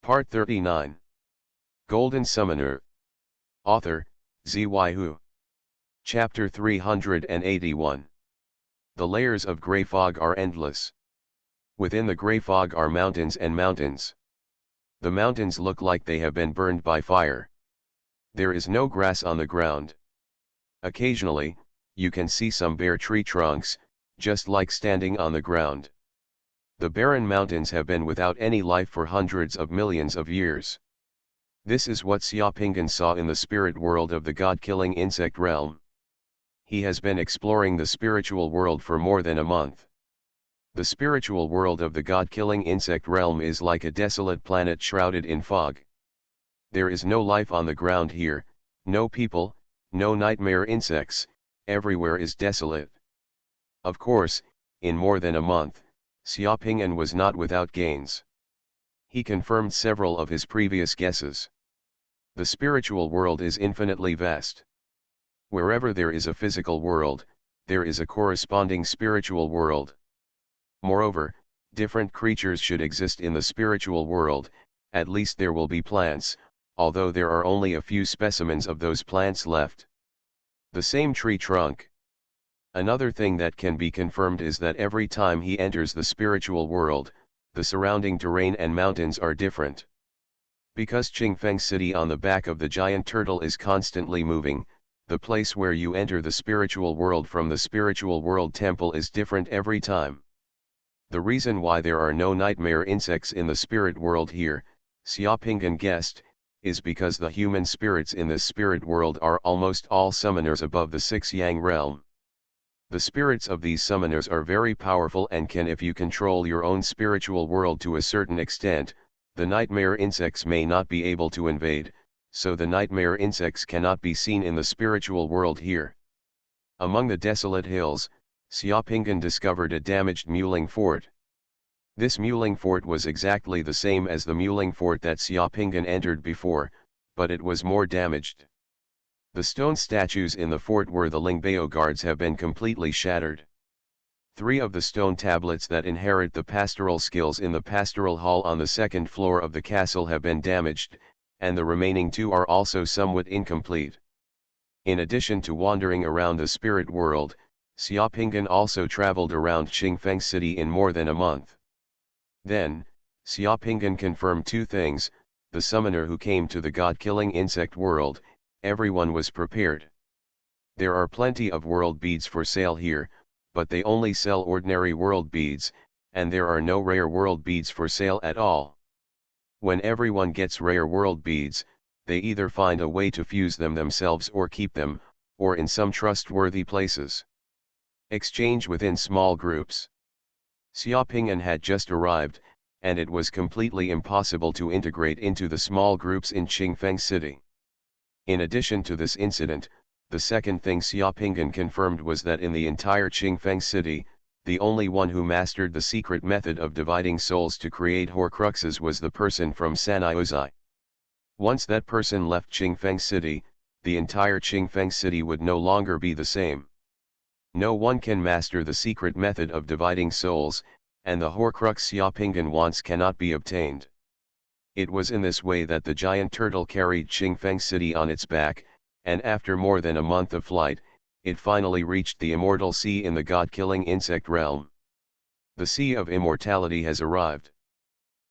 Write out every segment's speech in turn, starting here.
Part 39. Golden Summoner. Author, Xuanhuan. Chapter 381. The layers of grey fog are endless. Within the grey fog are mountains and mountains. The mountains look like they have been burned by fire. There is no grass on the ground. Occasionally, you can see some bare tree trunks, just like standing on the ground. The barren mountains have been without any life for hundreds of millions of years. This is what Xuanhuan saw in the spirit world of the god-killing insect realm. He has been exploring the spiritual world for more than a month. The spiritual world of the god-killing insect realm is like a desolate planet shrouded in fog. There is no life on the ground here, no people, no nightmare insects, everywhere is desolate. Of course, in more than a month, Xuanhuan was not without gains. He confirmed several of his previous guesses. The spiritual world is infinitely vast. Wherever there is a physical world, there is a corresponding spiritual world. Moreover, different creatures should exist in the spiritual world, at least there will be plants, although there are only a few specimens of those plants left. The same tree trunk. Another thing that can be confirmed is that every time he enters the spiritual world, the surrounding terrain and mountains are different. Because Qingfeng City on the back of the giant turtle is constantly moving, the place where you enter the spiritual world from the spiritual world temple is different every time. The reason why there are no nightmare insects in the spirit world here, Xuanhuan guessed, is because the human spirits in this spirit world are almost all summoners above the 6 yang realm. The spirits of these summoners are very powerful and can, if you control your own spiritual world to a certain extent, the nightmare insects may not be able to invade, so the nightmare insects cannot be seen in the spiritual world here. Among the desolate hills, Xuanhuan discovered a damaged Muling fort. This Muling fort was exactly the same as the Muling fort that Xuanhuan entered before, but it was more damaged. The stone statues in the fort where the Lingbao guards have been completely shattered. 3 of the stone tablets that inherit the pastoral skills in the pastoral hall on the 2nd floor of the castle have been damaged, and the remaining 2 are also somewhat incomplete. In addition to wandering around the spirit world, Xuanhuan also traveled around Qingfeng City in more than a month. Then, Xuanhuan confirmed 2 things: the summoner who came to the god-killing insect world, everyone was prepared. There are plenty of world beads for sale here, but they only sell ordinary world beads, and there are no rare world beads for sale at all. When everyone gets rare world beads, they either find a way to fuse them themselves or keep them, or in some trustworthy places. Exchange within small groups. Xuanhuan had just arrived, and it was completely impossible to integrate into the small groups in Qingfeng City. In addition to this incident, the second thing Xuanhuan confirmed was that in the entire Qingfeng City, the only one who mastered the secret method of dividing souls to create Horcruxes was the person from San'ai. Once that person left Qingfeng City, the entire Qingfeng City would no longer be the same. No one can master the secret method of dividing souls, and the Horcrux Xuanhuan wants cannot be obtained. It was in this way that the giant turtle carried Qingfeng City on its back, and after more than a month of flight, it finally reached the immortal sea in the god-killing insect realm. The Sea of Immortality has arrived.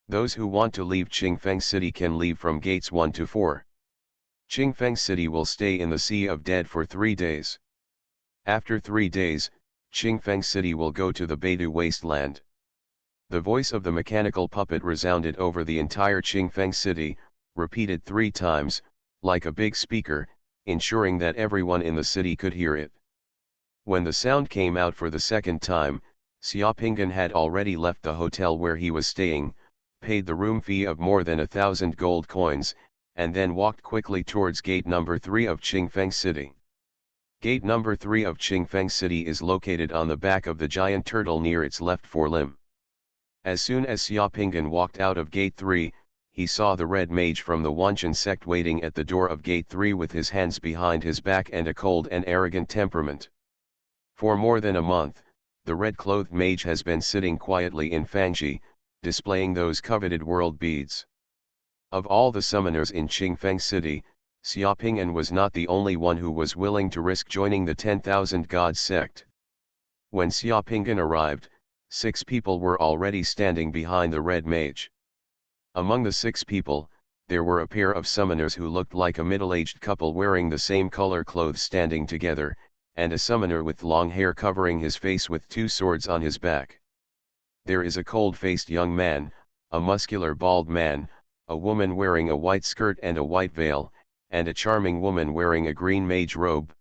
Those who want to leave Qingfeng City can leave from gates 1 to 4. Qingfeng City will stay in the Sea of Dead for 3 days. After 3 days, Qingfeng City will go to the Beidu Wasteland. The voice of the mechanical puppet resounded over the entire Qingfeng City, repeated 3 times, like a big speaker, ensuring that everyone in the city could hear it. When the sound came out for the 2nd time, Xuanhuan had already left the hotel where he was staying, paid the room fee of more than 1,000 gold coins, and then walked quickly towards gate number 3 of Qingfeng City. Gate number 3 of Qingfeng City is located on the back of the giant turtle near its left forelimb. As soon as Xuanhuan walked out of gate 3, he saw the red mage from the Wanchen sect waiting at the door of gate 3 with his hands behind his back and a cold and arrogant temperament. For more than a month, the red-clothed mage has been sitting quietly in Fangji, displaying those coveted world beads. Of all the summoners in Qingfeng City, Xiaoping'an was not the only one who was willing to risk joining the 10,000 God sect. When Xiaoping'an arrived, 6 people were already standing behind the red mage. Among the 6 people, there were a pair of summoners who looked like a middle-aged couple wearing the same color clothes standing together, and a summoner with long hair covering his face with 2 swords on his back. There is a cold-faced young man, a muscular bald man, a woman wearing a white skirt and a white veil, and a charming woman wearing a green mage robe.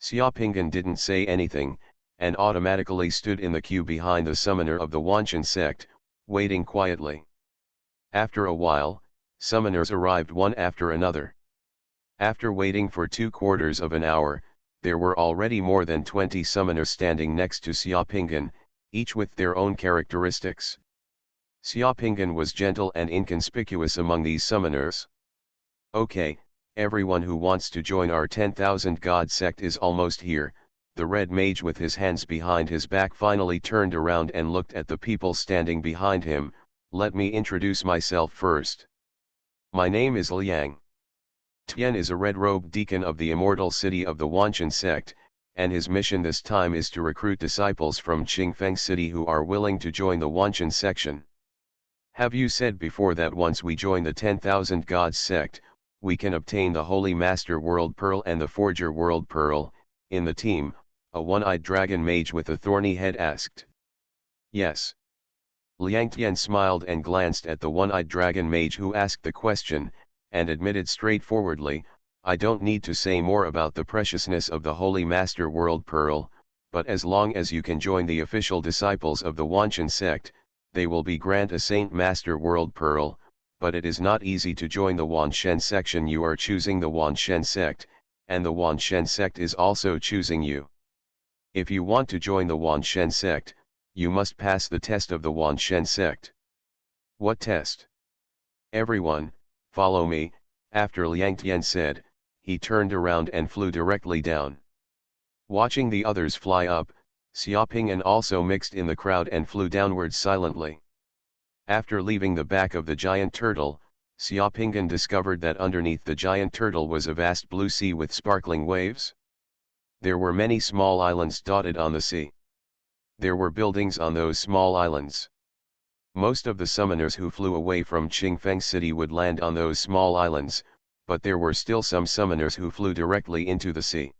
Xiaoping'an didn't say anything, and automatically stood in the queue behind the summoner of the Wanchen sect, waiting quietly. After a while, summoners arrived one after another. After waiting for 2/4 of an hour, there were already more than 20 summoners standing next to Xiaoping'an, each with their own characteristics. Xiaoping'an was gentle and inconspicuous among these summoners. "Okay, everyone who wants to join our 10,000 God sect is almost here." The red mage with his hands behind his back finally turned around and looked at the people standing behind him. "Let me introduce myself first. My name is Liang. Tian is a red-robed deacon of the immortal city of the Wanchen sect, and his mission this time is to recruit disciples from Qingfeng City who are willing to join the Wanchen section. Have you said before that once we join the 10,000 Gods sect, we can obtain the Holy Master World Pearl and the Forger World Pearl?" In the team, a one-eyed dragon mage with a thorny head asked. "Yes." Liang Tian smiled and glanced at the one-eyed dragon mage who asked the question, and admitted straightforwardly, "I don't need to say more about the preciousness of the Holy Master World Pearl, but as long as you can join the official disciples of the Wanchen sect, they will be grant a Saint Master World Pearl, but it is not easy to join the Wanchen section. You are choosing the Wanchen sect, and the Wanchen sect is also choosing you. If you want to join the Wanchen sect, you must pass the test of the Wanchen sect." "What test?" "Everyone, follow me." After Liang Tian said, he turned around and flew directly down. Watching the others fly up, Xiaoping'an also mixed in the crowd and flew downwards silently. After leaving the back of the giant turtle, Xiaoping'an discovered that underneath the giant turtle was a vast blue sea with sparkling waves. There were many small islands dotted on the sea. There were buildings on those small islands. Most of the summoners who flew away from Qingfeng City would land on those small islands, but there were still some summoners who flew directly into the sea.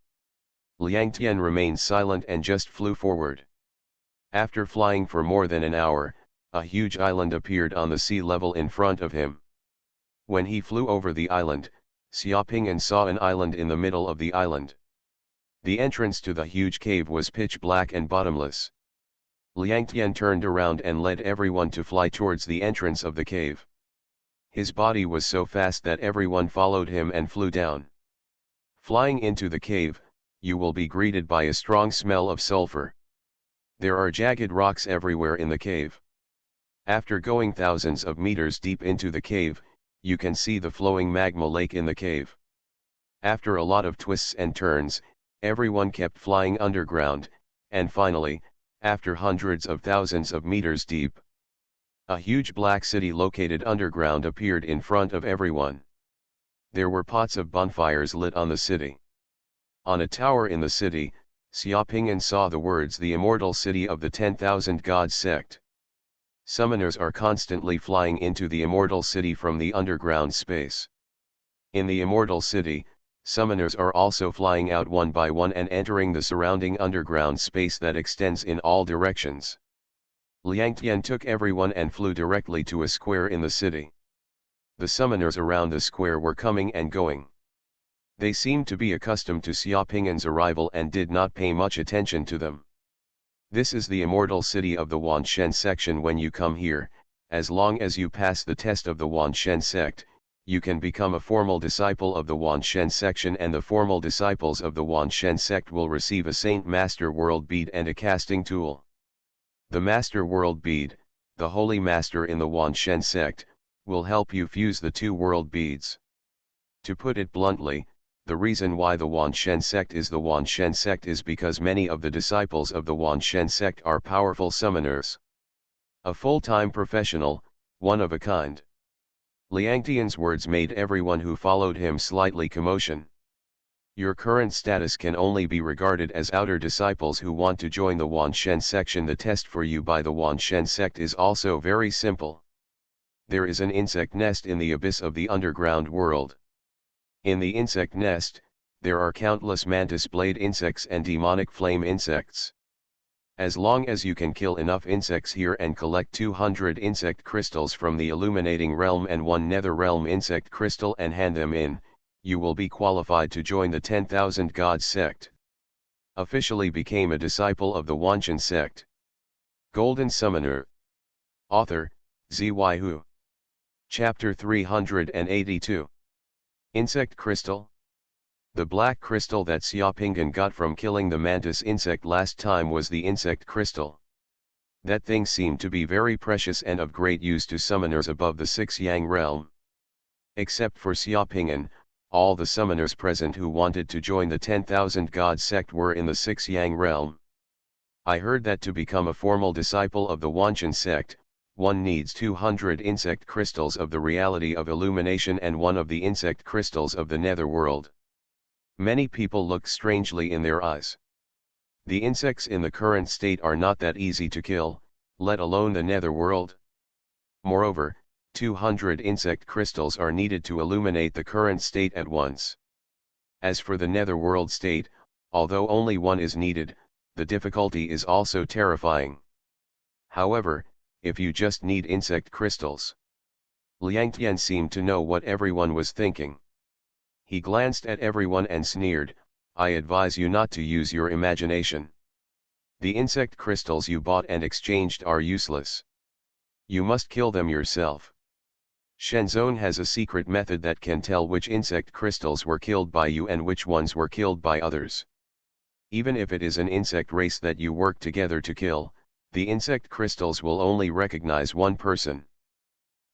Liang Tian remained silent and just flew forward. After flying for more than an hour, a huge island appeared on the sea level in front of him. When he flew over the island, Xiaoping'an saw an island in the middle of the island. The entrance to the huge cave was pitch black and bottomless. Liang Tian turned around and led everyone to fly towards the entrance of the cave. His body was so fast that everyone followed him and flew down. Flying into the cave, you will be greeted by a strong smell of sulfur. There are jagged rocks everywhere in the cave. After going thousands of meters deep into the cave, you can see the flowing magma lake in the cave. After a lot of twists and turns, everyone kept flying underground, and finally, after hundreds of thousands of meters deep, a huge black city located underground appeared in front of everyone. There were pots of bonfires lit on the city. On a tower in the city, Xiaoping'an saw the words "The Immortal City of the 10,000 Gods Sect." Summoners are constantly flying into the Immortal City from the underground space. In the Immortal City, summoners are also flying out one by one and entering the surrounding underground space that extends in all directions. Liang Tian took everyone and flew directly to a square in the city. The summoners around the square were coming and going. They seemed to be accustomed to Xiaoping'an's arrival and did not pay much attention to them. This is the immortal city of the Wanchen section. When you come here, as long as you pass the test of the Wanchen sect, you can become a formal disciple of the Wanchen section, and the formal disciples of the Wanchen sect will receive a Saint Master World Bead and a casting tool. The Master World Bead, the Holy Master in the Wanchen sect, will help you fuse the 2 world beads. To put it bluntly, the reason why the Wanchen sect is the Wanchen sect is because many of the disciples of the Wanchen sect are powerful summoners. A full-time professional, one of a kind. Liangtian's words made everyone who followed him slightly commotion. Your current status can only be regarded as outer disciples who want to join the Wanshen section. The test for you by the Wanshen sect is also very simple. There is an insect nest in the abyss of the underground world. In the insect nest, there are countless mantis blade insects and demonic flame insects. As long as you can kill enough insects here and collect 200 insect crystals from the illuminating realm and 1 nether realm insect crystal and hand them in, you will be qualified to join the 10,000 Gods sect. Officially became a disciple of the Wanshen sect. Golden Summoner. Author, Xuanhuan. Chapter 382. Insect Crystal. The black crystal that Xiaopingan got from killing the mantis insect last time was the insect crystal. That thing seemed to be very precious and of great use to summoners above the 6 Yang realm. Except for Xiaopingan, all the summoners present who wanted to join the 10,000 God sect were in the 6 Yang realm. I heard that to become a formal disciple of the Wanshen sect, one needs 200 insect crystals of the reality of illumination and 1 of the insect crystals of the netherworld. Many people look strangely in their eyes. The insects in the current state are not that easy to kill, let alone the netherworld. Moreover, 200 insect crystals are needed to illuminate the current state at once. As for the netherworld state, although only 1 is needed, the difficulty is also terrifying. However, if you just need insect crystals. Liangtian seemed to know what everyone was thinking. He glanced at everyone and sneered, I advise you not to use your imagination. The insect crystals you bought and exchanged are useless. You must kill them yourself. Shenzhen has a secret method that can tell which insect crystals were killed by you and which ones were killed by others. Even if it is an insect race that you work together to kill, the insect crystals will only recognize 1 person.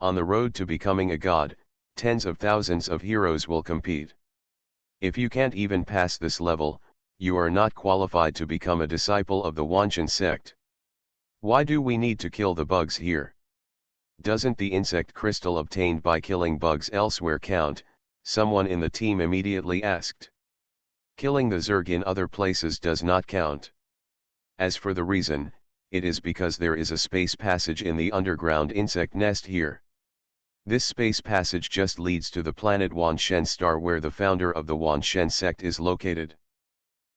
On the road to becoming a god, tens of thousands of heroes will compete. If you can't even pass this level, you are not qualified to become a disciple of the Wanshen sect. Why do we need to kill the bugs here? Doesn't the insect crystal obtained by killing bugs elsewhere count? Someone in the team immediately asked. Killing the Zerg in other places does not count. As for the reason, it is because there is a space passage in the underground insect nest here. This space passage just leads to the planet Wanshen star where the founder of the Wanshen sect is located.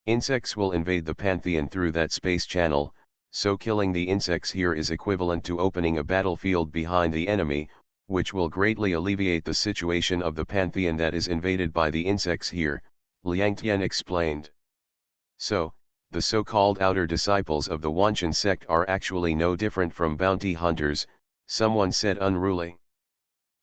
Insects will invade the Pantheon through that space channel, so killing the insects here is equivalent to opening a battlefield behind the enemy, which will greatly alleviate the situation of the Pantheon that is invaded by the insects here, Liangtian explained. So, the so-called outer disciples of the Wanshen sect are actually no different from bounty hunters, someone said unruly.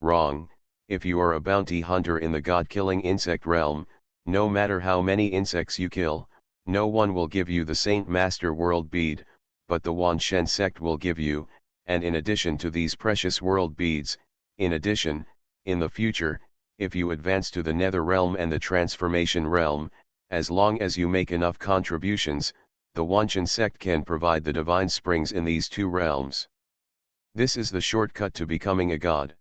Wrong, if you are a bounty hunter in the god-killing insect realm, no matter how many insects you kill, no one will give you the Saint Master World Bead, but the Wanshen sect will give you, and in addition to these precious world beads, in addition, in the future, if you advance to the Nether realm and the Transformation realm, as long as you make enough contributions, the Wanshen sect can provide the divine springs in these 2 realms. This is the shortcut to becoming a god.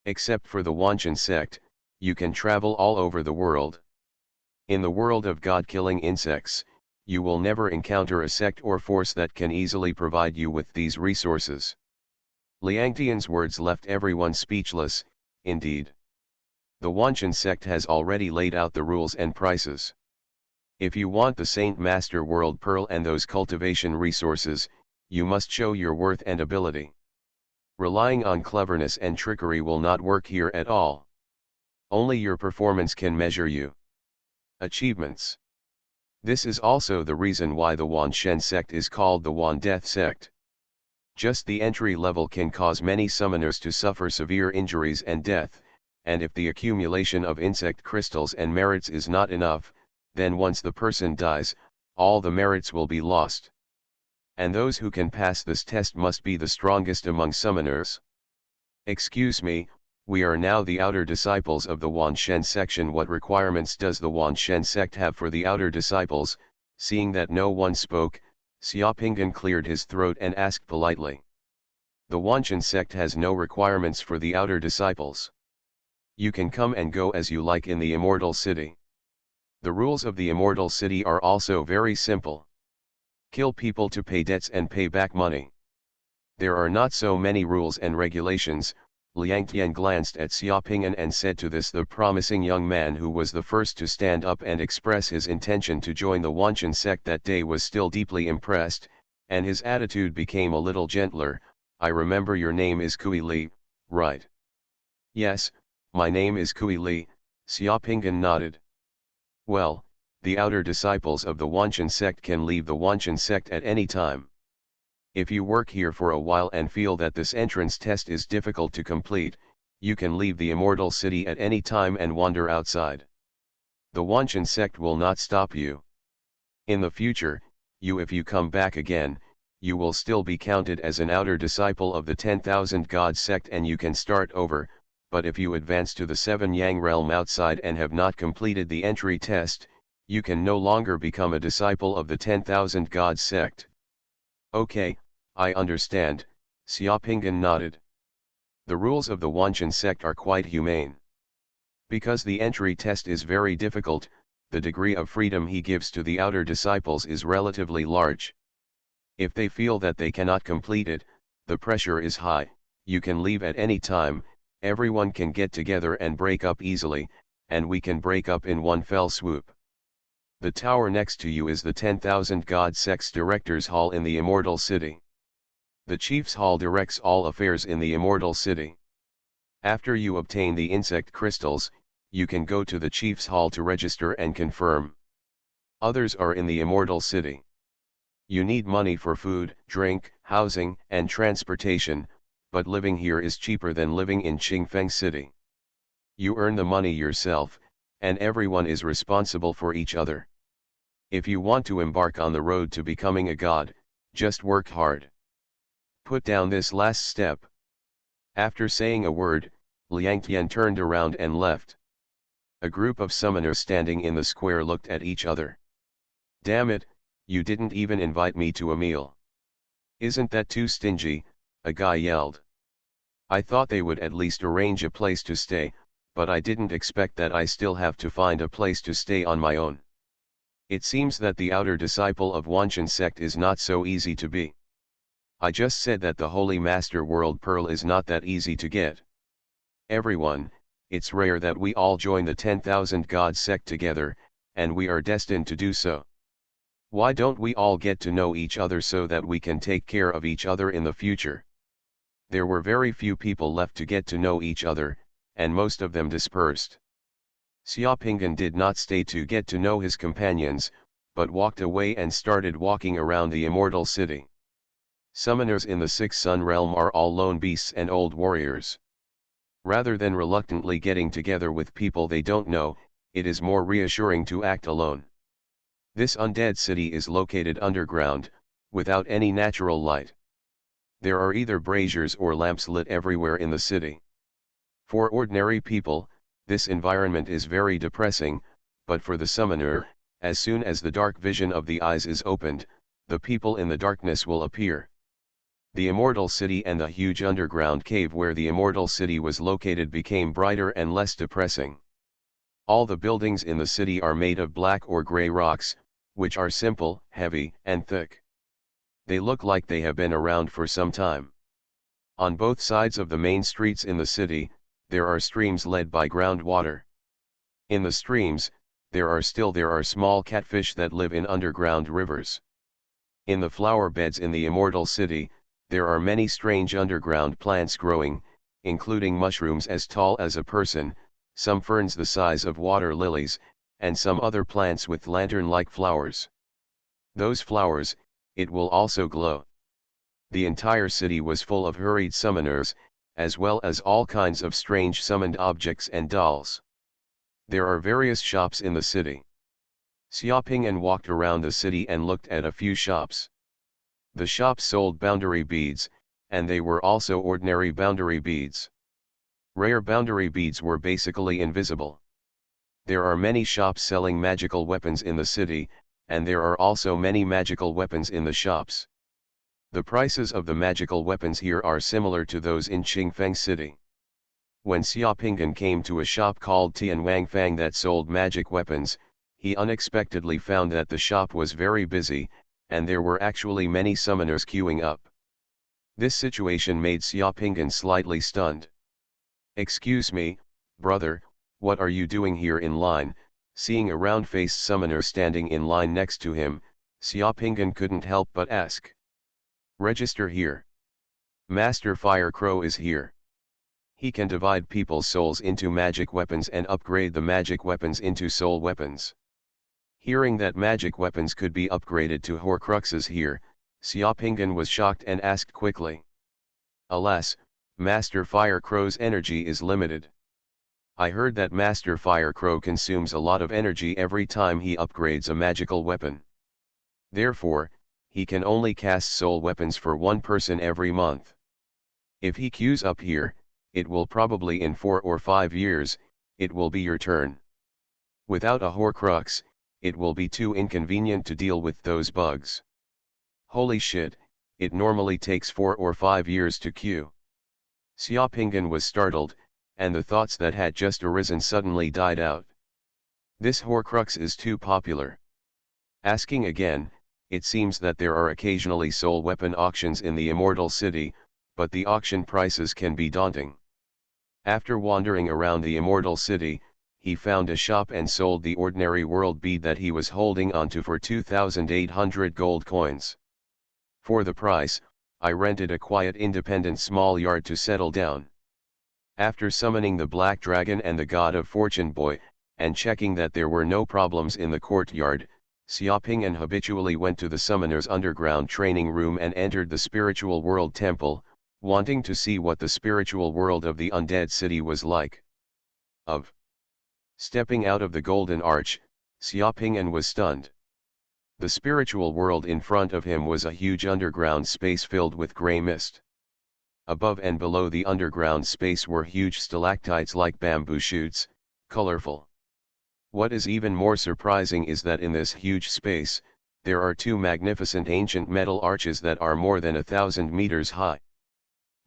Except for the Wanshen sect, you can travel all over the world. In the world of god-killing insects, you will never encounter a sect or force that can easily provide you with these resources. Liangtian's words left everyone speechless, indeed. The Wanshen sect has already laid out the rules and prices. If you want the Saint Master World Pearl and those cultivation resources, you must show your worth and ability. Relying on cleverness and trickery will not work here at all. Only your performance can measure you. Achievements. This is also the reason why the Wanshen sect is called the Wan Death sect. Just the entry level can cause many summoners to suffer severe injuries and death, and if the accumulation of insect crystals and merits is not enough, then once the person dies, all the merits will be lost. And those who can pass this test must be the strongest among summoners. Excuse me, we are now the outer disciples of the Wanshen section. What requirements does the Wanshen sect have for the outer disciples? Seeing that no one spoke, Xiaopingan cleared his throat and asked politely. The Xuanhuan sect has no requirements for the outer disciples. You can come and go as you like in the immortal city. The rules of the immortal city are also very simple. Kill people to pay debts and pay back money. There are not so many rules and regulations. Liang Tian glanced at Xiaoping'an and said to this the promising young man who was the first to stand up and express his intention to join the Xuanhuan sect that day was still deeply impressed, and his attitude became a little gentler. I remember your name is Kui Li, right? Yes, my name is Kui Li, Xiaoping'an nodded. Well, the outer disciples of the Xuanhuan sect can leave the Xuanhuan sect at any time. If you work here for a while and feel that this entrance test is difficult to complete, you can leave the immortal city at any time and wander outside. The Xuanhuan sect will not stop you. In the future, if you come back again, you will still be counted as an outer disciple of the 10,000 God sect and you can start over, but if you advance to the 7 Yang realm outside and have not completed the entry test, you can no longer become a disciple of the 10,000 God sect. Okay, I understand, Xiaoping'an nodded. The rules of the Xuanhuan sect are quite humane. Because the entry test is very difficult, the degree of freedom he gives to the outer disciples is relatively large. If they feel that they cannot complete it, the pressure is high. You can leave at any time, everyone can get together and break up easily, and we can break up in one fell swoop. The tower next to you is the 10,000 God sect's Director's Hall in the Immortal City. The Chief's Hall directs all affairs in the Immortal City. After you obtain the insect crystals, you can go to the Chief's Hall to register and confirm. Others are in the Immortal City. You need money for food, drink, housing, and transportation, but living here is cheaper than living in Qingfeng City. You earn the money yourself, and everyone is responsible for each other. If you want to embark on the road to becoming a god, just work hard. Put down this last step. After saying a word, Liang Tian turned around and left. A group of summoners standing in the square looked at each other. Damn it, you didn't even invite me to a meal. Isn't that too stingy? A guy yelled. I thought they would at least arrange a place to stay, but I didn't expect that I still have to find a place to stay on my own. It seems that the outer disciple of Xuanhuan sect is not so easy to be. I just said that the Holy Master World Pearl is not that easy to get. Everyone, it's rare that we all join the 10,000 God sect together, and we are destined to do so. Why don't we all get to know each other so that we can take care of each other in the future? There were very few people left to get to know each other, and most of them dispersed. Xiaoping'an did not stay to get to know his companions, but walked away and started walking around the immortal city. Summoners in the Sixth Sun realm are all lone beasts and old warriors. Rather than reluctantly getting together with people they don't know, it is more reassuring to act alone. This undead city is located underground, without any natural light. There are either braziers or lamps lit everywhere in the city. For ordinary people, this environment is very depressing, but for the summoner, as soon as the dark vision of the eyes is opened, the people in the darkness will appear. The immortal city and the huge underground cave where the immortal city was located became brighter and less depressing. All the buildings in the city are made of black or gray rocks, which are simple, heavy, and thick. They look like they have been around for some time. On both sides of the main streets in the city, there are streams led by groundwater. In the streams, there are small catfish that live in underground rivers. In the flower beds in the immortal city, there are many strange underground plants growing, including mushrooms as tall as a person, some ferns the size of water lilies, and some other plants with lantern-like flowers. Those flowers, it will also glow. The entire city was full of hurried summoners, as well as all kinds of strange summoned objects and dolls. There are various shops in the city. Xiaoping'an walked around the city and looked at a few shops. The shops sold boundary beads, and they were also ordinary boundary beads. Rare boundary beads were basically invisible. There are many shops selling magical weapons in the city, and there are also many magical weapons in the shops. The prices of the magical weapons here are similar to those in Qingfeng City. When Xiaopinggan came to a shop called Tianwangfang that sold magic weapons, he unexpectedly found that the shop was very busy, and there were actually many summoners queuing up. This situation made Xiaopinggan slightly stunned. "Excuse me, brother, what are you doing here in line?" Seeing a round-faced summoner standing in line next to him, Xiaopinggan couldn't help but ask. "Register here. Master Fire Crow is here. He can divide people's souls into magic weapons and upgrade the magic weapons into soul weapons." Hearing that magic weapons could be upgraded to Horcruxes here, Xiaopinggan was shocked and asked quickly. "Alas, Master Fire Crow's energy is limited. I heard that Master Fire Crow consumes a lot of energy every time he upgrades a magical weapon. Therefore, he can only cast soul weapons for one person every month. If he queues up here, it will probably in 4 or 5 years, it will be your turn. Without a Horcrux, it will be too inconvenient to deal with those bugs. Holy shit, it normally takes 4 or 5 years to queue." Xiaopinggan was startled, and the thoughts that had just arisen suddenly died out. This Horcrux is too popular. Asking again, it seems that there are occasionally soul weapon auctions in the Immortal City, but the auction prices can be daunting. After wandering around the Immortal City, he found a shop and sold the ordinary world bead that he was holding onto for 2,800 gold coins. For the price, I rented a quiet independent small yard to settle down. After summoning the Black Dragon and the God of Fortune Boy, and checking that there were no problems in the courtyard, Xiaopinggan habitually went to the Summoner's underground training room and entered the Spiritual World Temple, wanting to see what the spiritual world of the undead city was like. Stepping out of the Golden Arch, Xiaopingyan was stunned. The spiritual world in front of him was a huge underground space filled with grey mist. Above and below the underground space were huge stalactites like bamboo shoots, colorful. What is even more surprising is that in this huge space, there are 2 magnificent ancient metal arches that are more than 1,000 meters high.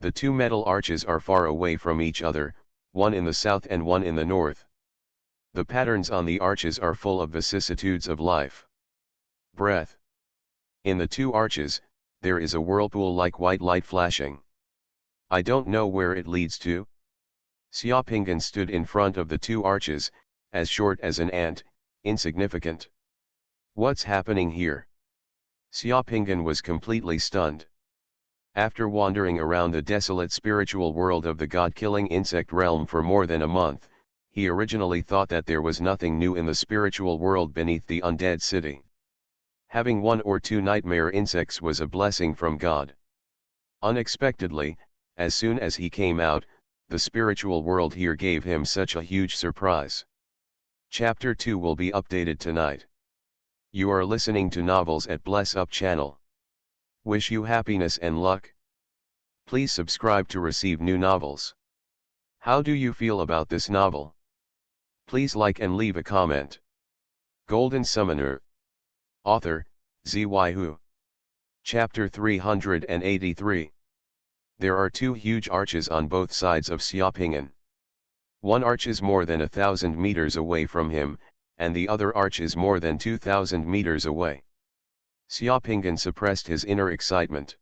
The 2 metal arches are far away from each other, one in the south and one in the north. The patterns on the arches are full of vicissitudes of life. Breath. In the 2 arches, there is a whirlpool like white light flashing. I don't know where it leads to. Xiaopingyan stood in front of the 2 arches, as short as an ant, insignificant. What's happening here? Xiaopingyan was completely stunned. After wandering around the desolate spiritual world of the god-killing insect realm for more than a month, he originally thought that there was nothing new in the spiritual world beneath the undead city. Having 1 or 2 nightmare insects was a blessing from God. Unexpectedly, as soon as he came out, the spiritual world here gave him such a huge surprise. Chapter 2 will be updated tonight. You are listening to Novels at Bless Up channel. Wish you happiness and luck. Please subscribe to receive new novels. How do you feel about this novel? Please like and leave a comment. Golden Summoner. Author, Xuanhuan. Chapter 383. There are 2 huge arches on both sides of Xiaopingyan. One arch is more than 1,000 meters away from him, and the other arch is more than 2,000 meters away. Xiaopingyan suppressed his inner excitement.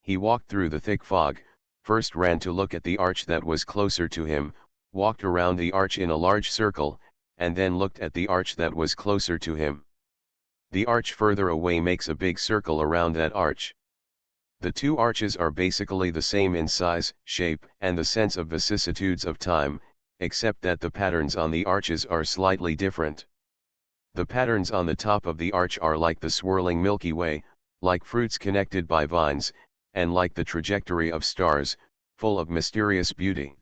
He walked through the thick fog, first ran to look at the arch that was closer to him, walked around the arch in a large circle, and then looked at the arch that was closer to him. The arch further away makes a big circle around that arch. The 2 arches are basically the same in size, shape, and the sense of vicissitudes of time, except that the patterns on the arches are slightly different. The patterns on the top of the arch are like the swirling Milky Way, like fruits connected by vines, and like the trajectory of stars, full of mysterious beauty.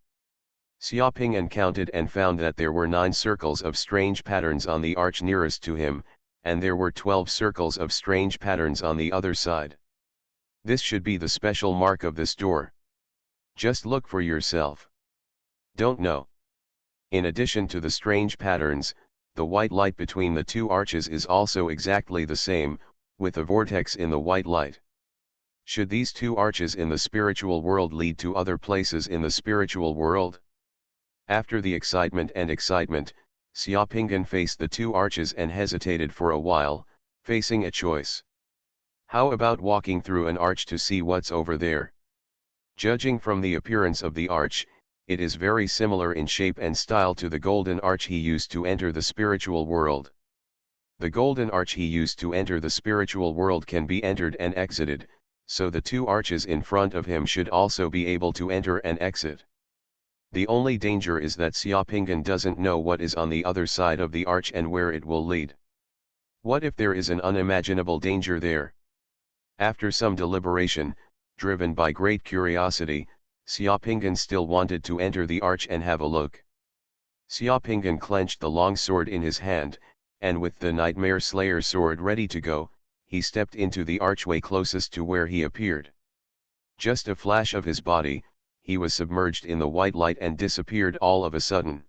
Xiaopingyan counted and found that there were 9 circles of strange patterns on the arch nearest to him, and there were 12 circles of strange patterns on the other side. This should be the special mark of this door. Just look for yourself. Don't know. In addition to the strange patterns, the white light between the 2 arches is also exactly the same, with a vortex in the white light. Should these two arches in the spiritual world lead to other places in the spiritual world? After the excitement, Xiaopinggan faced the two arches and hesitated for a while, facing a choice. How about walking through an arch to see what's over there? Judging from the appearance of the arch, it is very similar in shape and style to the golden arch he used to enter the spiritual world. The golden arch he used to enter the spiritual world can be entered and exited, so the two arches in front of him should also be able to enter and exit. The only danger is that Xiaopinggan doesn't know what is on the other side of the arch and where it will lead. What if there is an unimaginable danger there? After some deliberation, driven by great curiosity, Xiaopinggan still wanted to enter the arch and have a look. Xiaopinggan clenched the long sword in his hand, and with the Nightmare Slayer sword ready to go, he stepped into the archway closest to where he appeared. Just a flash of his body, he was submerged in the white light and disappeared all of a sudden.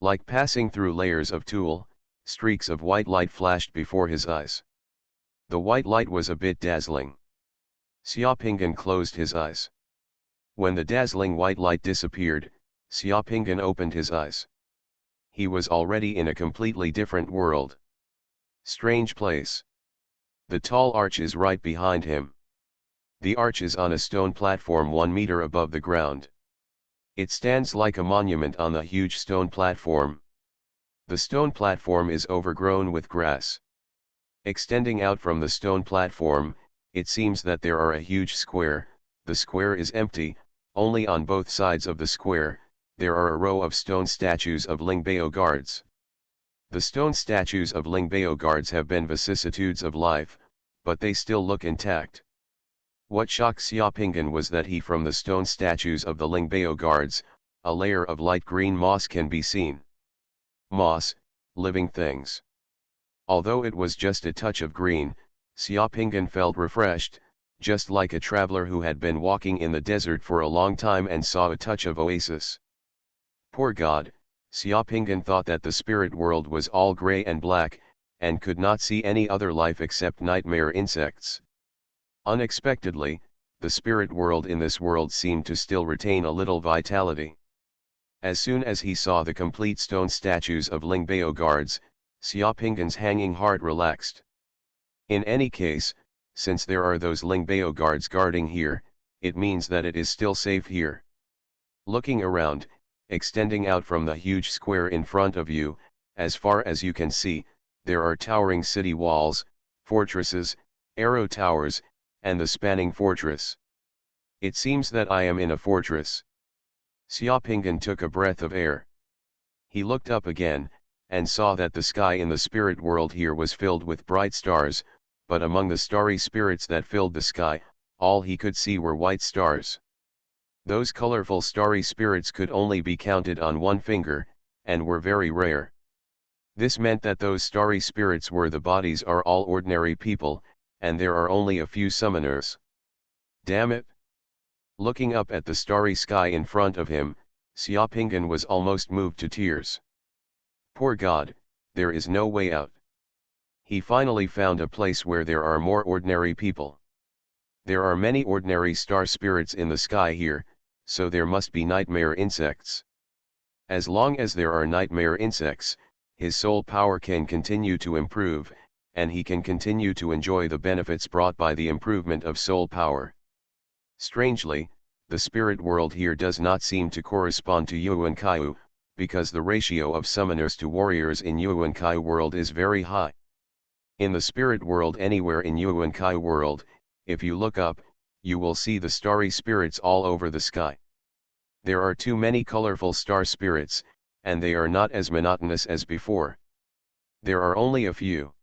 Like passing through layers of tulle, streaks of white light flashed before his eyes. The white light was a bit dazzling. Xiaopinggan closed his eyes. When the dazzling white light disappeared, Xiaopinggan opened his eyes. He was already in a completely different world. Strange place. The tall arch is right behind him. The arch is on a stone platform 1 meter above the ground. It stands like a monument on the huge stone platform. The stone platform is overgrown with grass. Extending out from the stone platform, it seems that there are a huge square. The square is empty. Only on both sides of the square, there are a row of stone statues of Lingbao guards. The stone statues of Lingbao guards have been vicissitudes of life, but they still look intact. What shocked Xiaopinggan was that from the stone statues of the Lingbao guards, a layer of light green moss can be seen. Moss, living things. Although it was just a touch of green, Xiaopinggan felt refreshed, just like a traveler who had been walking in the desert for a long time and saw a touch of oasis. Poor God, Xiaopinggan thought that the spirit world was all grey and black, and could not see any other life except nightmare insects. Unexpectedly, the spirit world in this world seemed to still retain a little vitality. As soon as he saw the complete stone statues of Lingbao guards, Xiaopinggan's hanging heart relaxed. In any case, since there are those Lingbao guards guarding here, it means that it is still safe here. Looking around, extending out from the huge square in front of you, as far as you can see, there are towering city walls, fortresses, arrow towers, and the spanning fortress. It seems that I am in a fortress. Xiaopinggan took a breath of air. He looked up again, and saw that the sky in the spirit world here was filled with bright stars, but among the starry spirits that filled the sky, all he could see were white stars. Those colorful starry spirits could only be counted on one finger, and were very rare. This meant that those starry spirits were the bodies are all ordinary people, and there are only a few summoners. Damn it! Looking up at the starry sky in front of him, Xiaopinggan was almost moved to tears. Poor God, there is no way out. He finally found a place where there are more ordinary people. There are many ordinary star spirits in the sky here, so there must be nightmare insects. As long as there are nightmare insects, his soul power can continue to improve, and he can continue to enjoy the benefits brought by the improvement of soul power. Strangely, the spirit world here does not seem to correspond to Yuan-Kai, because the ratio of summoners to warriors in Yuan-Kai world is very high. In the spirit world anywhere in Yuan-Kai world, if you look up, you will see the starry spirits all over the sky. There are too many colorful star spirits, and they are not as monotonous as before. There are only a few.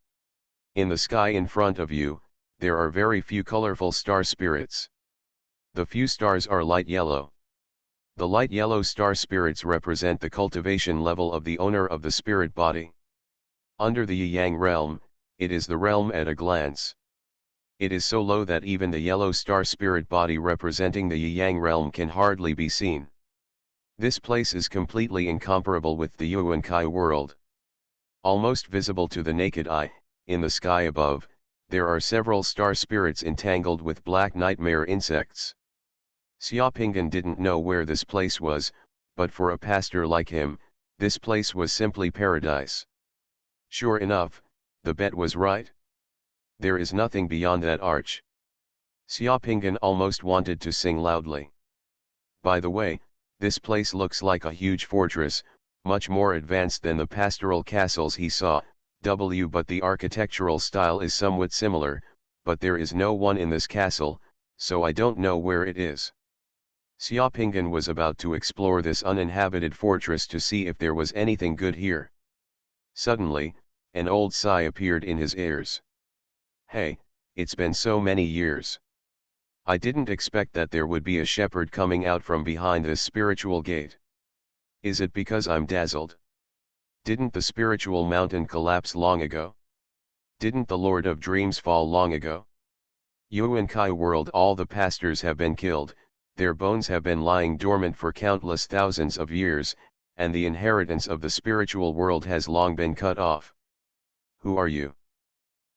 In the sky in front of you, there are very few colorful star spirits. The few stars are light yellow. The light yellow star spirits represent the cultivation level of the owner of the spirit body. Under the Yang realm, it is the realm at a glance. It is so low that even the yellow star spirit body representing the Yang realm can hardly be seen. This place is completely incomparable with the Yuan-Kai world. Almost visible to the naked eye, in the sky above, There are several star spirits entangled with black nightmare insects. Xiaopingan didn't know where this place was, but for a pastor like him, this place was simply paradise. Sure enough, the bet was right. There is nothing beyond that arch. Xiaopingan almost wanted to sing loudly. By the way, this place looks like a huge fortress, much more advanced than the pastoral castles he saw, but the architectural style is somewhat similar, but there is no one in this castle, so I don't know where it is. Xiaopingan was about to explore this uninhabited fortress to see if there was anything good here. Suddenly, an old sigh appeared in his ears. Hey, it's been so many years. I didn't expect that there would be a shepherd coming out from behind this spiritual gate. Is it because I'm dazzled? Didn't the spiritual mountain collapse long ago? Didn't the Lord of Dreams fall long ago? Yuan-Kai world, all the pastors have been killed, their bones have been lying dormant for countless thousands of years, and the inheritance of the spiritual world has long been cut off. Who are you?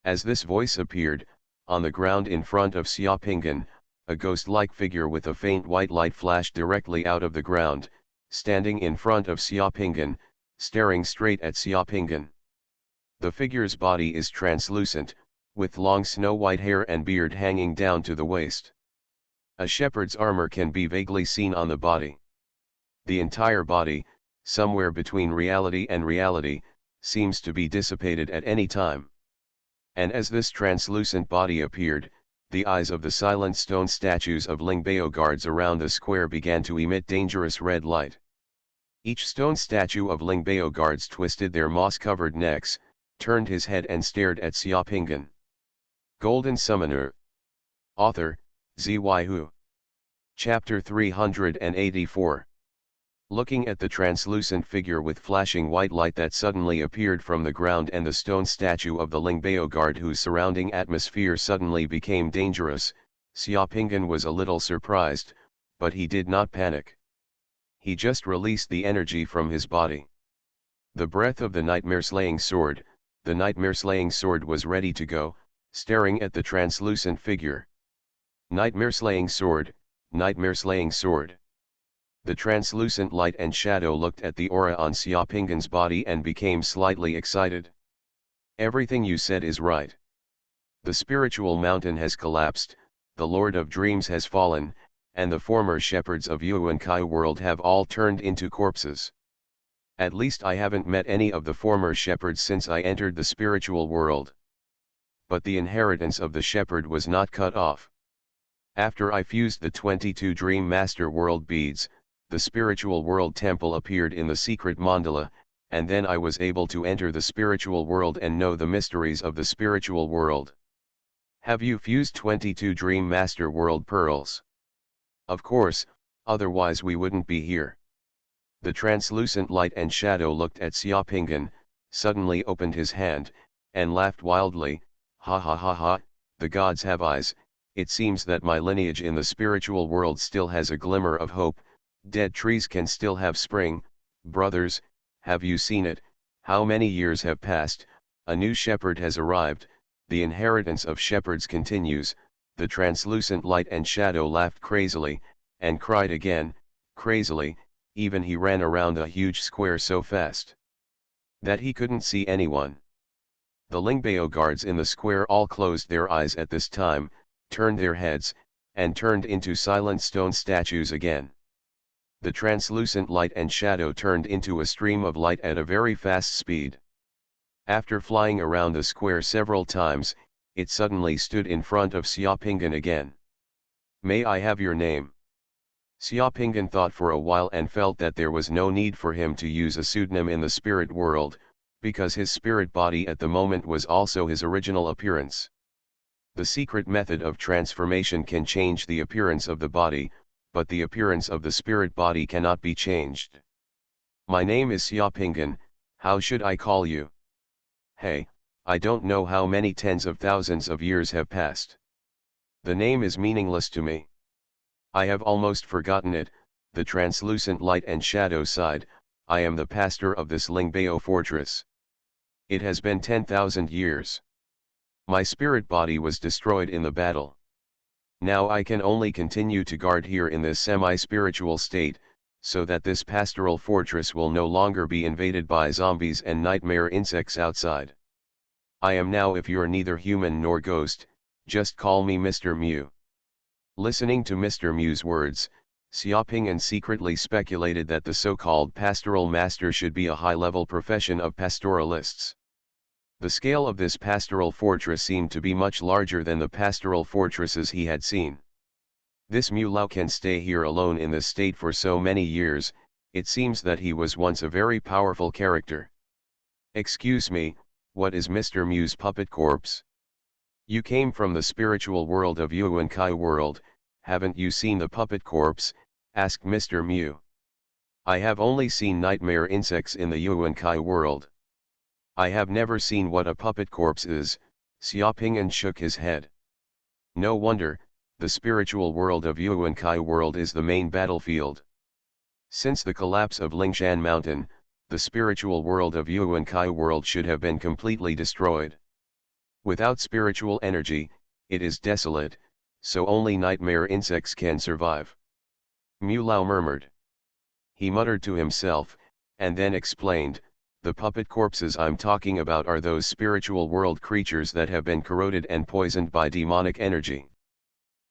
As this voice appeared, on the ground in front of Xiaopingan, a ghost-like figure with a faint white light flashed directly out of the ground, standing in front of Xiaopingan, staring straight at Xiaopingan. The figure's body is translucent, with long snow-white hair and beard hanging down to the waist. A shepherd's armor can be vaguely seen on the body. The entire body, somewhere between reality and reality, seems to be dissipated at any time. And as this translucent body appeared, the eyes of the silent stone statues of Lingbao guards around the square began to emit dangerous red light. Each stone statue of Lingbao guards twisted their moss-covered necks, turned his head and stared at Xiaopingan. Golden Summoner. Author, Xuanhuan. Chapter 384. Looking at the translucent figure with flashing white light that suddenly appeared from the ground and the stone statue of the Lingbao guard whose surrounding atmosphere suddenly became dangerous, Xiaopingan was a little surprised, but he did not panic. He just released the energy from his body. The breath of the nightmare-slaying sword, the nightmare-slaying sword was ready to go, staring at the translucent figure. Nightmare-slaying sword, nightmare-slaying sword. The translucent light and shadow looked at the aura on Xiaopingan's body and became slightly excited. Everything you said is right. The spiritual mountain has collapsed, the Lord of Dreams has fallen, and the former shepherds of Yuan-Kai world have all turned into corpses. At least I haven't met any of the former shepherds since I entered the spiritual world. But the inheritance of the shepherd was not cut off. After I fused the 22 Dream Master World beads, the spiritual world temple appeared in the secret mandala, and then I was able to enter the spiritual world and know the mysteries of the spiritual world. Have you fused 22 Dream Master World pearls? Of course, otherwise we wouldn't be here. The translucent light and shadow looked at Xiaopingan, suddenly opened his hand, and laughed wildly. Ha ha ha ha, the gods have eyes. It seems that my lineage in the spiritual world still has a glimmer of hope. Dead trees can still have spring. Brothers, have you seen it? How many years have passed? A new shepherd has arrived. The inheritance of shepherds continues. The translucent light and shadow laughed crazily, and cried again, crazily. Even he ran around a huge square so fast that he couldn't see anyone. The Lingbao guards in the square all closed their eyes at this time, turned their heads, and turned into silent stone statues again. The translucent light and shadow turned into a stream of light at a very fast speed. After flying around the square several times, it suddenly stood in front of Xiaopingan again. May I have your name? Xiaopingan thought for a while and felt that there was no need for him to use a pseudonym in the spirit world, because his spirit body at the moment was also his original appearance. The secret method of transformation can change the appearance of the body, but the appearance of the spirit body cannot be changed. My name is Xiaopingan, how should I call you? Hey, I don't know how many tens of thousands of years have passed. The name is meaningless to me. I have almost forgotten it. The translucent light and shadow sighed. I am the pastor of this Lingbao fortress. It has been 10,000 years. My spirit body was destroyed in the battle. Now I can only continue to guard here in this semi-spiritual state, so that this pastoral fortress will no longer be invaded by zombies and nightmare insects outside. I am now, if you're neither human nor ghost, just call me Mr. Mew. Listening to Mr. Mew's words, Xiaoping'an secretly speculated that the so-called pastoral master should be a high-level profession of pastoralists. The scale of this pastoral fortress seemed to be much larger than the pastoral fortresses he had seen. This Mew Lao can stay here alone in this state for so many years, it seems that he was once a very powerful character. Excuse me, what is Mr. Mew's puppet corpse? You came from the spiritual world of Yuan Kai world, haven't you seen the puppet corpse? Asked Mr. Mew. I have only seen nightmare insects in the Yuan Kai world. I have never seen what a puppet corpse is, Xiaoping'an shook his head. No wonder, the spiritual world of Yuan Kai world is the main battlefield. Since the collapse of Lingshan Mountain, the spiritual world of Yuan Kai world should have been completely destroyed. Without spiritual energy, it is desolate, so only nightmare insects can survive. Mew Lao murmured. He muttered to himself, and then explained, the puppet corpses I'm talking about are those spiritual world creatures that have been corroded and poisoned by demonic energy.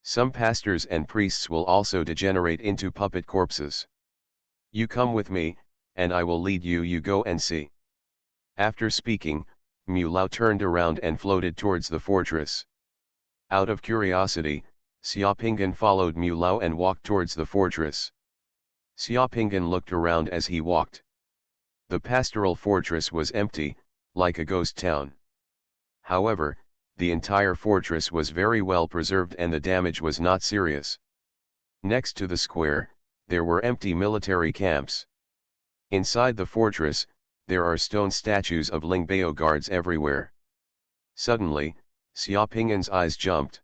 Some pastors and priests will also degenerate into puppet corpses. You come with me, and I will lead you. You go and see. After speaking, Mew Lao turned around and floated towards the fortress. Out of curiosity, Xiaoping'an followed Mew Lao and walked towards the fortress. Xiaoping'an looked around as he walked. The pastoral fortress was empty, like a ghost town. However, the entire fortress was very well preserved and the damage was not serious. Next to the square, there were empty military camps. Inside the fortress, there are stone statues of Lingbao guards everywhere. Suddenly, Xiaoping'an's eyes jumped.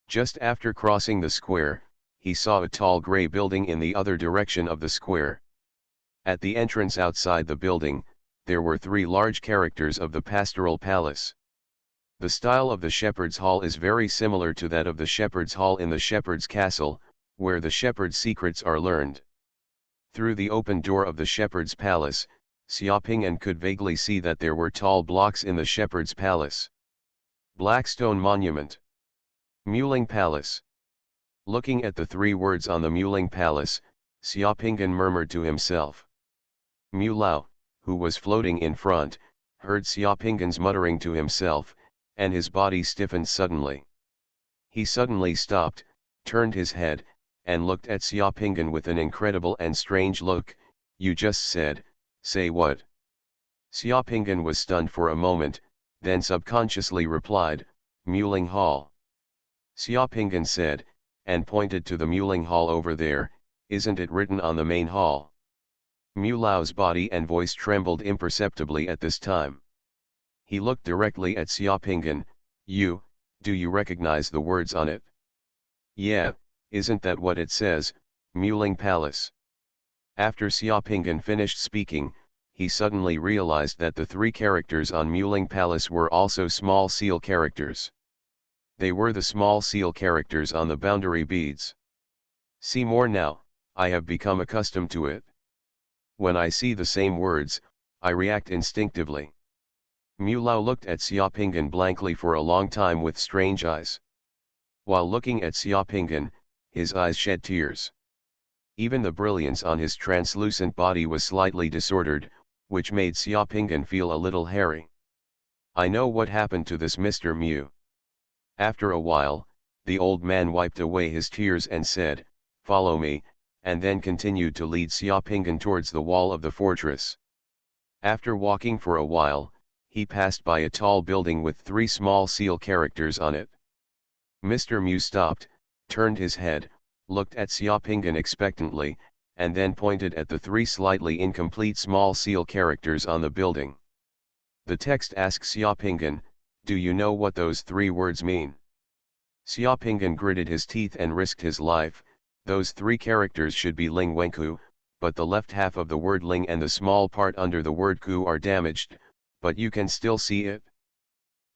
Just after crossing the square, he saw a tall gray building in the other direction of the square. At the entrance outside the building, there were 3 large characters of the pastoral palace. The style of the shepherd's hall is very similar to that of the shepherd's hall in the shepherd's castle, where the shepherd's secrets are learned. Through the open door of the shepherd's palace, Xiaoping'an could vaguely see that there were tall blocks in the shepherd's palace. Blackstone Monument. Muling Palace. Looking at the 3 words on the Muling Palace, Xiaoping'an murmured to himself. Mew Lao, who was floating in front, heard Xiaoping'an's muttering to himself, and his body stiffened suddenly. He suddenly stopped, turned his head, and looked at Xiaoping'an with an incredible and strange look. You just said, say what? Xiaoping'an was stunned for a moment, then subconsciously replied, Muling Hall. Xiaoping'an said, and pointed to the Muling Hall over there, isn't it written on the main hall? Mew Lao's body and voice trembled imperceptibly at this time. He looked directly at Xiaoping'an. Do you recognize the words on it? Yeah, isn't that what it says, Muling Palace? After Xiaoping'an finished speaking, he suddenly realized that the 3 characters on Muling Palace were also small seal characters. They were the small seal characters on the boundary beads. See more now, I have become accustomed to it. When I see the same words, I react instinctively. Mew Lao looked at Xiaoping'an blankly for a long time with strange eyes. While looking at Xiaoping'an, his eyes shed tears. Even the brilliance on his translucent body was slightly disordered, which made Xiaoping'an feel a little hairy. I know what happened to this Mr. Mew. After a while, the old man wiped away his tears and said, follow me, and then continued to lead Xiaoping'an towards the wall of the fortress. After walking for a while, he passed by a tall building with 3 small seal characters on it. Mr. Mew stopped, turned his head, looked at Xiaoping'an expectantly, and then pointed at the 3 slightly incomplete small seal characters on the building. The text asks Xiaoping'an, do you know what those 3 words mean? Xiaoping'an gritted his teeth and risked his life. Those 3 characters should be Ling Wenku, but the left half of the word Ling and the small part under the word Ku are damaged, but you can still see it.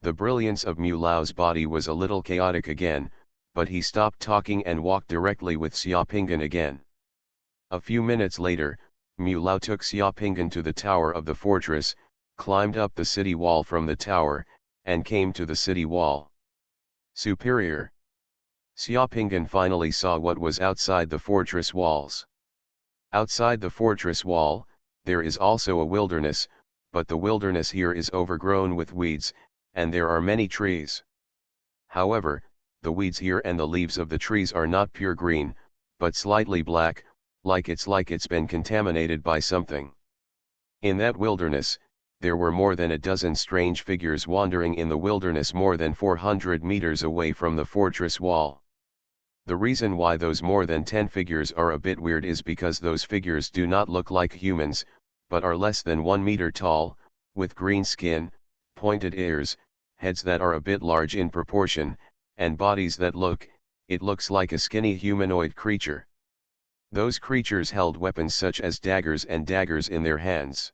The brilliance of Mu Lao's body was a little chaotic again, but he stopped talking and walked directly with Xiaopingan again. A few minutes later, Mu Lao took Xiaopingan to the tower of the fortress, climbed up the city wall from the tower, and came to the city wall. Superior. Xiaopingan finally saw what was outside the fortress walls. Outside the fortress wall, there is also a wilderness, but the wilderness here is overgrown with weeds, and there are many trees. However, the weeds here and the leaves of the trees are not pure green, but slightly black, like it's been contaminated by something. In that wilderness, there were more than a dozen strange figures wandering in the wilderness more than 400 meters away from the fortress wall. The reason why those more than 10 figures are a bit weird is because those figures do not look like humans, but are less than 1 meter tall, with green skin, pointed ears, heads that are a bit large in proportion, and bodies that looks like a skinny humanoid creature. Those creatures held weapons such as daggers in their hands.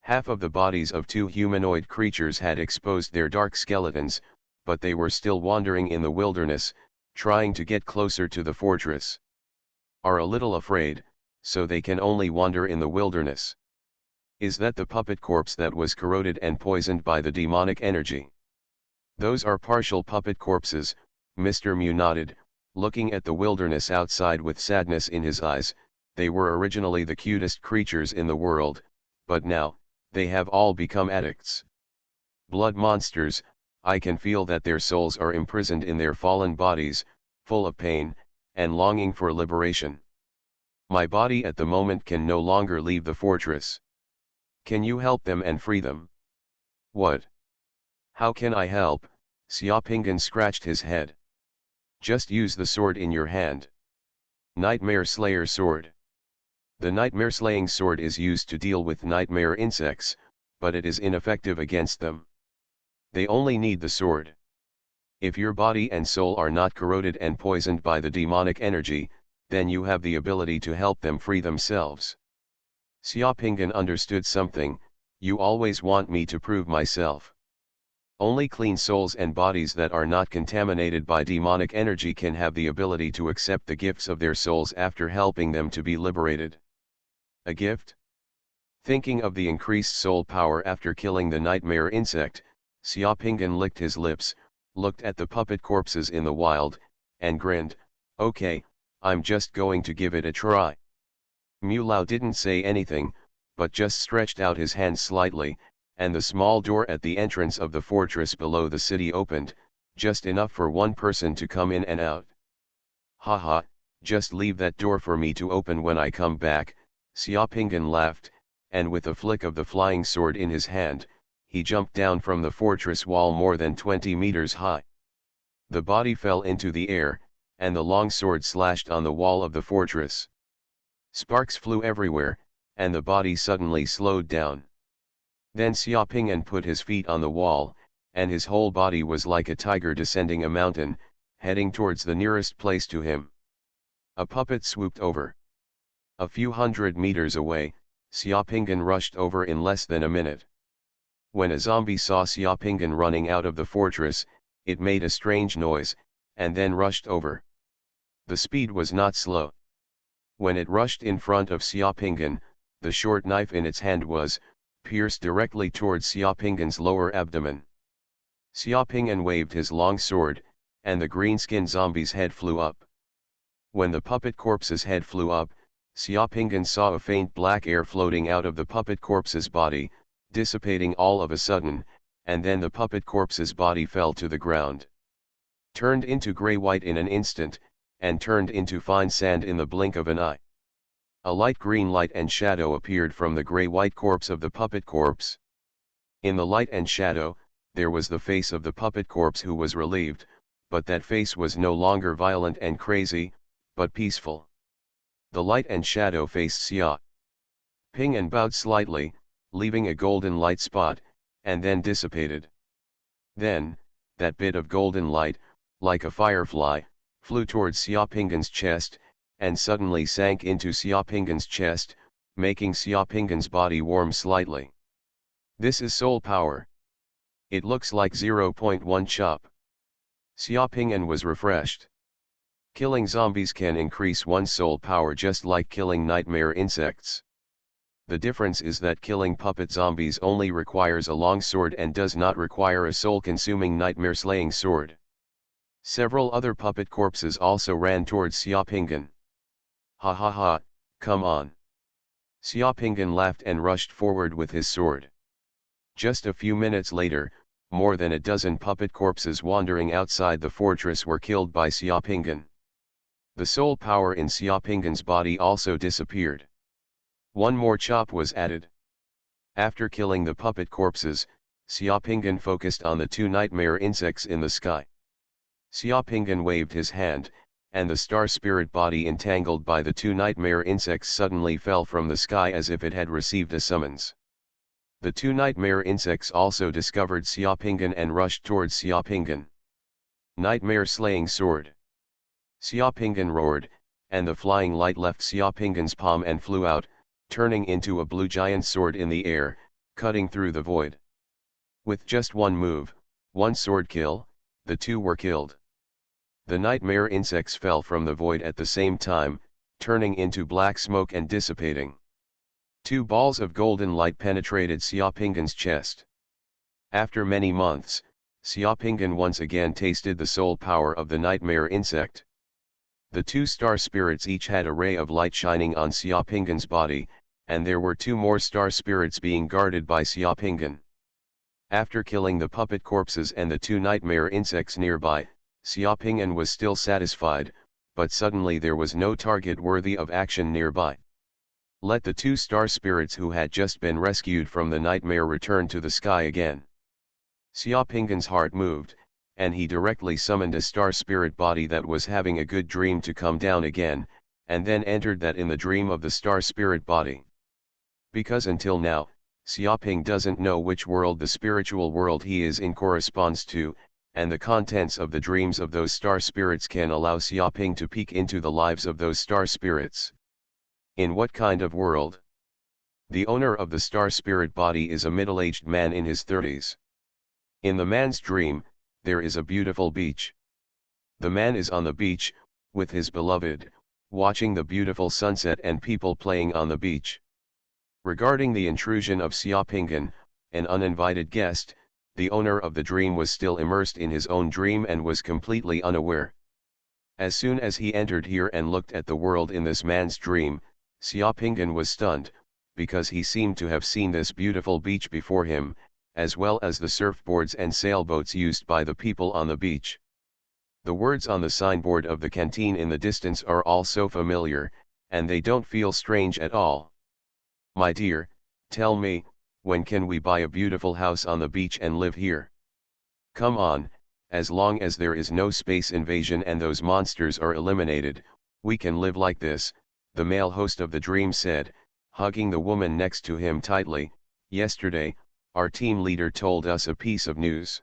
Half of the bodies of 2 humanoid creatures had exposed their dark skeletons, but they were still wandering in the wilderness, trying to get closer to the fortress. Are a little afraid, so they can only wander in the wilderness. Is that the puppet corpse that was corroded and poisoned by the demonic energy? Those are partial puppet corpses, Mr. Mu nodded, looking at the wilderness outside with sadness in his eyes. They were originally the cutest creatures in the world, but now, they have all become addicts. Blood monsters. I can feel that their souls are imprisoned in their fallen bodies, full of pain, and longing for liberation. My body at the moment can no longer leave the fortress. Can you help them and free them? What? How can I help? Xiaopingan scratched his head. Just use the sword in your hand. Nightmare Slayer Sword. The Nightmare Slaying Sword is used to deal with nightmare insects, but it is ineffective against them. They only need the sword. If your body and soul are not corroded and poisoned by the demonic energy, then you have the ability to help them free themselves. Xiaopingan understood something. You always want me to prove myself. Only clean souls and bodies that are not contaminated by demonic energy can have the ability to accept the gifts of their souls after helping them to be liberated. A gift? Thinking of the increased soul power after killing the nightmare insect, Xiaopingan licked his lips, looked at the puppet corpses in the wild, and grinned. Okay, I'm just going to give it a try. Mu Lao didn't say anything, but just stretched out his hand slightly, and the small door at the entrance of the fortress below the city opened, just enough for one person to come in and out. Haha, just leave that door for me to open when I come back, Xiaopingan laughed, and with a flick of the flying sword in his hand, he jumped down from the fortress wall more than 20 meters high. The body fell into the air, and the long sword slashed on the wall of the fortress. Sparks flew everywhere, and the body suddenly slowed down. Then Xiaopingan put his feet on the wall, and his whole body was like a tiger descending a mountain, heading towards the nearest place to him. A puppet swooped over. A few hundred meters away, Xiaopingan rushed over in less than a minute. When a zombie saw Xiaopingan running out of the fortress, it made a strange noise, and then rushed over. The speed was not slow. When it rushed in front of Xiaopingan, the short knife in its hand was pierced directly towards Xiaopingan's lower abdomen. Xiaopingan waved his long sword, and the green-skinned zombie's head flew up. When the puppet corpse's head flew up, Xiaopingan saw a faint black air floating out of the puppet corpse's body, dissipating all of a sudden, and then the puppet corpse's body fell to the ground. Turned into grey-white in an instant, and turned into fine sand in the blink of an eye. A light green light and shadow appeared from the grey-white corpse of the puppet corpse. In the light and shadow, there was the face of the puppet corpse who was relieved, but that face was no longer violent and crazy, but peaceful. The light and shadow faced Xiaopingan and bowed slightly, leaving a golden light spot, and then dissipated. Then, that bit of golden light, like a firefly, flew towards Xiaopingan's chest, and suddenly sank into Xiaopingan's chest, making Xiaopingan's body warm slightly. This is soul power. It looks like 0.1 chop. Xiaoping'an was refreshed. Killing zombies can increase one's soul power just like killing nightmare insects. The difference is that killing puppet zombies only requires a long sword and does not require a soul-consuming nightmare-slaying sword. Several other puppet corpses also ran towards Xiaoping'an. Ha ha ha, come on. Xiaoping'an laughed and rushed forward with his sword. Just a few minutes later, more than a dozen puppet corpses wandering outside the fortress were killed by Xiaoping'an. The soul power in Xiaoping'an's body also disappeared. One more chop was added. After killing the puppet corpses, Xiaoping'an focused on the two nightmare insects in the sky. Xiaoping'an waved his hand, and the star spirit body entangled by the two nightmare insects suddenly fell from the sky as if it had received a summons. The two nightmare insects also discovered Xiaoping'an and rushed towards Xiaoping'an. Nightmare slaying sword. Xiaoping'an roared, and the flying light left Xiaoping'an's palm and flew out, turning into a blue giant sword in the air, cutting through the void. With just one move, one sword kill, the two were killed. The nightmare insects fell from the void at the same time, turning into black smoke and dissipating. Two balls of golden light penetrated Xiaoping'an's chest. After many months, Xiaoping'an once again tasted the soul power of the nightmare insect. The two star spirits each had a ray of light shining on Xiaoping'an's body, and there were two more star spirits being guarded by Xiaoping'an. After killing the puppet corpses and the two nightmare insects nearby, Xiaoping'an was still satisfied, but suddenly there was no target worthy of action nearby. Let the two star spirits who had just been rescued from the nightmare return to the sky again. Xiaoping'an's heart moved, and he directly summoned a star spirit body that was having a good dream to come down again, and then entered that in the dream of the star spirit body. Because until now, Xiaoping doesn't know which world the spiritual world he is in corresponds to, and the contents of the dreams of those star spirits can allow Xiaoping to peek into the lives of those star spirits. In what kind of world? The owner of the star spirit body is a middle-aged man in his 30s. In the man's dream, there is a beautiful beach. The man is on the beach, with his beloved, watching the beautiful sunset and people playing on the beach. Regarding the intrusion of Xiaoping'an, an uninvited guest, the owner of the dream was still immersed in his own dream and was completely unaware. As soon as he entered here and looked at the world in this man's dream, Xiaoping'an was stunned, because he seemed to have seen this beautiful beach before him, as well as the surfboards and sailboats used by the people on the beach. The words on the signboard of the canteen in the distance are all so familiar, and they don't feel strange at all. My dear, tell me, when can we buy a beautiful house on the beach and live here? Come on, as long as there is no space invasion and those monsters are eliminated, we can live like this, the male host of the dream said, hugging the woman next to him tightly. Yesterday, our team leader told us a piece of news.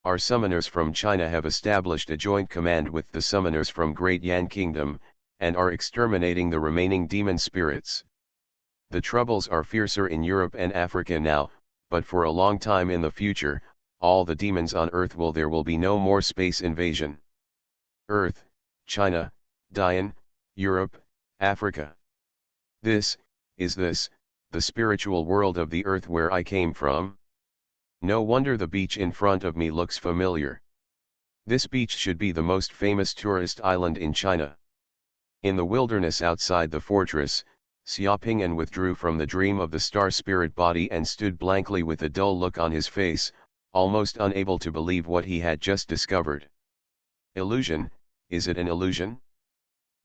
Our summoners from China have established a joint command with the summoners from Great Yan Kingdom, and are exterminating the remaining demon spirits. The troubles are fiercer in Europe and Africa now, but for a long time in the future, all the demons on Earth there will be no more space invasion. Earth, China, Dian, Europe, Africa. This, the spiritual world of the Earth where I came from? No wonder the beach in front of me looks familiar. This beach should be the most famous tourist island in China. In the wilderness outside the fortress, Xiaoping'an withdrew from the dream of the star spirit body and stood blankly with a dull look on his face, almost unable to believe what he had just discovered. Illusion, is it an illusion?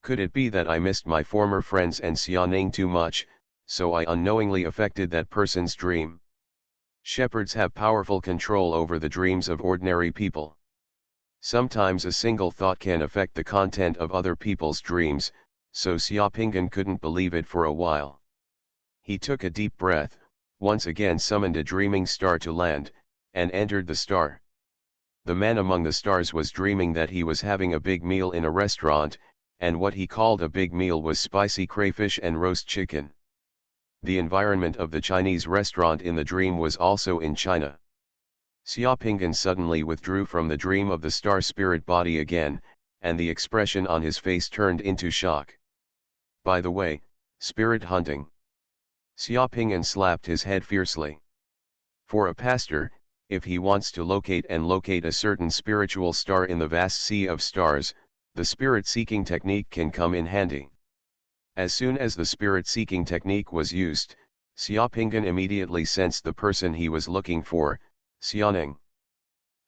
Could it be that I missed my former friends and Xiaoning too much, so I unknowingly affected that person's dream? Shepherds have powerful control over the dreams of ordinary people. Sometimes a single thought can affect the content of other people's dreams, so Xiaoping'an couldn't believe it for a while. He took a deep breath, once again summoned a dreaming star to land, and entered the star. The man among the stars was dreaming that he was having a big meal in a restaurant, and what he called a big meal was spicy crayfish and roast chicken. The environment of the Chinese restaurant in the dream was also in China. Xiaopingan suddenly withdrew from the dream of the star spirit body again, and the expression on his face turned into shock. By the way, spirit hunting. Xiaopingan slapped his head fiercely. For a pastor, if he wants to locate a certain spiritual star in the vast sea of stars, the spirit-seeking technique can come in handy. As soon as the spirit-seeking technique was used, Xiaopingan immediately sensed the person he was looking for, Xuanning.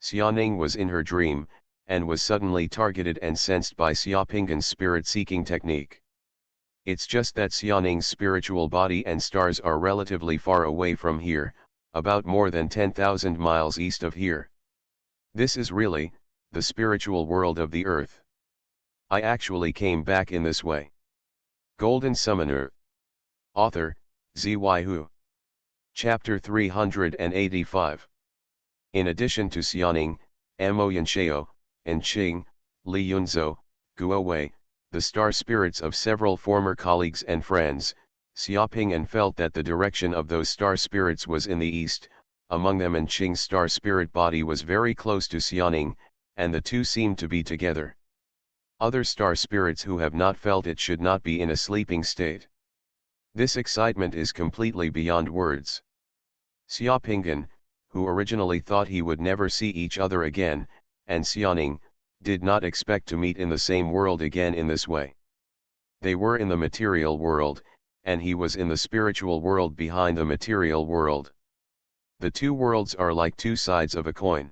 Xuanning was in her dream, and was suddenly targeted and sensed by Xiaopingan's spirit-seeking technique. It's just that Xuanning's spiritual body and stars are relatively far away from here, about more than 10,000 miles east of here. This is really, the spiritual world of the earth. I actually came back in this way. Golden Summoner. Author, Xuanhuan. Chapter 385. In addition to Xuanning, Mo Yanxiao, and Qing, Li Yunzhou, Guo Wei, the star spirits of several former colleagues and friends, Xiaopingan felt that the direction of those star spirits was in the east, among them and Qing's star spirit body was very close to Xuanning, and the two seemed to be together. Other star spirits who have not felt it should not be in a sleeping state. This excitement is completely beyond words. Xiaopingan, who originally thought he would never see each other again, and Xuanning, did not expect to meet in the same world again in this way. They were in the material world, and he was in the spiritual world behind the material world. The two worlds are like two sides of a coin.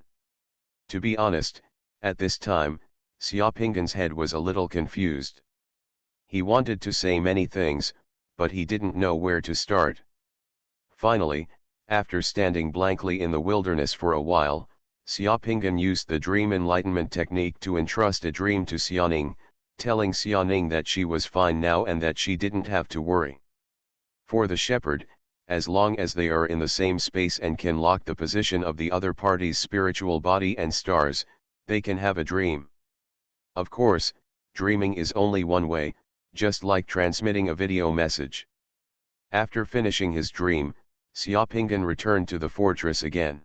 To be honest, at this time, Xiaopingan's head was a little confused. He wanted to say many things, but he didn't know where to start. Finally, after standing blankly in the wilderness for a while, Xiaopingan used the dream enlightenment technique to entrust a dream to Xuanning, telling Xuanning that she was fine now and that she didn't have to worry. For the shepherd, as long as they are in the same space and can lock the position of the other party's spiritual body and stars, they can have a dream. Of course, dreaming is only one way, just like transmitting a video message. After finishing his dream, Xiaopingan returned to the fortress again.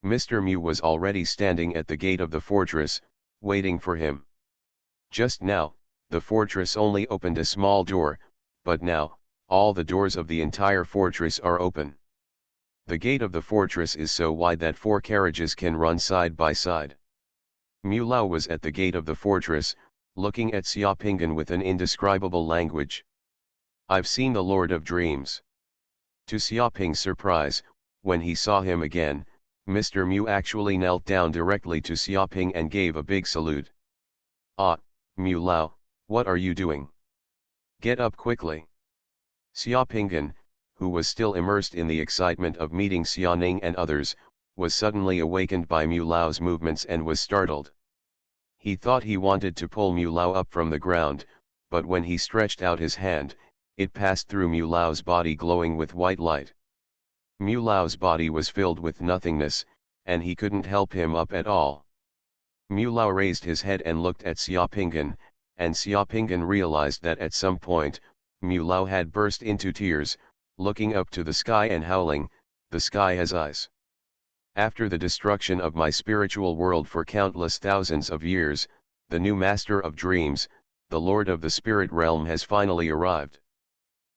Mr. Mu was already standing at the gate of the fortress, waiting for him. Just now, the fortress only opened a small door, but now, all the doors of the entire fortress are open. The gate of the fortress is so wide that 4 carriages can run side by side. Mu Lao was at the gate of the fortress, looking at Xiaopingan with an indescribable language. "I've seen the Lord of Dreams." To Xiaoping's surprise, when he saw him again, Mr. Mu actually knelt down directly to Xiaoping and gave a big salute. "Ah, Mu Lao, what are you doing? Get up quickly." Xiaopingan, who was still immersed in the excitement of meeting Xuanning and others, was suddenly awakened by Mu Lao's movements and was startled. He thought he wanted to pull Mu Lao up from the ground, but when he stretched out his hand, it passed through Mu Lao's body glowing with white light. Mu Lao's body was filled with nothingness, and he couldn't help him up at all. Mu Lao raised his head and looked at Xiaopingan, and Xiaopingan realized that at some point, Mu Lao had burst into tears, looking up to the sky and howling, "The sky has eyes. After the destruction of my spiritual world for countless thousands of years, the new master of dreams, the lord of the spirit realm has finally arrived.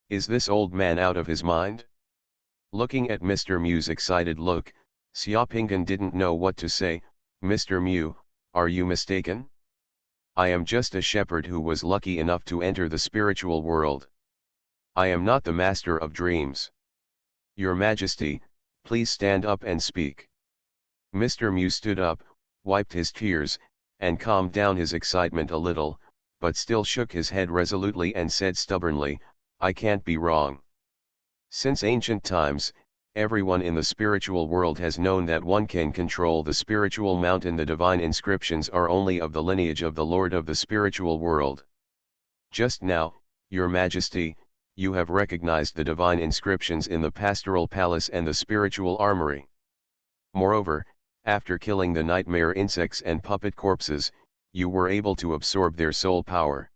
Is this old man out of his mind?" Looking at Mr. Mu's excited look, Xiaopingan didn't know what to say. "Mr. Mu, are you mistaken? I am just a shepherd who was lucky enough to enter the spiritual world. I am not the master of dreams. Your Majesty, please stand up and speak." Mr. Mu stood up, wiped his tears, and calmed down his excitement a little, but still shook his head resolutely and said stubbornly, "I can't be wrong. Since ancient times, everyone in the spiritual world has known that one can control the spiritual mountain. The divine inscriptions are only of the lineage of the Lord of the spiritual world. Just now, Your Majesty, you have recognized the divine inscriptions in the pastoral palace and the spiritual armory. Moreover, after killing the nightmare insects and puppet corpses, you were able to absorb their soul power.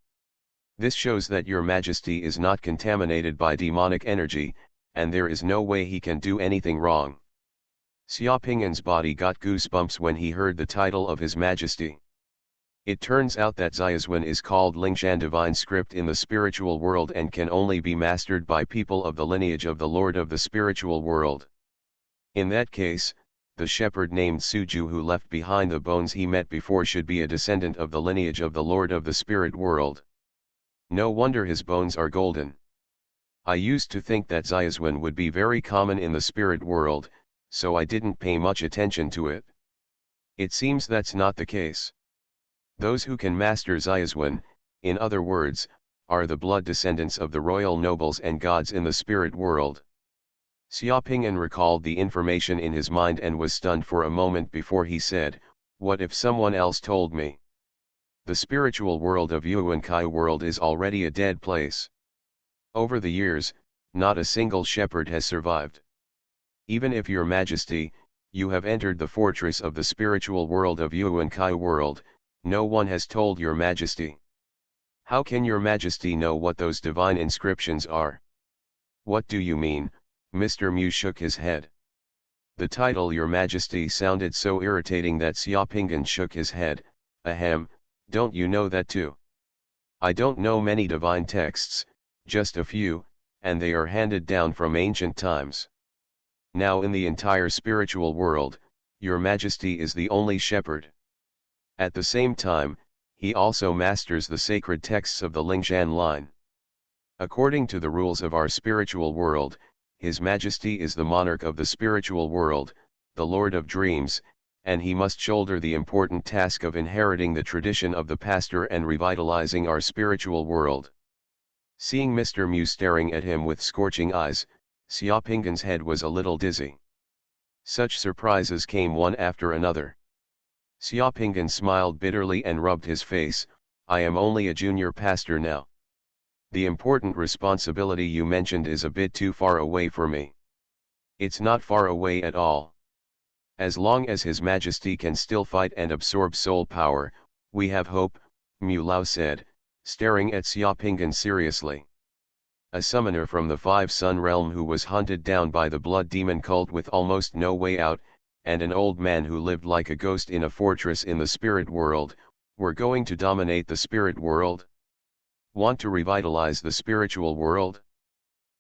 This shows that Your Majesty is not contaminated by demonic energy, and there is no way he can do anything wrong. Xiaoping'an's body got goosebumps when he heard the title of His Majesty. It turns out that Xuanhuan is called Lingshan divine script in the spiritual world and can only be mastered by people of the lineage of the Lord of the spiritual world. In that case, the shepherd named Suju who left behind the bones he met before should be a descendant of the lineage of the Lord of the spirit world. No wonder his bones are golden. I used to think that Xuanhuan would be very common in the spirit world, so I didn't pay much attention to it. It seems that's not the case. Those who can master Xuanhuan, in other words, are the blood descendants of the royal nobles and gods in the spirit world. Xiaoping'an recalled the information in his mind and was stunned for a moment before he said, "What if someone else told me? The spiritual world of Yuankai world is already a dead place. Over the years, not a single shepherd has survived. Even if your majesty, you have entered the fortress of the spiritual world of Yuankai world, no one has told your majesty. How can your majesty know what those divine inscriptions are?" "What do you mean?" Mr. Mu shook his head. The title Your Majesty sounded so irritating that Xiaoping'an shook his head. "Ahem, don't you know that too? I don't know many divine texts, just a few, and they are handed down from ancient times. Now in the entire spiritual world, your majesty is the only shepherd. At the same time, he also masters the sacred texts of the Lingshan line. According to the rules of our spiritual world, His Majesty is the monarch of the spiritual world, the Lord of Dreams, and he must shoulder the important task of inheriting the tradition of the pastor and revitalizing our spiritual world." Seeing Mr. Mu staring at him with scorching eyes, Xiaoping'an's head was a little dizzy. Such surprises came one after another. Xiaoping'an smiled bitterly and rubbed his face. "I am only a junior pastor now. The important responsibility you mentioned is a bit too far away for me." "It's not far away at all. As long as His Majesty can still fight and absorb soul power, we have hope," Mu Lao said, staring at Xiaoping'an seriously. A summoner from the Five Sun realm who was hunted down by the blood demon cult with almost no way out, and an old man who lived like a ghost in a fortress in the spirit world, were going to dominate the spirit world? Want to revitalize the spiritual world?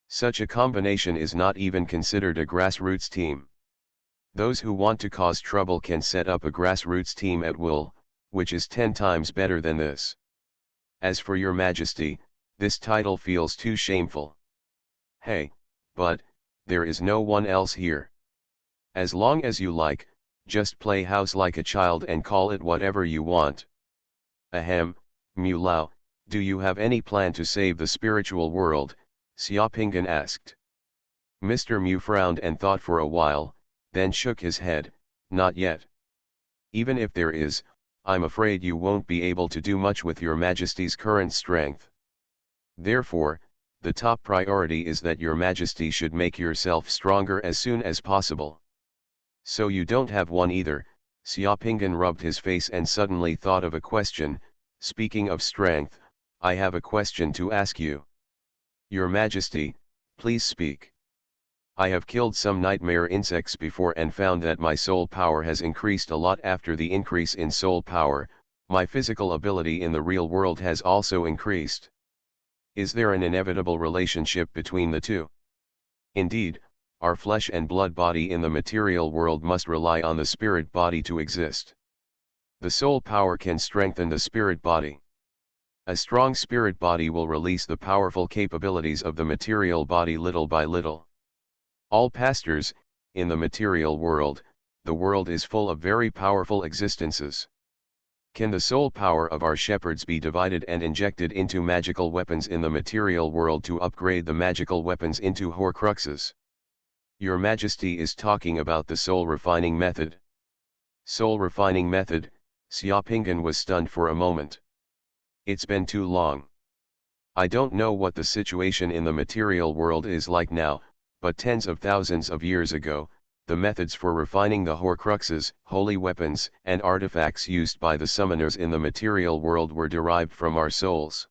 Such a combination is not even considered a grassroots team. Those who want to cause trouble can set up a grassroots team at will, which is 10 times better than this. As for your majesty, this title feels too shameful. Hey, but, there is no one else here. As long as you like, just play house like a child and call it whatever you want." "Ahem, Mu Lao, do you have any plan to save the spiritual world?" Xiaoping'an asked. Mr. Mu frowned and thought for a while, then shook his head. "Not yet. Even if there is, I'm afraid you won't be able to do much with your majesty's current strength. Therefore, the top priority is that your majesty should make yourself stronger as soon as possible." "So you don't have one either?" Xiaoping'an rubbed his face and suddenly thought of a question. "Speaking of strength, I have a question to ask you." "Your Majesty, please speak." "I have killed some nightmare insects before and found that my soul power has increased a lot. After the increase in soul power, my physical ability in the real world has also increased. Is there an inevitable relationship between the two? Indeed, our flesh and blood body in the material world must rely on the spirit body to exist. The soul power can strengthen the spirit body. A strong spirit body will release the powerful capabilities of the material body little by little. All pastors, in the material world, the world is full of very powerful existences. Can the soul power of our shepherds be divided and injected into magical weapons in the material world to upgrade the magical weapons into Horcruxes? Your Majesty is talking about the soul refining method." "Soul refining method?" Xiaoping'an was stunned for a moment. "It's been too long. I don't know what the situation in the material world is like now, but tens of thousands of years ago, the methods for refining the Horcruxes, holy weapons and artifacts used by the summoners in the material world were derived from our souls.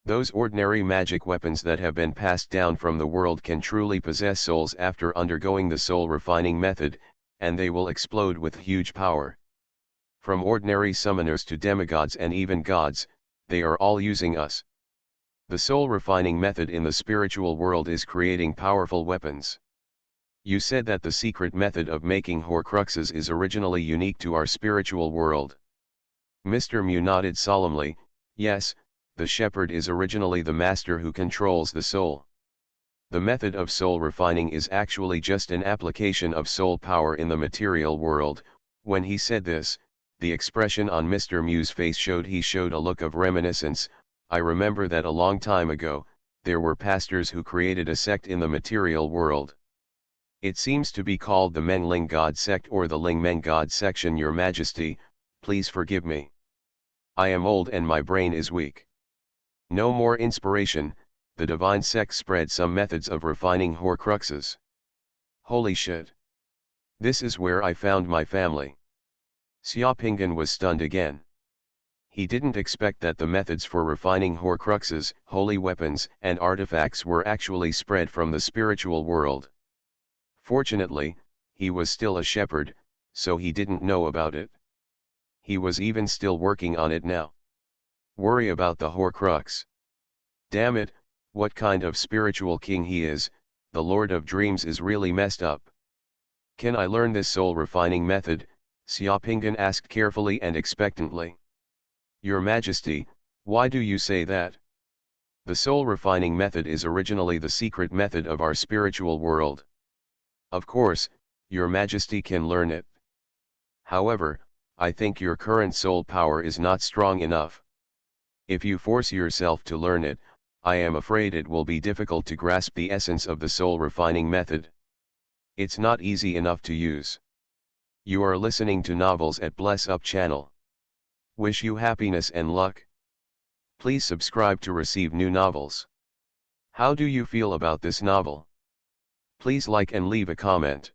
Those ordinary magic weapons that have been passed down from the world can truly possess souls after undergoing the soul refining method, and they will explode with huge power. From ordinary summoners to demigods and even gods, they are all using us. The soul refining method in the spiritual world is creating powerful weapons. You said that the secret method of making Horcruxes is originally unique to our spiritual world. Mr. Mu nodded solemnly. Yes, the shepherd is originally the master who controls the soul. The method of soul refining is actually just an application of soul power in the material world. When he said this, the expression on Mr. Mu's face showed a look of reminiscence. I remember that a long time ago, there were pastors who created a sect in the material world. It seems to be called the Mengling God sect or the Ling Meng God section. Your Majesty, please forgive me. I am old and my brain is weak. No more inspiration. The divine sect spread some methods of refining Horcruxes. Holy shit. This is where I found my family. Xiaopingan was stunned again. He didn't expect that the methods for refining Horcruxes, holy weapons, and artifacts were actually spread from the spiritual world. Fortunately, he was still a shepherd, so he didn't know about it. He was even still working on it now. Worry about the Horcrux. Damn it, what kind of spiritual king he is, the Lord of Dreams is really messed up. Can I learn this soul refining method? Xiaopingan asked carefully and expectantly. Your Majesty, why do you say that? The soul refining method is originally the secret method of our spiritual world. Of course, Your Majesty can learn it. However, I think your current soul power is not strong enough. If you force yourself to learn it, I am afraid it will be difficult to grasp the essence of the soul refining method. It's not easy enough to use. You are listening to novels at Bless Up channel. Wish you happiness and luck. Please subscribe to receive new novels. How do you feel about this novel? Please like and leave a comment.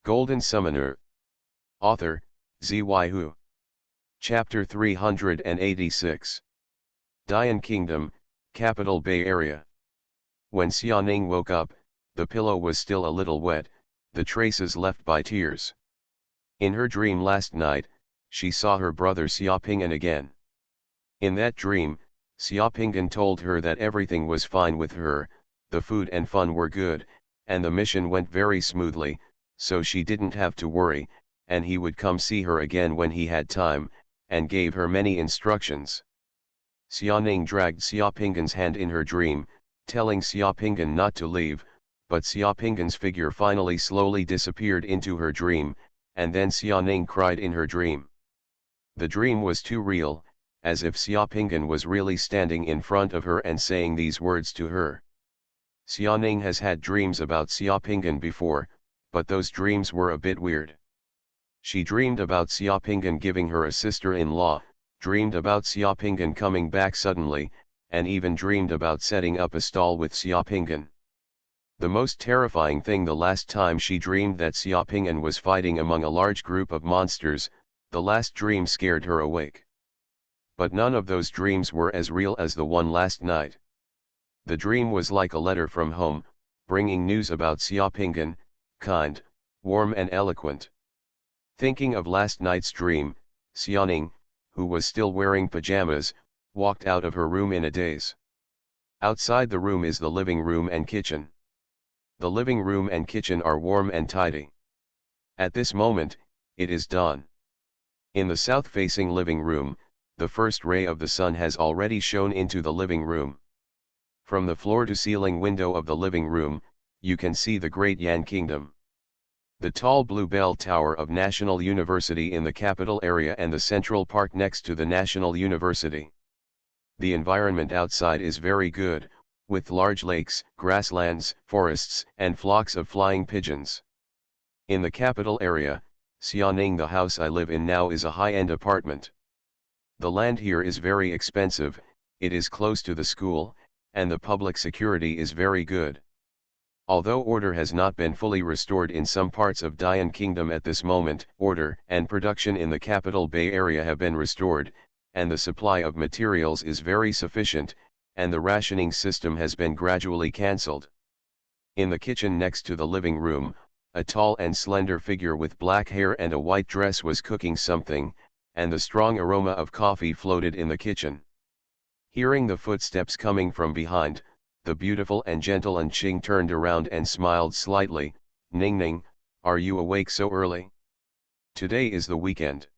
Golden Summoner. Author, Xuanhuan. Chapter 386. Dian Kingdom, Capital Bay Area. When Xiaoning woke up, the pillow was still a little wet, the traces left by tears. In her dream last night, she saw her brother Xiaopingan again. In that dream, Xiaopingan told her that everything was fine with her, the food and fun were good, and the mission went very smoothly, so she didn't have to worry, and he would come see her again when he had time, and gave her many instructions. Xiaoning dragged Xiaopingan's hand in her dream, telling Xiaopingan not to leave, but Xiaopingan's figure finally slowly disappeared into her dream, and then Xiaoning cried in her dream. The dream was too real, as if Xiaopingan was really standing in front of her and saying these words to her. Xiaoning has had dreams about Xiaopingan before, but those dreams were a bit weird. She dreamed about Xiaopingan giving her a sister-in-law, dreamed about Xiaopingan coming back suddenly, and even dreamed about setting up a stall with Xiaopingan. The most terrifying thing, the last time she dreamed that Xiaopingan was fighting among a large group of monsters, the last dream scared her awake. But none of those dreams were as real as the one last night. The dream was like a letter from home, bringing news about Xiaopingan, kind, warm and eloquent. Thinking of last night's dream, Xiaoning, who was still wearing pajamas, walked out of her room in a daze. Outside the room is the living room and kitchen. The living room and kitchen are warm and tidy. At this moment, it is dawn. In the south-facing living room, the first ray of the sun has already shone into the living room. From the floor-to-ceiling window of the living room, you can see the Great Yan Kingdom. The tall blue bell tower of National University in the capital area and the Central Park next to the National University. The environment outside is very good, with large lakes, grasslands, forests, and flocks of flying pigeons. In the capital area, Xiaoning, the house I live in now, is a high-end apartment. The land here is very expensive, it is close to the school, and the public security is very good. Although order has not been fully restored in some parts of Dian Kingdom at this moment, order and production in the capital Bay Area have been restored, and the supply of materials is very sufficient, and the rationing system has been gradually cancelled. In the kitchen next to the living room, A tall and slender figure with black hair and a white dress was cooking something, and the strong aroma of coffee floated in the kitchen. Hearing the footsteps coming from behind, the beautiful and gentle Ching turned around and smiled slightly. "Ning Ning, are you awake so early? Today is the weekend.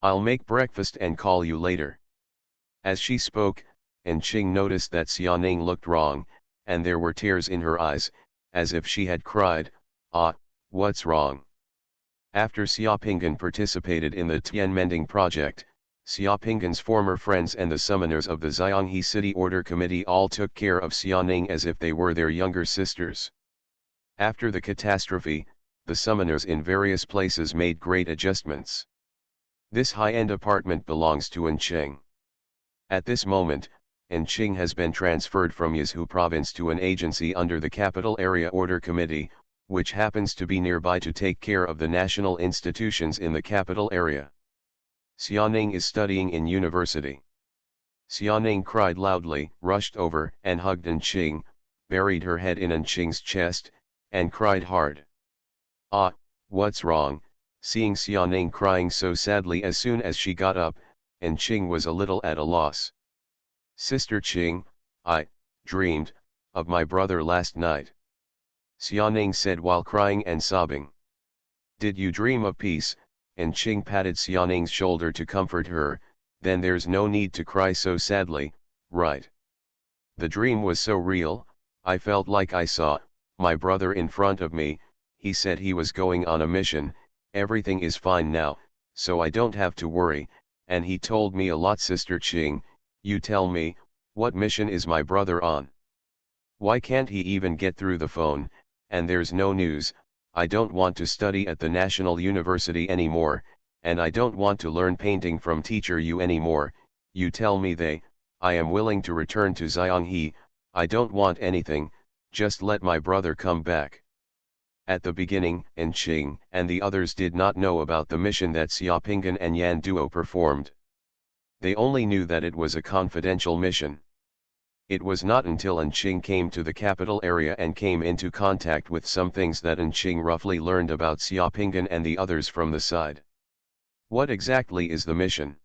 I'll make breakfast and call you later." As she spoke, Ching noticed that Xiaoning looked wrong, and there were tears in her eyes, as if she had cried. "Ah, what's wrong?" After Xiaopinggan participated in the Tianmending project, Xiaopinggan's former friends and the summoners of the Xianghe City Order Committee all took care of Xiaoning as if they were their younger sisters. After the catastrophe, the summoners in various places made great adjustments. This high-end apartment belongs to Ching. At this moment, Ching has been transferred from Yizhou province to an agency under the Capital Area Order Committee, which happens to be nearby to take care of the national institutions in the capital area. Xiaoning is studying in university. Xiaoning cried loudly, rushed over and hugged Ching, buried her head in Ching's chest, and cried hard. "Ah, what's wrong?" Seeing Xiaoning crying so sadly as soon as she got up, Ching was a little at a loss. "Sister Ching, I dreamed of my brother last night," Xiaoning said while crying and sobbing. "Did you dream of peace?" Ching patted Xiaoning's shoulder to comfort her. "Then there's no need to cry so sadly, right? The dream was so real, I felt like I saw my brother in front of me. He said he was going on a mission. Everything is fine now, so I don't have to worry, and he told me a lot." "Sister Ching, you tell me, what mission is my brother on? Why can't he even get through the phone, and there's no news? I don't want to study at the National University anymore, and I don't want to learn painting from teacher Yu anymore. You tell me I am willing to return to Xianghe. I don't want anything, just let my brother come back." At the beginning, Ching and the others did not know about the mission that Xiaopinggan and Yan Duo performed. They only knew that it was a confidential mission. It was not until Ching came to the capital area and came into contact with some things that Ching roughly learned about Xiaopinggan and the others from the side. "What exactly is the mission?"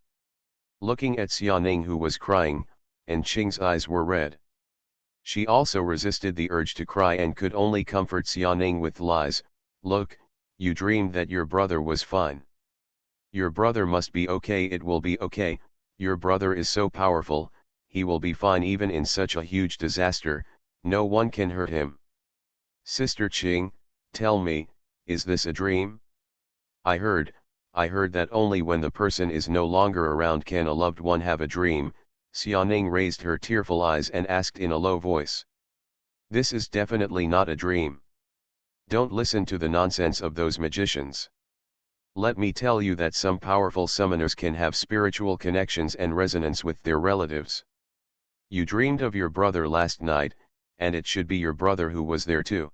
Looking at Xiaoning, who was crying, Ching's eyes were red. She also resisted the urge to cry and could only comfort Xiaoning with lies. "Look, you dreamed that your brother was fine. Your brother must be okay. It will be okay. Your brother is so powerful, he will be fine even in such a huge disaster. No one can hurt him." "Sister Ching, tell me, is this a dream? I heard that only when the person is no longer around can a loved one have a dream." Xiaoning raised her tearful eyes and asked in a low voice. "This is definitely not a dream. Don't listen to the nonsense of those magicians. Let me tell you that some powerful summoners can have spiritual connections and resonance with their relatives. You dreamed of your brother last night, and it should be your brother who was there too.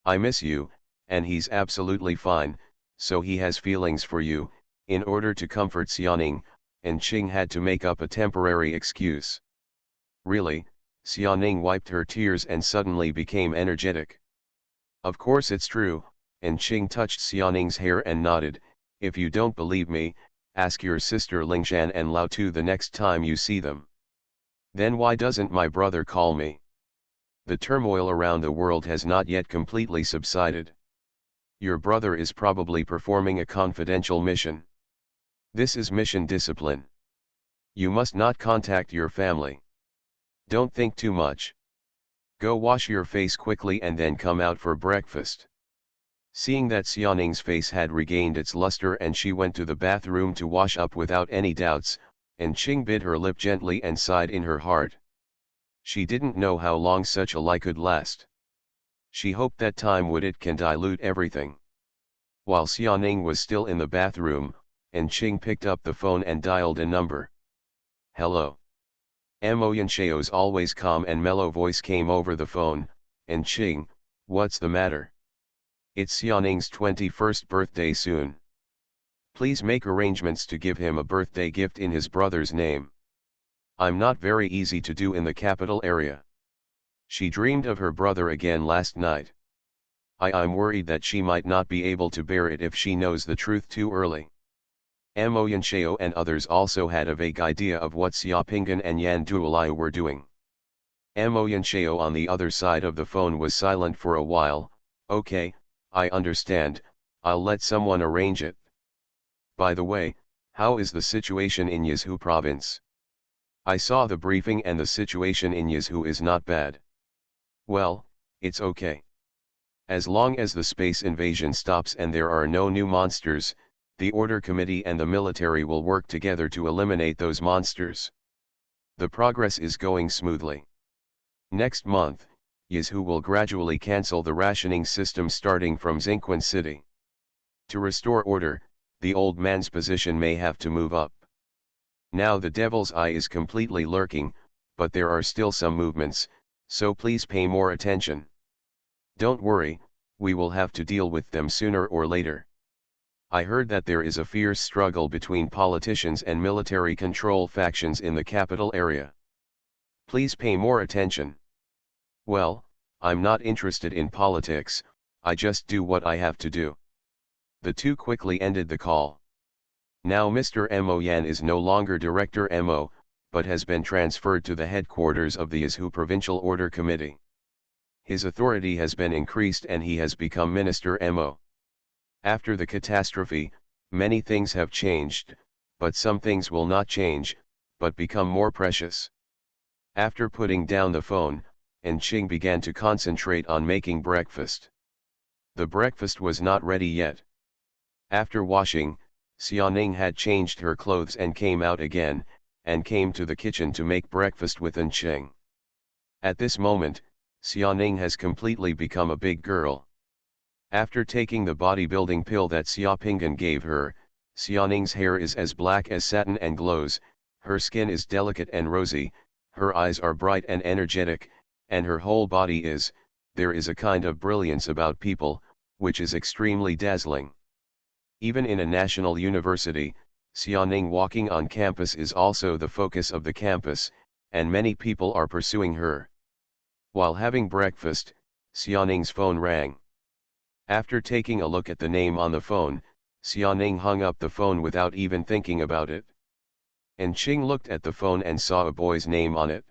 I miss you, and he's absolutely fine, so he has feelings for you." In order to comfort Xiaoning, Ching had to make up a temporary excuse. "Really?" Xiaoning wiped her tears and suddenly became energetic. "Of course it's true," Ching touched Xiaoning's hair and nodded. "If you don't believe me, ask your sister Lingshan and Lao Tu the next time you see them." "Then why doesn't my brother call me?" "The turmoil around the world has not yet completely subsided. Your brother is probably performing a confidential mission. This is mission discipline. You must not contact your family. Don't think too much. Go wash your face quickly and then come out for breakfast." Seeing that Xiaoning's face had regained its luster and she went to the bathroom to wash up without any doubts, Ching bit her lip gently and sighed in her heart. She didn't know how long such a lie could last. She hoped that time would can dilute everything. While Xiaoning was still in the bathroom, Ching picked up the phone and dialed a number. "Hello." Mo Yanxiao's always calm and mellow voice came over the phone. "Ching, what's the matter?" "It's Xiaoning's 21st birthday soon. Please make arrangements to give him a birthday gift in his brother's name. I'm not very easy to do in the capital area. She dreamed of her brother again last night. I'm worried that she might not be able to bear it if she knows the truth too early. Mo Yanshao and others also had a vague idea of what Xiaopingan and Yan Duolai were doing. Mo Yanshao on the other side of the phone was silent for a while. Okay, I understand, I'll let someone arrange it. By the way, how is the situation in Yizhou province? I saw the briefing and the situation in Yizhou is not bad. Well, it's okay. As long as the space invasion stops and there are no new monsters, the Order Committee and the military will work together to eliminate those monsters. The progress is going smoothly. Next month, Yizhou will gradually cancel the rationing system starting from Xingquan City. To restore order, the old man's position may have to move up. Now the Devil's Eye is completely lurking, but there are still some movements, so please pay more attention. Don't worry, we will have to deal with them sooner or later. I heard that there is a fierce struggle between politicians and military control factions in the capital area. Please pay more attention. Well, I'm not interested in politics, I just do what I have to do. The two quickly ended the call. Now Mr. Mo Yan is no longer Director Mo, but has been transferred to the headquarters of the Yizhou Provincial Order Committee. His authority has been increased and he has become Minister Mo. After the catastrophe, many things have changed, but some things will not change, but become more precious. After putting down the phone, Qing began to concentrate on making breakfast. The breakfast was not ready yet. After washing, Xiaoning had changed her clothes and came out again, and came to the kitchen to make breakfast with Qing. At this moment, Xiaoning has completely become a big girl. After taking the bodybuilding pill that Xiaopingan gave her, Xiaoning's hair is as black as satin and glows, her skin is delicate and rosy, her eyes are bright and energetic, and her whole body there is a kind of brilliance about people, which is extremely dazzling. Even in a national university, Xiaoning walking on campus is also the focus of the campus, and many people are pursuing her. While having breakfast, Xiaoning's phone rang. After taking a look at the name on the phone, Xiaoning hung up the phone without even thinking about it. Qing looked at the phone and saw a boy's name on it.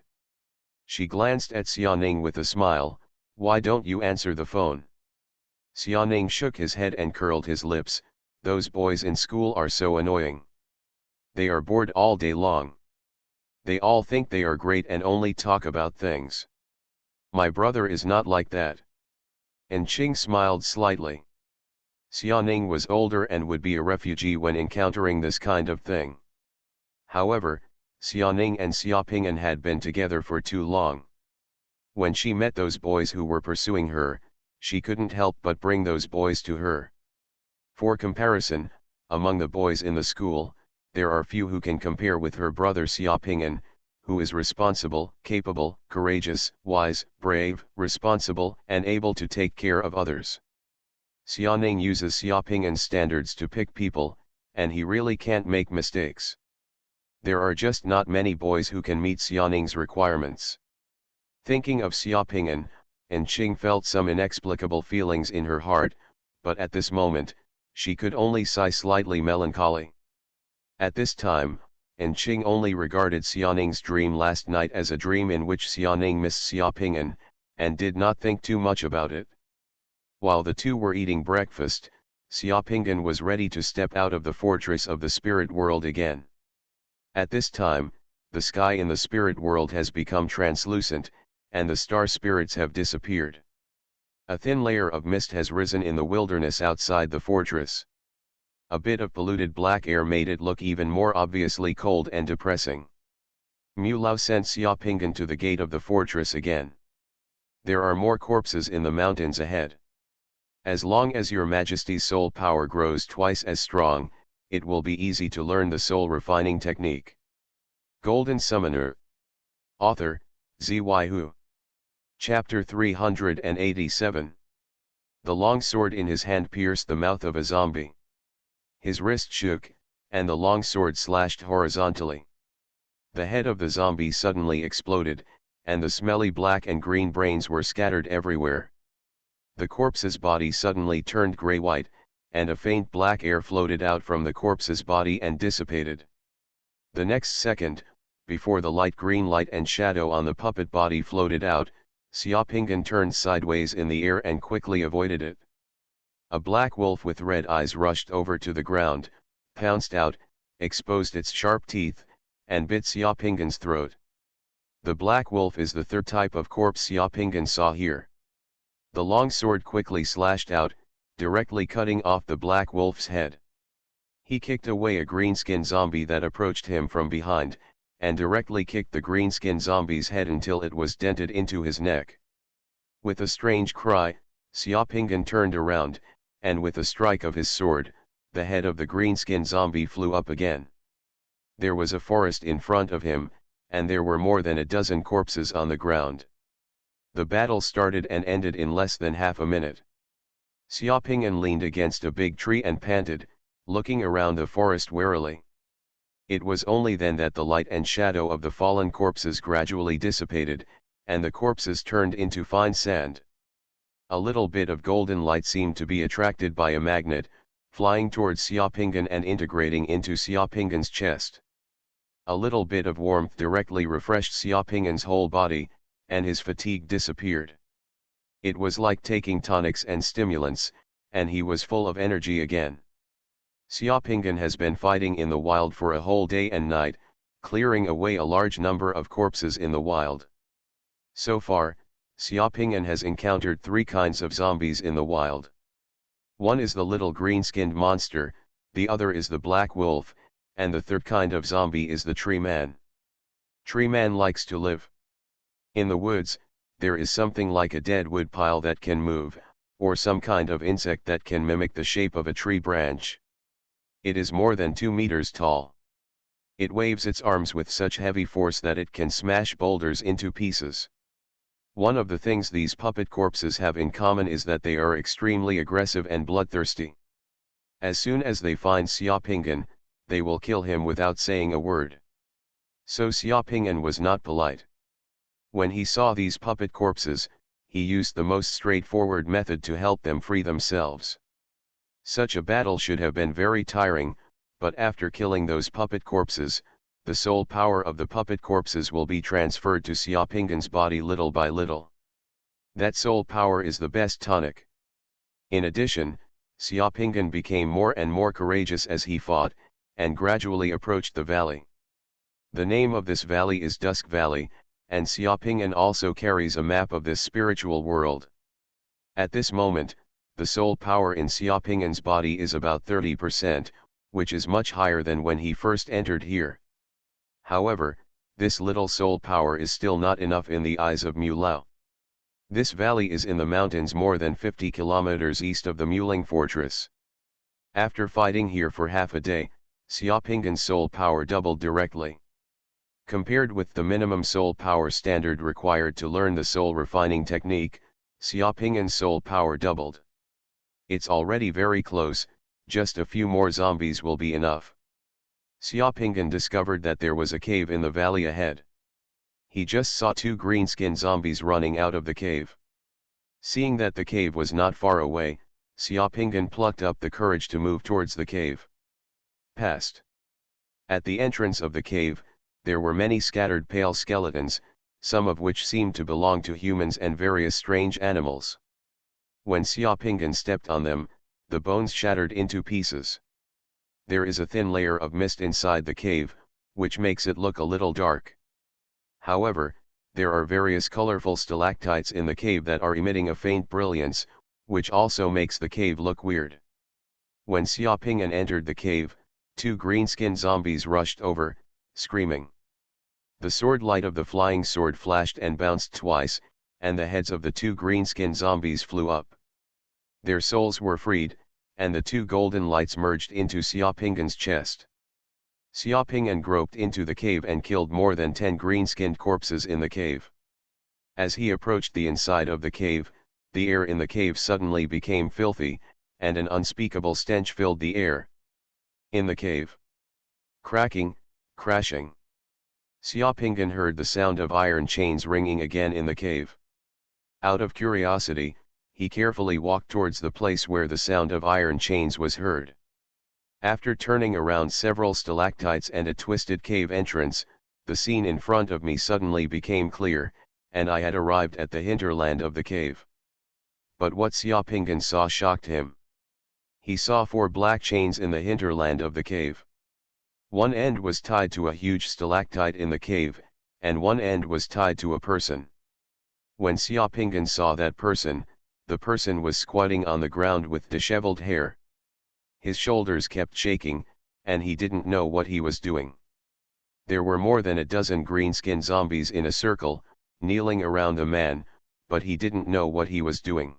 She glanced at Xiaoning with a smile. Why don't you answer the phone? Xiaoning shook his head and curled his lips. Those boys in school are so annoying. They are bored all day long. They all think they are great and only talk about things. My brother is not like that. Qing smiled slightly. Xiaoning was older and would be a refugee when encountering this kind of thing. However, Xiaoning and Xiaopingan had been together for too long. When she met those boys who were pursuing her, she couldn't help but bring those boys to her. For comparison, among the boys in the school, there are few who can compare with her brother Xiaopingan, who is responsible, capable, courageous, wise, brave, responsible, and able to take care of others. Xiaoning uses Xiaopingan's standards to pick people, and he really can't make mistakes. There are just not many boys who can meet Xiaoning's requirements. Thinking of Xiaopingan, Qing felt some inexplicable feelings in her heart, but at this moment, she could only sigh slightly melancholy. At this time, Qing only regarded Xiaoning's dream last night as a dream in which Xiaoning missed Xiaopingan, and did not think too much about it. While the two were eating breakfast, Xiaopingan was ready to step out of the fortress of the spirit world again. At this time, the sky in the spirit world has become translucent, and the star spirits have disappeared. A thin layer of mist has risen in the wilderness outside the fortress. A bit of polluted black air made it look even more obviously cold and depressing. Mu Lao sent Xiaopingan to the gate of the fortress again. There are more corpses in the mountains ahead. As long as your Majesty's soul power grows twice as strong, it will be easy to learn the soul refining technique. Golden Summoner. Author, Xuanhuan. Chapter 387. The long sword in his hand pierced the mouth of a zombie. His wrist shook, and the long sword slashed horizontally. The head of the zombie suddenly exploded, and the smelly black and green brains were scattered everywhere. The corpse's body suddenly turned gray-white, and a faint black air floated out from the corpse's body and dissipated. The next second, before the light green light and shadow on the puppet body floated out, Xiaopingan turned sideways in the air and quickly avoided it. A black wolf with red eyes rushed over to the ground, pounced out, exposed its sharp teeth, and bit Xiaopingan's throat. The black wolf is the third type of corpse Xiaopingan saw here. The long sword quickly slashed out, directly cutting off the black wolf's head. He kicked away a greenskin zombie that approached him from behind, and directly kicked the greenskin zombie's head until it was dented into his neck. With a strange cry, Xiaopingan turned around, and with a strike of his sword, the head of the greenskin zombie flew up again. There was a forest in front of him, and there were more than a dozen corpses on the ground. The battle started and ended in less than half a minute. Xiaopingan leaned against a big tree and panted, looking around the forest warily. It was only then that the light and shadow of the fallen corpses gradually dissipated, and the corpses turned into fine sand. A little bit of golden light seemed to be attracted by a magnet, flying towards Xiaopingan and integrating into Xiaopingan's chest. A little bit of warmth directly refreshed Xiaopingan's whole body, and his fatigue disappeared. It was like taking tonics and stimulants, and he was full of energy again. Xiaopingan has been fighting in the wild for a whole day and night, clearing away a large number of corpses in the wild. So far, Xiaopingan has encountered 3 kinds of zombies in the wild. One is the little green-skinned monster, the other is the black wolf, and the third kind of zombie is the tree man. Tree man likes to live. In the woods, there is something like a dead wood pile that can move, or some kind of insect that can mimic the shape of a tree branch. It is more than 2 meters tall. It waves its arms with such heavy force that it can smash boulders into pieces. One of the things these puppet corpses have in common is that they are extremely aggressive and bloodthirsty. As soon as they find Xiaopingan, they will kill him without saying a word. So Xiaopingan was not polite. When he saw these puppet corpses, he used the most straightforward method to help them free themselves. Such a battle should have been very tiring, but after killing those puppet corpses, the soul power of the puppet corpses will be transferred to Xiaopingan's body little by little. That soul power is the best tonic. In addition, Xiaopingan became more and more courageous as he fought, and gradually approached the valley. The name of this valley is Dusk Valley, and Xiaopingan also carries a map of this spiritual world. At this moment, the soul power in Xiaopingan's body is about 30%, which is much higher than when he first entered here. However, this little soul power is still not enough in the eyes of Mulao. This valley is in the mountains more than 50 kilometers east of the Muling fortress. After fighting here for half a day, Xiaopingan's soul power doubled directly. Compared with the minimum soul power standard required to learn the soul refining technique, Xiaopingan's soul power doubled. It's already very close, just a few more zombies will be enough. Xiaopingan discovered that there was a cave in the valley ahead. He just saw 2 green-skinned zombies running out of the cave. Seeing that the cave was not far away, Xiaopingan plucked up the courage to move towards the cave. Past. At the entrance of the cave, there were many scattered pale skeletons, some of which seemed to belong to humans and various strange animals. When Xiaopingan stepped on them, the bones shattered into pieces. There is a thin layer of mist inside the cave, which makes it look a little dark. However, there are various colorful stalactites in the cave that are emitting a faint brilliance, which also makes the cave look weird. When Xiaopingan entered the cave, 2 green-skinned zombies rushed over, screaming. The sword light of the flying sword flashed and bounced twice, and the heads of the 2 green-skinned zombies flew up. Their souls were freed, and the 2 golden lights merged into Xiaopingan's chest. Xiaopingan groped into the cave and killed more than 10 green-skinned corpses in the cave. As he approached the inside of the cave, the air in the cave suddenly became filthy, and an unspeakable stench filled the air. In the cave. Cracking, crashing. Xiaopingan heard the sound of iron chains ringing again in the cave. Out of curiosity, he carefully walked towards the place where the sound of iron chains was heard. After turning around several stalactites and a twisted cave entrance, the scene in front of me suddenly became clear, and I had arrived at the hinterland of the cave. But what Xiaopingyan saw shocked him. He saw 4 black chains in the hinterland of the cave. One end was tied to a huge stalactite in the cave, and one end was tied to a person. When Xiaopingyan saw that person, the person was squatting on the ground with disheveled hair. His shoulders kept shaking, and he didn't know what he was doing. There were more than a dozen green-skinned zombies in a circle, kneeling around the man, but he didn't know what he was doing.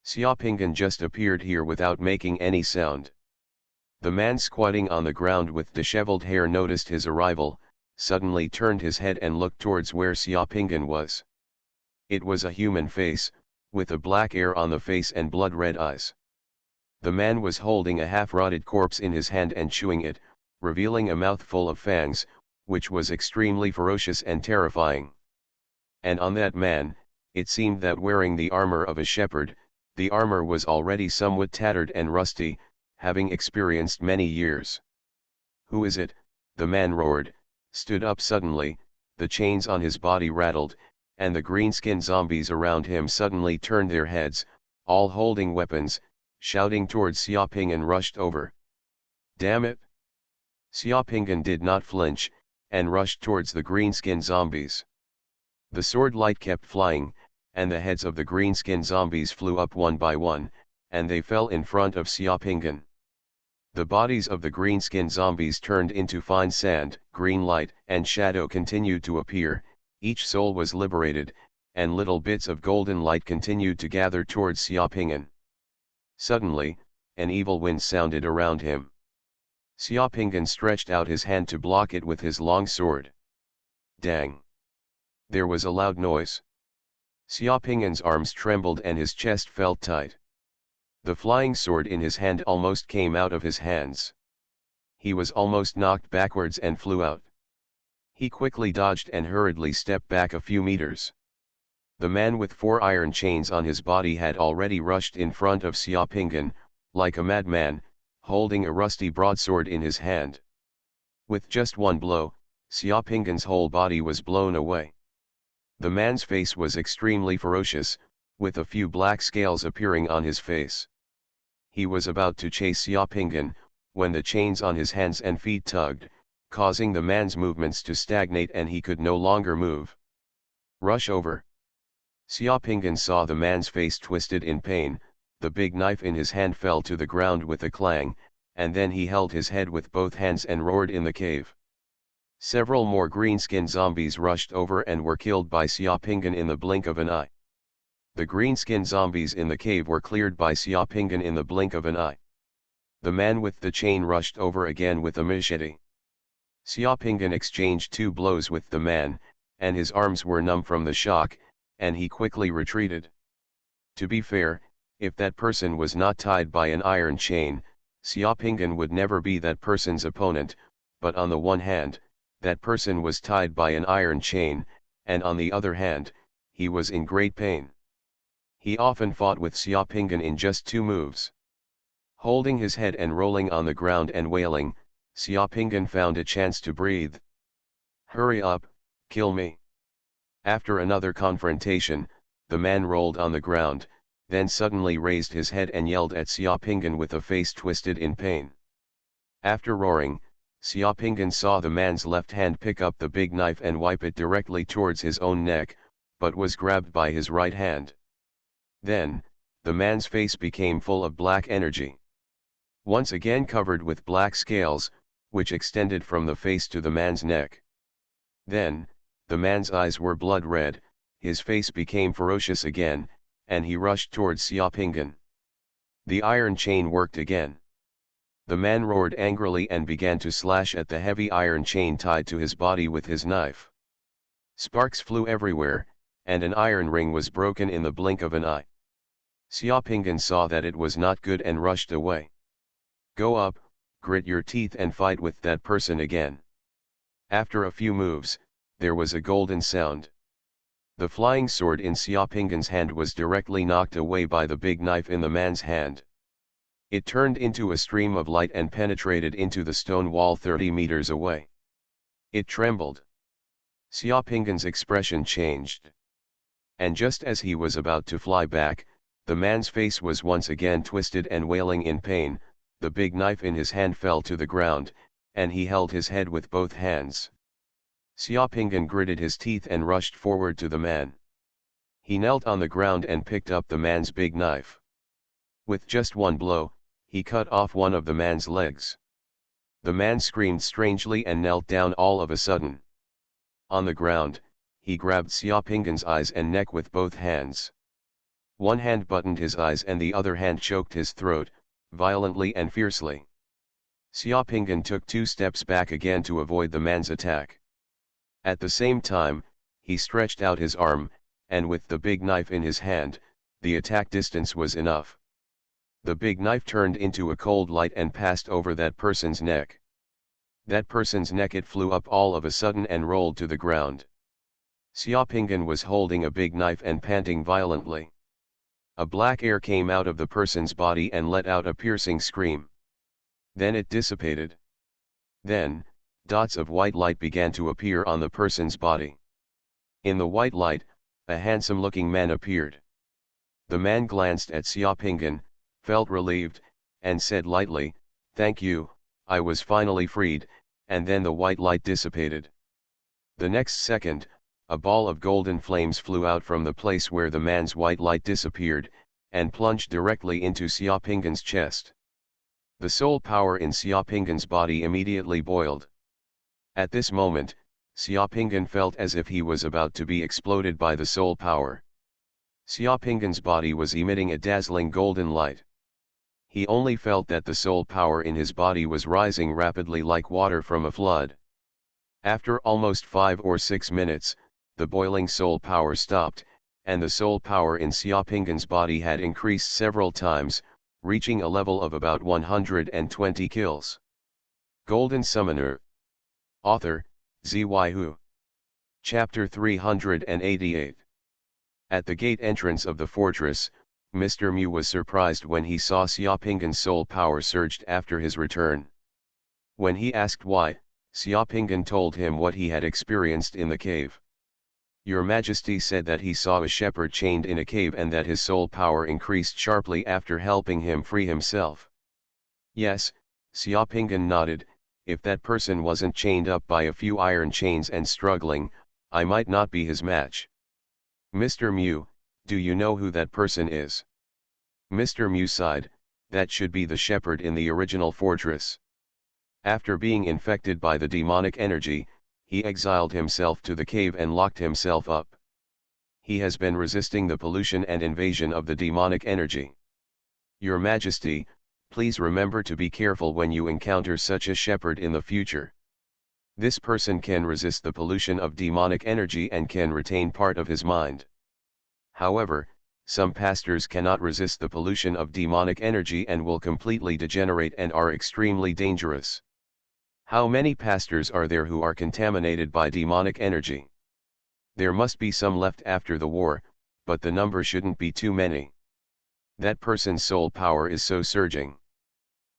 Xiaopingyan just appeared here without making any sound. The man squatting on the ground with disheveled hair noticed his arrival, suddenly turned his head and looked towards where Xiaopingyan was. It was a human face, with a black hair on the face and blood-red eyes. The man was holding a half-rotted corpse in his hand and chewing it, revealing a mouthful of fangs, which was extremely ferocious and terrifying. And on that man, it seemed that wearing the armor of a shepherd, the armor was already somewhat tattered and rusty, having experienced many years. "Who is it?" the man roared, stood up suddenly, the chains on his body rattled, and the green-skinned zombies around him suddenly turned their heads, all holding weapons, shouting towards Xiaopingyan rushed over. "Damn it!" Xiaopingyan did not flinch, and rushed towards the green-skinned zombies. The sword light kept flying, and the heads of the green-skinned zombies flew up one by one, and they fell in front of Xiaopingyan. The bodies of the green-skinned zombies turned into fine sand, green light and shadow continued to appear, each soul was liberated, and little bits of golden light continued to gather towards Xiaopingyan. Suddenly, an evil wind sounded around him. Xiaopingyan stretched out his hand to block it with his long sword. Dang! There was a loud noise. Xiaopingyan's arms trembled and his chest felt tight. The flying sword in his hand almost came out of his hands. He was almost knocked backwards and flew out. He quickly dodged and hurriedly stepped back a few meters. The man with 4 iron chains on his body had already rushed in front of Xiaopingyan, like a madman, holding a rusty broadsword in his hand. With just one blow, Xiaopingyan's whole body was blown away. The man's face was extremely ferocious, with a few black scales appearing on his face. He was about to chase Xiaopingyan, when the chains on his hands and feet tugged, causing the man's movements to stagnate and he could no longer move. "Rush over." Xiaopingyan saw the man's face twisted in pain, the big knife in his hand fell to the ground with a clang, and then he held his head with both hands and roared in the cave. Several more green-skinned zombies rushed over and were killed by Xiaopingyan in the blink of an eye. The green-skinned zombies in the cave were cleared by Xiaopingyan in the blink of an eye. The man with the chain rushed over again with a machete. Xiaopingyan exchanged 2 blows with the man, and his arms were numb from the shock, and he quickly retreated. To be fair, if that person was not tied by an iron chain, Xiaopingyan would never be that person's opponent, but on the one hand, that person was tied by an iron chain, and on the other hand, he was in great pain. He often fought with Xiaopingyan in just 2 moves. Holding his head and rolling on the ground and wailing, Xiaopingyan found a chance to breathe. "Hurry up, kill me." After another confrontation, the man rolled on the ground, then suddenly raised his head and yelled at Xiaopingyan with a face twisted in pain. After roaring, Xiaopingyan saw the man's left hand pick up the big knife and wipe it directly towards his own neck, but was grabbed by his right hand. Then, the man's face became full of black energy. Once again covered with black scales, which extended from the face to the man's neck. Then, the man's eyes were blood red, his face became ferocious again, and he rushed towards Xiaopingyan. The iron chain worked again. The man roared angrily and began to slash at the heavy iron chain tied to his body with his knife. Sparks flew everywhere, and an iron ring was broken in the blink of an eye. Xiaopingyan saw that it was not good and rushed away. "Go up, grit your teeth and fight with that person again." After a few moves, there was a golden sound. The flying sword in Xiaoping's hand was directly knocked away by the big knife in the man's hand. It turned into a stream of light and penetrated into the stone wall 30 meters away. It trembled. Xiaoping's expression changed. And just as he was about to fly back, the man's face was once again twisted and wailing in pain. The big knife in his hand fell to the ground, and he held his head with both hands. Xiaoping gritted his teeth and rushed forward to the man. He knelt on the ground and picked up the man's big knife. With just one blow, he cut off one of the man's legs. The man screamed strangely and knelt down all of a sudden. On the ground, he grabbed Xiaoping's eyes and neck with both hands. One hand buttoned his eyes and the other hand choked his throat, violently and fiercely. Xiaoping took 2 steps back again to avoid the man's attack. At the same time, he stretched out his arm, and with the big knife in his hand, the attack distance was enough. The big knife turned into a cold light and passed over that person's neck. That person's neck it flew up all of a sudden and rolled to the ground. Xiaoping was holding a big knife and panting violently. A black air came out of the person's body and let out a piercing scream. Then it dissipated. Then, dots of white light began to appear on the person's body. In the white light, a handsome-looking man appeared. The man glanced at Xiaoping, felt relieved, and said lightly, "Thank you, I was finally freed," and then the white light dissipated. The next second, a ball of golden flames flew out from the place where the man's white light disappeared, and plunged directly into Xiaoping's chest. The soul power in Xiaoping's body immediately boiled. At this moment, Xiaoping felt as if he was about to be exploded by the soul power. Xiaoping's body was emitting a dazzling golden light. He only felt that the soul power in his body was rising rapidly like water from a flood. After almost 5 or 6 minutes, the boiling soul power stopped, and the soul power in Xiaoping's body had increased several times, reaching a level of about 120 kills. Golden Summoner. Author, Xuanhuan. Chapter 388. At the gate entrance of the fortress, Mr. Mu was surprised when he saw Xiaoping's soul power surged after his return. When he asked why, Xiaoping told him what he had experienced in the cave. "Your Majesty said that he saw a shepherd chained in a cave and that his soul power increased sharply after helping him free himself." "Yes," Xiaoping nodded, "if that person wasn't chained up by a few iron chains and struggling, I might not be his match." "Mr. Mu, do you know who that person is?" Mr. Mu sighed, "That should be the shepherd in the original fortress. After being infected by the demonic energy, he exiled himself to the cave and locked himself up. He has been resisting the pollution and invasion of the demonic energy. Your Majesty, please remember to be careful when you encounter such a shepherd in the future. This person can resist the pollution of demonic energy and can retain part of his mind. However, some pastors cannot resist the pollution of demonic energy and will completely degenerate and are extremely dangerous." "How many pastors are there who are contaminated by demonic energy?" "There must be some left after the war, but the number shouldn't be too many. That person's soul power is so surging.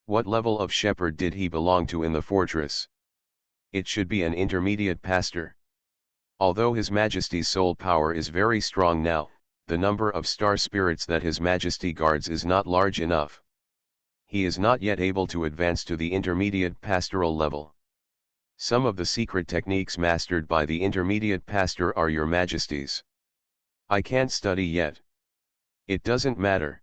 What level of shepherd did he belong to in the fortress?" "It should be an intermediate pastor. Although His Majesty's soul power is very strong now, the number of star spirits that His Majesty guards is not large enough. He is not yet able to advance to the intermediate pastoral level. Some of the secret techniques mastered by the intermediate pastor are Your Majesty's. I can't study yet." "It doesn't matter.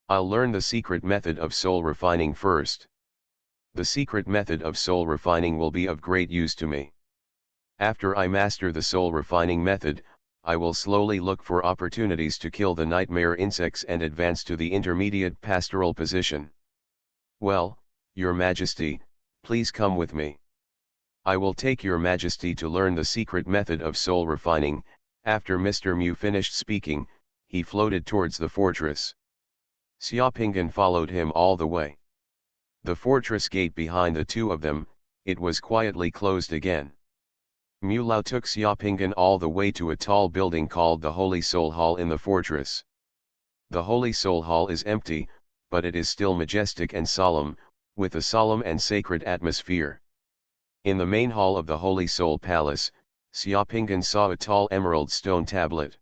I'll learn the secret method of soul refining first. The secret method of soul refining will be of great use to me. After I master the soul refining method, I will slowly look for opportunities to kill the nightmare insects and advance to the intermediate pastoral position." "Well, Your Majesty, please come with me. I will take Your Majesty to learn the secret method of soul refining." After Mr. Mu finished speaking, he floated towards the fortress. Xiaoping followed him all the way. The fortress gate behind the two of them, it was quietly closed again. Mulao took Xiaopinggan all the way to a tall building called the Holy Soul Hall in the fortress. The Holy Soul Hall is empty, but it is still majestic and solemn, with a solemn and sacred atmosphere. In the main hall of the Holy Soul Palace, Xiaopinggan saw a tall emerald stone tablet.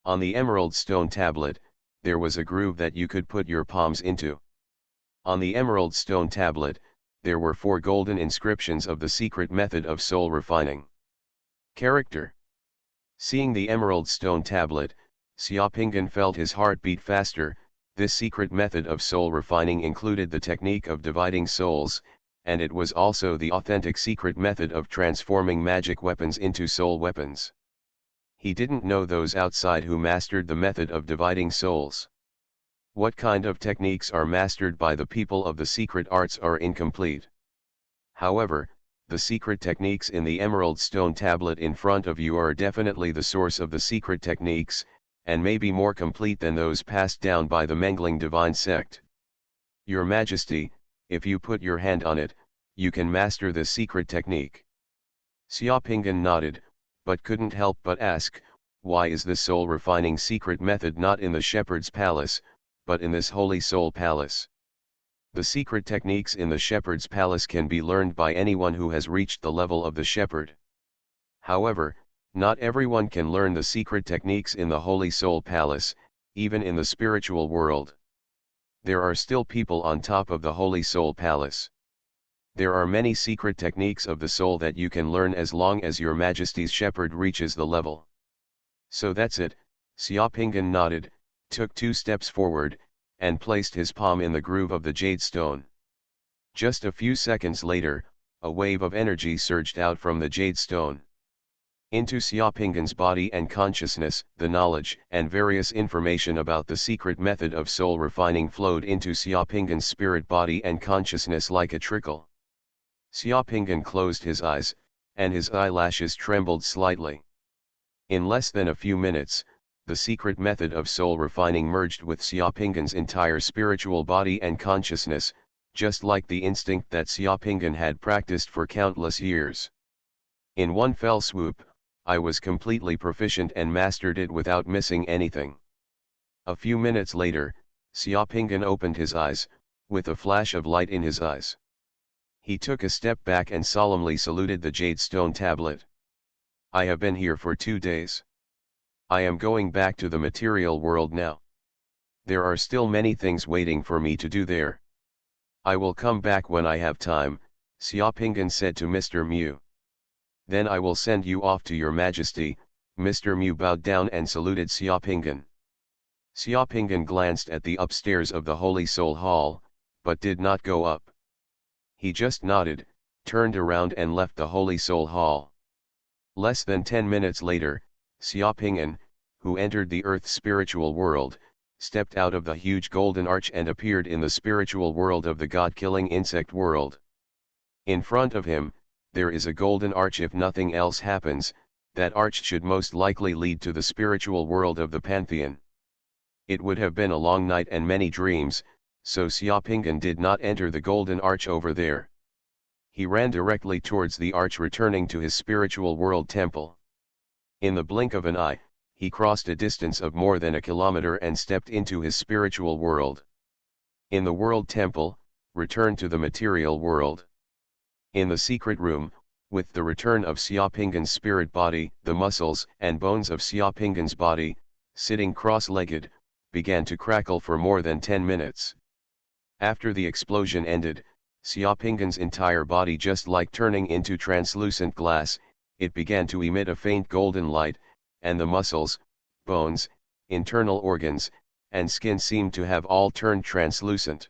On the emerald stone tablet, there was a groove that you could put your palms into. On the emerald stone tablet, there were 4 golden inscriptions of the secret method of soul refining. Character. Seeing the emerald stone tablet, Xiaopinggan felt his heart beat faster. This secret method of soul refining included the technique of dividing souls, and it was also the authentic secret method of transforming magic weapons into soul weapons. He didn't know those outside who mastered the method of dividing souls. What kind of techniques are mastered by the people of the secret arts are incomplete. However, the secret techniques in the emerald stone tablet in front of you are definitely the source of the secret techniques, and may be more complete than those passed down by the Mengling divine sect. Your Majesty, if you put your hand on it, you can master this secret technique. Xiaopinggan nodded, but couldn't help but ask, why is the soul refining secret method not in the shepherd's palace, but in this Holy Soul Palace? The secret techniques in the shepherd's palace can be learned by anyone who has reached the level of the shepherd. However, not everyone can learn the secret techniques in the Holy Soul Palace, even in the spiritual world. There are still people on top of the Holy Soul Palace. There are many secret techniques of the soul that you can learn as long as your Majesty's shepherd reaches the level. So that's it. Xiaopinggan nodded, took 2 steps forward, and placed his palm in the groove of the jade stone. Just a few seconds later, a wave of energy surged out from the jade stone. Into Xiaopinggan's body and consciousness, the knowledge and various information about the secret method of soul refining flowed into Xiaopinggan's spirit body and consciousness like a trickle. Xiaopinggan closed his eyes, and his eyelashes trembled slightly. In less than a few minutes, the secret method of soul refining merged with Xiaopinggan's entire spiritual body and consciousness, just like the instinct that Xiaopinggan had practiced for countless years. In one fell swoop, I was completely proficient and mastered it without missing anything. A few minutes later, Xiaopinggan opened his eyes, with a flash of light in his eyes. He took a step back and solemnly saluted the jade stone tablet. I have been here for 2 days. I am going back to the material world now. There are still many things waiting for me to do there. I will come back when I have time, Xiaopinggan said to Mr. Mu. Then I will send you off to your Majesty. Mr. Mu bowed down and saluted Xiaopinggan. Xiaopinggan glanced at the upstairs of the Holy Soul Hall, but did not go up. He just nodded, turned around and left the Holy Soul Hall. Less than 10 minutes later, Xiaopinggan, who entered the Earth's spiritual world, stepped out of the huge golden arch and appeared in the spiritual world of the god-killing insect world. In front of him, there is a golden arch. If nothing else happens, that arch should most likely lead to the spiritual world of the Pantheon. It would have been a long night and many dreams, so Xiaopinggan did not enter the golden arch over there. He ran directly towards the arch, returning to his spiritual world temple. In the blink of an eye, he crossed a distance of more than a kilometer and stepped into his spiritual world. In the world temple, returned to the material world. In the secret room, with the return of Xiaopinggan's spirit body, the muscles and bones of Xiaopinggan's body, sitting cross-legged, began to crackle for more than 10 minutes. After the explosion ended, Xiaopinggan's entire body, just like turning into translucent glass, it began to emit a faint golden light, and the muscles, bones, internal organs, and skin seemed to have all turned translucent.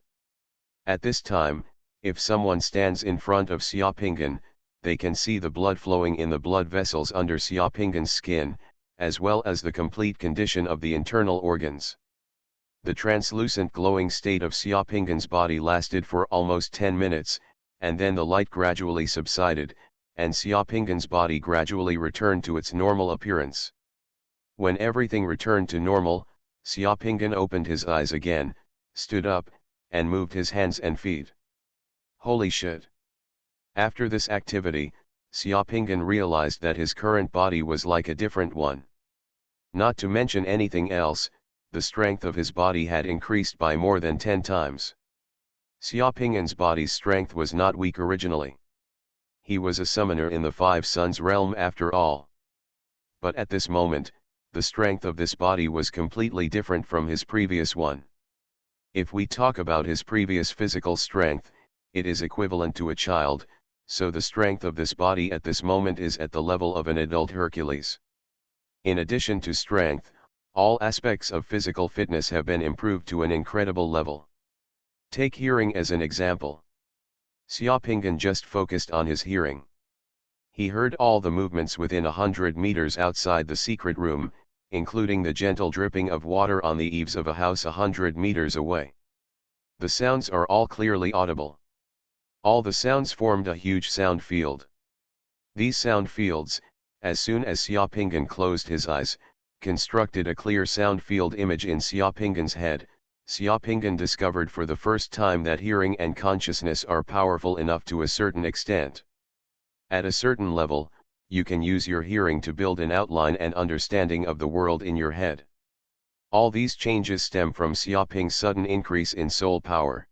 At this time, if someone stands in front of Xiaopinggan, they can see the blood flowing in the blood vessels under Xiaopinggan's skin, as well as the complete condition of the internal organs. The translucent glowing state of Xiaopinggan's body lasted for almost 10 minutes, and then the light gradually subsided, and Xiaopinggan's body gradually returned to its normal appearance. When everything returned to normal, Xiaopinggan opened his eyes again, stood up, and moved his hands and feet. Holy shit! After this activity, Xiaopinggan realized that his current body was like a different one. Not to mention anything else, the strength of his body had increased by more than 10 times. Xiaopinggan's body's strength was not weak originally. He was a summoner in the Five Suns realm after all. But at this moment, the strength of this body was completely different from his previous one. If we talk about his previous physical strength, it is equivalent to a child, so the strength of this body at this moment is at the level of an adult Hercules. In addition to strength, all aspects of physical fitness have been improved to an incredible level. Take hearing as an example. Xiaopinggan just focused on his hearing. He heard all the movements within 100 meters outside the secret room, including the gentle dripping of water on the eaves of a house 100 meters away. The sounds are all clearly audible. All the sounds formed a huge sound field. These sound fields, as soon as Xiaopinggan closed his eyes, constructed a clear sound field image in Xiaopinggan's head. Xiaopinggan discovered for the first time that hearing and consciousness are powerful enough to a certain extent. At a certain level, you can use your hearing to build an outline and understanding of the world in your head. All these changes stem from Xiaoping's sudden increase in soul power.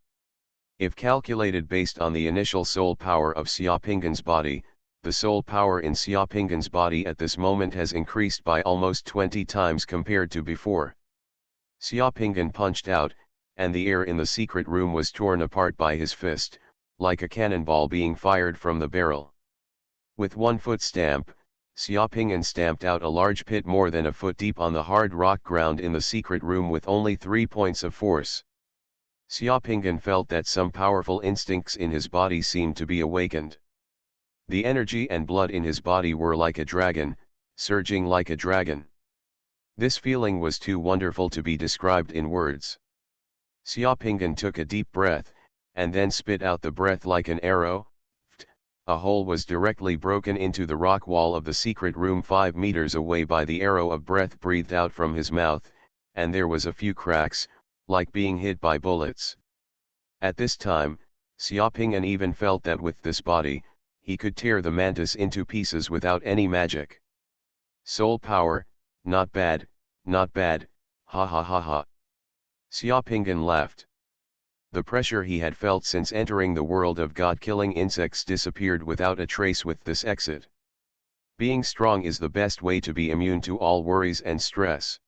If calculated based on the initial soul power of Xiaopinggan's body, the soul power in Xiaopinggan's body at this moment has increased by almost 20 times compared to before. Xiaopinggan punched out, and the air in the secret room was torn apart by his fist, like a cannonball being fired from the barrel. With one foot stamp, Xiaopinggan stamped out a large pit more than a foot deep on the hard rock ground in the secret room with only 3 points of force. Xiaopinggan felt that some powerful instincts in his body seemed to be awakened. The energy and blood in his body were like a dragon, surging like a dragon. This feeling was too wonderful to be described in words. Xiaopinggan took a deep breath, and then spit out the breath like an arrow. A hole was directly broken into the rock wall of the secret room 5 meters away by the arrow of breath breathed out from his mouth, and there was a few cracks, like being hit by bullets. At this time, Xiaopinggan even felt that with this body, he could tear the mantis into pieces without any magic. Soul power, not bad, not bad, ha ha ha ha. Xiaopinggan laughed. The pressure he had felt since entering the world of god-killing insects disappeared without a trace with this exit. Being strong is the best way to be immune to all worries and stress.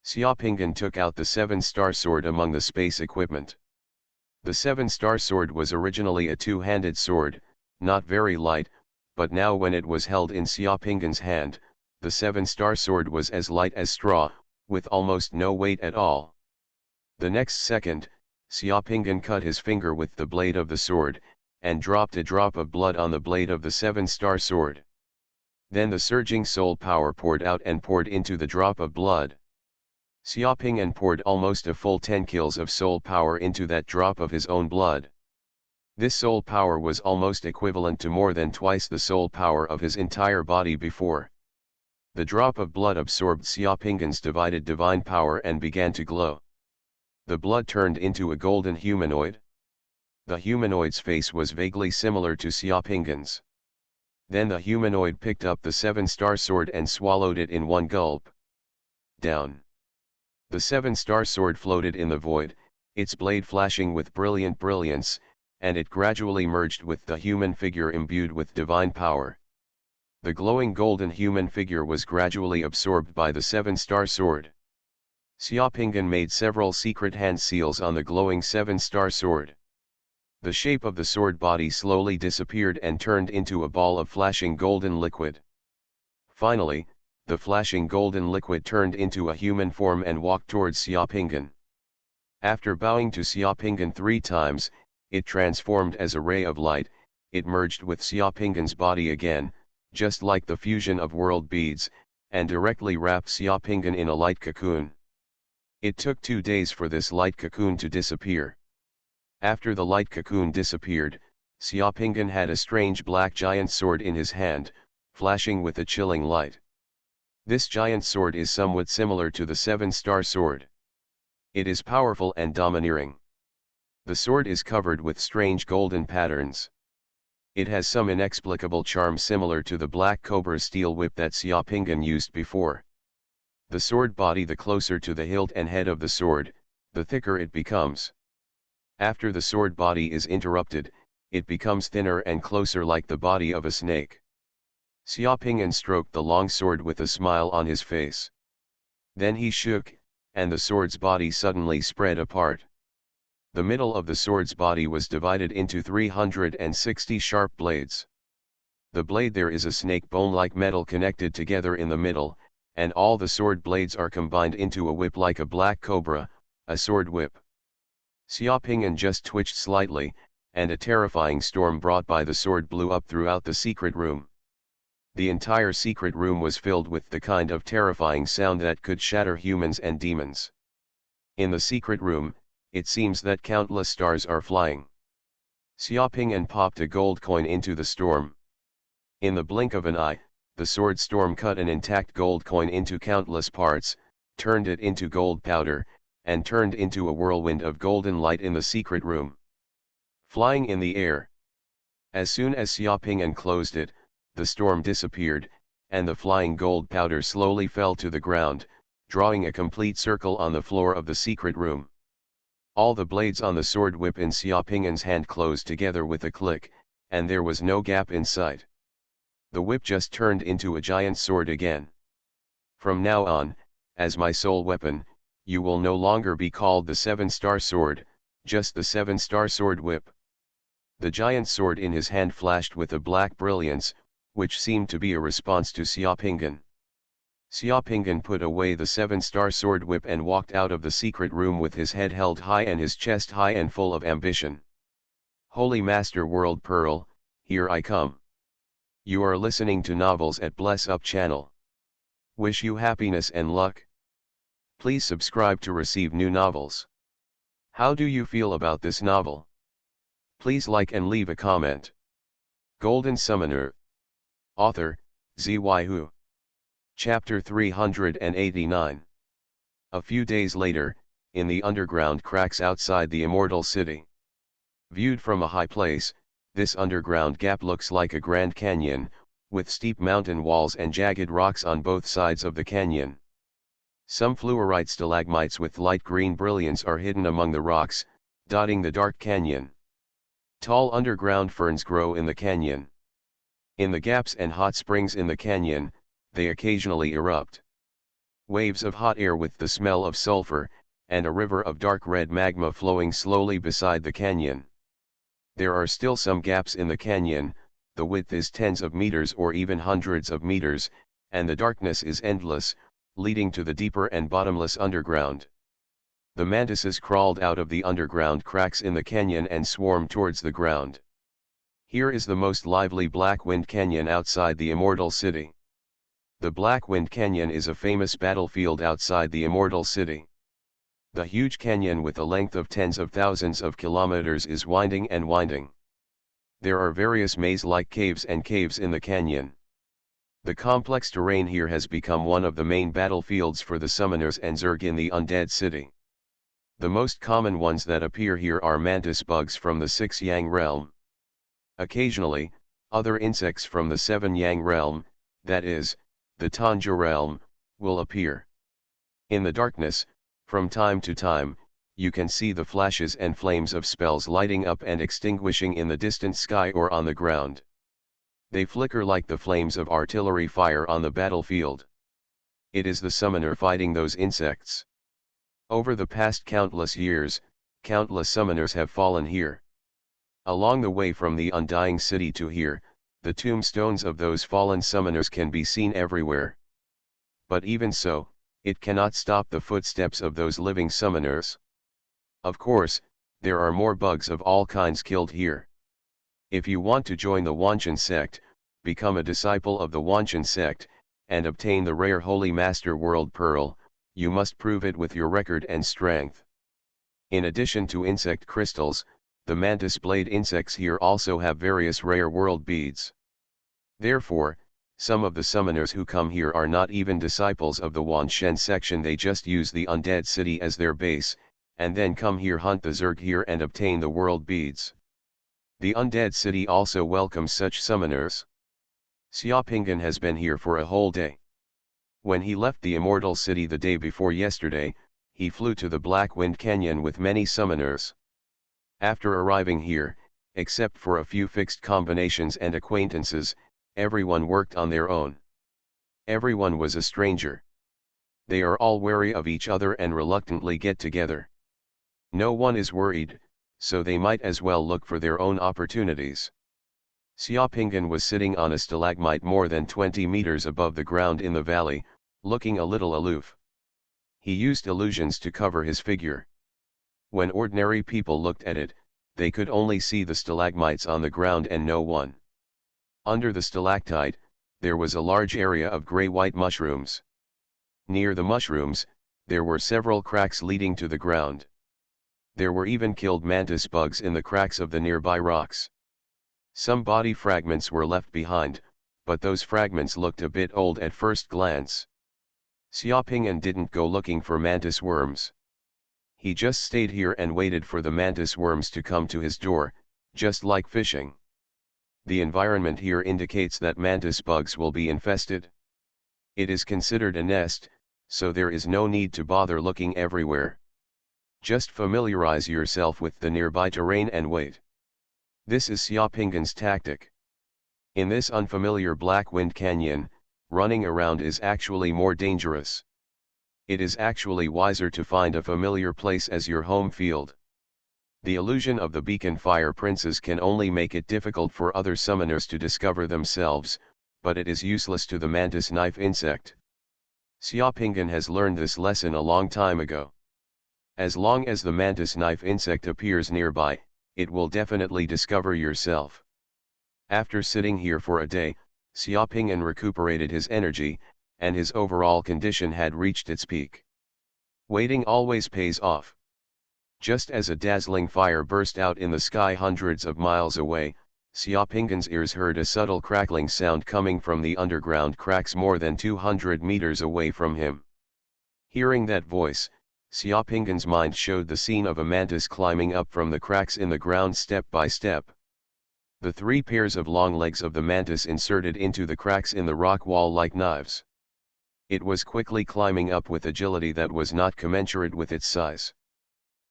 Xiaopinggan took out the 7-star sword among the space equipment. The 7-star sword was originally a two-handed sword, not very light, but now when it was held in Xiaopinggan's hand, the 7-star sword was as light as straw, with almost no weight at all. The next second, Xiaopinggan cut his finger with the blade of the sword, and dropped a drop of blood on the blade of the 7-star sword. Then the surging soul power poured out and poured into the drop of blood. Xiaopinggan poured almost a full 10 kills of soul power into that drop of his own blood. This soul power was almost equivalent to more than twice the soul power of his entire body before. The drop of blood absorbed Xiaopinggan's divided divine power and began to glow. The blood turned into a golden humanoid. The humanoid's face was vaguely similar to Xiaopinggan's. Then the humanoid picked up the 7-star sword and swallowed it in one gulp. Down. The 7-star sword floated in the void, its blade flashing with brilliant brilliance, and it gradually merged with the human figure imbued with divine power. The glowing golden human figure was gradually absorbed by the 7-star sword. Xiaopinggan made several secret hand seals on the glowing 7-star sword. The shape of the sword body slowly disappeared and turned into a ball of flashing golden liquid. Finally, the flashing golden liquid turned into a human form and walked towards Xiaopinggan. After bowing to Xiaopinggan 3 times, it transformed as a ray of light. It merged with Xiaopinggan's body again, just like the fusion of world beads, and directly wrapped Xiaopinggan in a light cocoon. It took 2 days for this light cocoon to disappear. After the light cocoon disappeared, Xiaopinggan had a strange black giant sword in his hand, flashing with a chilling light. This giant sword is somewhat similar to the 7-star sword. It is powerful and domineering. The sword is covered with strange golden patterns. It has some inexplicable charm similar to the black cobra's steel whip that Xiaopingan used before. The sword body, the closer to the hilt and head of the sword, the thicker it becomes. After the sword body is interrupted, it becomes thinner and closer like the body of a snake. Xiaopingan stroked the long sword with a smile on his face. Then he shook, and the sword's body suddenly spread apart. The middle of the sword's body was divided into 360 sharp blades. The blade, there is a snake bone-like metal connected together in the middle, and all the sword blades are combined into a whip like a black cobra, a sword whip. Xiaopingan just twitched slightly, and a terrifying storm brought by the sword blew up throughout the secret room. The entire secret room was filled with the kind of terrifying sound that could shatter humans and demons. In the secret room, it seems that countless stars are flying. Xiaopingan popped a gold coin into the storm. In the blink of an eye, the sword storm cut an intact gold coin into countless parts, turned it into gold powder, and turned into a whirlwind of golden light in the secret room. Flying in the air. As soon as Xiaopingan closed it, the storm disappeared, and the flying gold powder slowly fell to the ground, drawing a complete circle on the floor of the secret room. All the blades on the sword whip in Xiaopingan's hand closed together with a click, and there was no gap in sight. The whip just turned into a giant sword again. From now on, as my sole weapon, you will no longer be called the 7-star sword, just the 7-star sword whip. The giant sword in his hand flashed with a black brilliance, which seemed to be a response to Xiaopingan. Xiaopingan put away the 7-star sword whip and walked out of the secret room with his head held high and his chest high and full of ambition. Holy Master World Pearl, here I come. You are listening to Novels at Bless Up channel. Wish you happiness and luck. Please subscribe to receive new novels. How do you feel about this novel? Please like and leave a comment. Golden Summoner. Author, Xuanhuan. Chapter 389. A few days later, in the underground cracks outside the immortal city. Viewed from a high place, this underground gap looks like a grand canyon, with steep mountain walls and jagged rocks on both sides of the canyon. Some fluorite stalagmites with light green brilliance are hidden among the rocks, dotting the dark canyon. Tall underground ferns grow in the canyon. In the gaps and hot springs in the canyon, they occasionally erupt. Waves of hot air with the smell of sulfur, and a river of dark red magma flowing slowly beside the canyon. There are still some gaps in the canyon, the width is tens of meters or even hundreds of meters, and the darkness is endless, leading to the deeper and bottomless underground. The mantises crawled out of the underground cracks in the canyon and swarmed towards the ground. Here is the most lively Black Wind Canyon outside the Immortal City. The Black Wind Canyon is a famous battlefield outside the Immortal City. The huge canyon with a length of tens of thousands of kilometers is winding and winding. There are various maze-like caves and caves in the canyon. The complex terrain here has become one of the main battlefields for the summoners and Zerg in the Undead City. The most common ones that appear here are mantis bugs from the 6 Yang realm. Occasionally, other insects from the 7 Yang realm, that is, the Tanja realm, will appear. In the darkness, from time to time, you can see the flashes and flames of spells lighting up and extinguishing in the distant sky or on the ground. They flicker like the flames of artillery fire on the battlefield. It is the summoner fighting those insects. Over the past countless years, countless summoners have fallen here. Along the way from the Undying City to here, the tombstones of those fallen summoners can be seen everywhere. But even so, it cannot stop the footsteps of those living summoners. Of course, there are more bugs of all kinds killed here. If you want to join the Xuanhuan sect, become a disciple of the Xuanhuan sect, and obtain the rare Holy Master World Pearl, you must prove it with your record and strength. In addition to insect crystals, the mantis blade insects here also have various rare world beads. Therefore, some of the summoners who come here are not even disciples of the Xuanhuan section, they just use the Undead City as their base, and then come here, hunt the Zerg here and obtain the world beads. The undead city also welcomes such summoners. Xiaopinggan has been here for a whole day. When he left the immortal city the day before yesterday, he flew to the Black Wind Canyon with many summoners. After arriving here, except for a few fixed combinations and acquaintances, everyone worked on their own. Everyone was a stranger. They are all wary of each other and reluctantly get together. No one is worried, so they might as well look for their own opportunities. Xiaopinggan was sitting on a stalagmite more than 20 meters above the ground in the valley, looking a little aloof. He used illusions to cover his figure. When ordinary people looked at it, they could only see the stalagmites on the ground and no one. Under the stalactite, there was a large area of gray-white mushrooms. Near the mushrooms, there were several cracks leading to the ground. There were even killed mantis bugs in the cracks of the nearby rocks. Some body fragments were left behind, but those fragments looked a bit old at first glance. Xiaopinggan didn't go looking for mantis worms. He just stayed here and waited for the mantis worms to come to his door, just like fishing. The environment here indicates that mantis bugs will be infested. It is considered a nest, so there is no need to bother looking everywhere. Just familiarize yourself with the nearby terrain and wait. This is Xiaopinggan's tactic. In this unfamiliar Black Wind Canyon, running around is actually more dangerous. It is actually wiser to find a familiar place as your home field. The illusion of the beacon fire princes can only make it difficult for other summoners to discover themselves, but it is useless to the mantis knife insect. Xiaopinggan has learned this lesson a long time ago. As long as the mantis knife insect appears nearby, it will definitely discover yourself. After sitting here for a day, Xiaopinggan recuperated his energy, and his overall condition had reached its peak. Waiting always pays off. Just as a dazzling fire burst out in the sky hundreds of miles away, Xiaopinggan's ears heard a subtle crackling sound coming from the underground cracks more than 200 meters away from him. Hearing that voice, Xiaopinggan's mind showed the scene of a mantis climbing up from the cracks in the ground step by step. The 3 pairs of long legs of the mantis inserted into the cracks in the rock wall like knives. It was quickly climbing up with agility that was not commensurate with its size.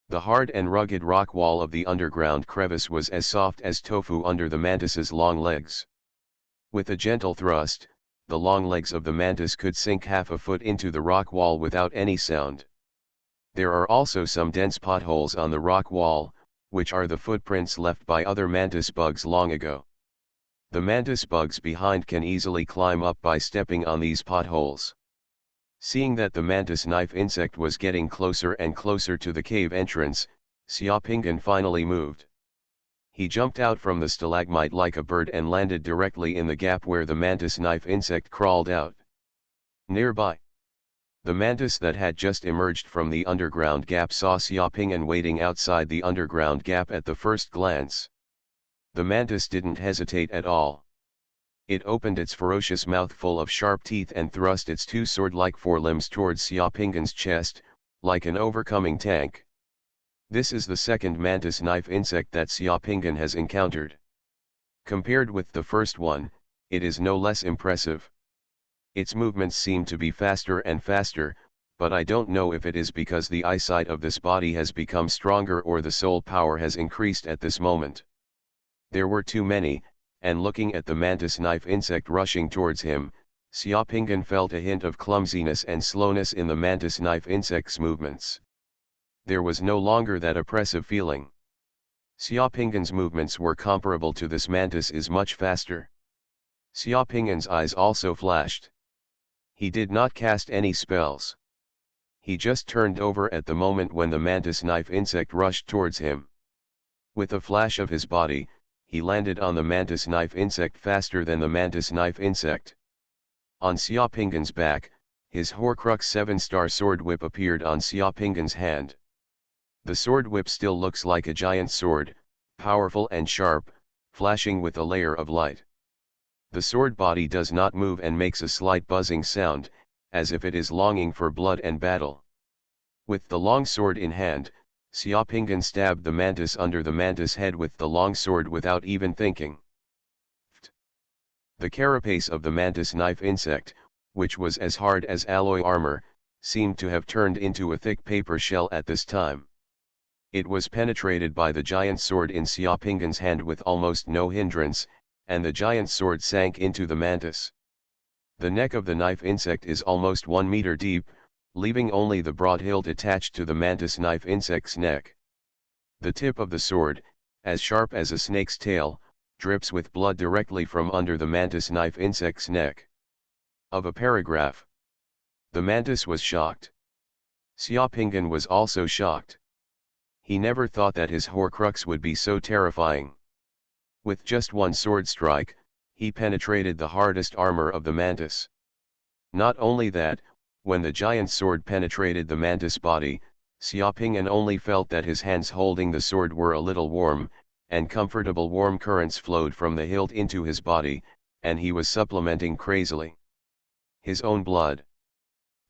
The hard and rugged rock wall of the underground crevice was as soft as tofu under the mantis's long legs. With a gentle thrust, the long legs of the mantis could sink half a foot into the rock wall without any sound. There are also some dense potholes on the rock wall, which are the footprints left by other mantis bugs long ago. The mantis bugs behind can easily climb up by stepping on these potholes. Seeing that the mantis knife insect was getting closer and closer to the cave entrance, Xiaopinggan finally moved. He jumped out from the stalagmite like a bird and landed directly in the gap where the mantis knife insect crawled out. Nearby, the mantis that had just emerged from the underground gap saw Xiaopinggan waiting outside the underground gap at the first glance. The mantis didn't hesitate at all. It opened its ferocious mouth full of sharp teeth and thrust its 2 sword-like forelimbs towards Xiaopinggan's chest, like an overcoming tank. This is the second mantis knife insect that Xiaopinggan has encountered. Compared with the first one, it is no less impressive. Its movements seem to be faster and faster, but I don't know if it is because the eyesight of this body has become stronger or the soul power has increased at this moment. There were too many, and looking at the mantis knife insect rushing towards him, Xiaopinggan felt a hint of clumsiness and slowness in the mantis knife insect's movements. There was no longer that oppressive feeling. Xiaopinggan's movements were comparable to this mantis is much faster. Xiaopinggan's eyes also flashed. He did not cast any spells. He just turned over at the moment when the mantis knife insect rushed towards him. With a flash of his body, he landed on the mantis knife insect faster than the mantis knife insect. On Xiaopinggan's back, his Horcrux 7-star sword whip appeared on Xiaopinggan's hand. The sword whip still looks like a giant sword, powerful and sharp, flashing with a layer of light. The sword body does not move and makes a slight buzzing sound, as if it is longing for blood and battle. With the long sword in hand, Xiaopinggan stabbed the mantis under the mantis head with the long sword without even thinking. The carapace of the mantis knife insect, which was as hard as alloy armor, seemed to have turned into a thick paper shell at this time. It was penetrated by the giant sword in Xiaopinggan's hand with almost no hindrance, and the giant sword sank into the mantis. The neck of the knife insect is almost 1 meter deep, leaving only the broad hilt attached to the mantis knife insect's neck. The tip of the sword, as sharp as a snake's tail, drips with blood directly from under the mantis knife insect's neck. Of a paragraph. The mantis was shocked. Xiaopinggan was also shocked. He never thought that his Horcrux would be so terrifying. With just one sword strike, he penetrated the hardest armor of the mantis. Not only that, when the giant sword penetrated the mantis body, Xiaopinggan only felt that his hands holding the sword were a little warm, and comfortable warm currents flowed from the hilt into his body, and he was supplementing crazily his own blood.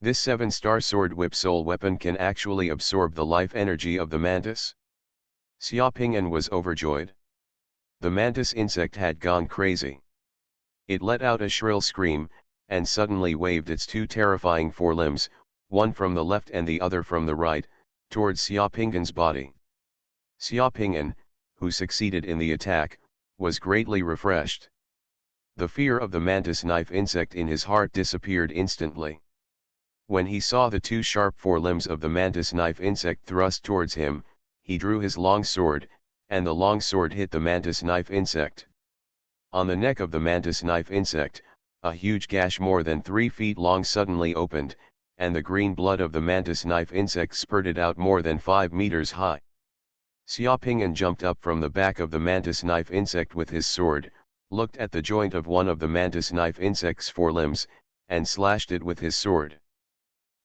This 7-star sword whip soul weapon can actually absorb the life energy of the mantis. Xiaopinggan was overjoyed. The mantis insect had gone crazy. It let out a shrill scream, and suddenly waved its 2 terrifying forelimbs, one from the left and the other from the right, towards Xiaopinggan's body. Xiaopinggan, who succeeded in the attack, was greatly refreshed. The fear of the mantis knife insect in his heart disappeared instantly. When he saw the 2 sharp forelimbs of the mantis knife insect thrust towards him, he drew his long sword, and the long sword hit the mantis knife insect. On the neck of the mantis knife insect, a huge gash more than 3 feet long suddenly opened, and the green blood of the mantis knife insect spurted out more than 5 meters high. Xiaopinggan jumped up from the back of the mantis knife insect with his sword, looked at the joint of one of the mantis knife insect's forelimbs, and slashed it with his sword.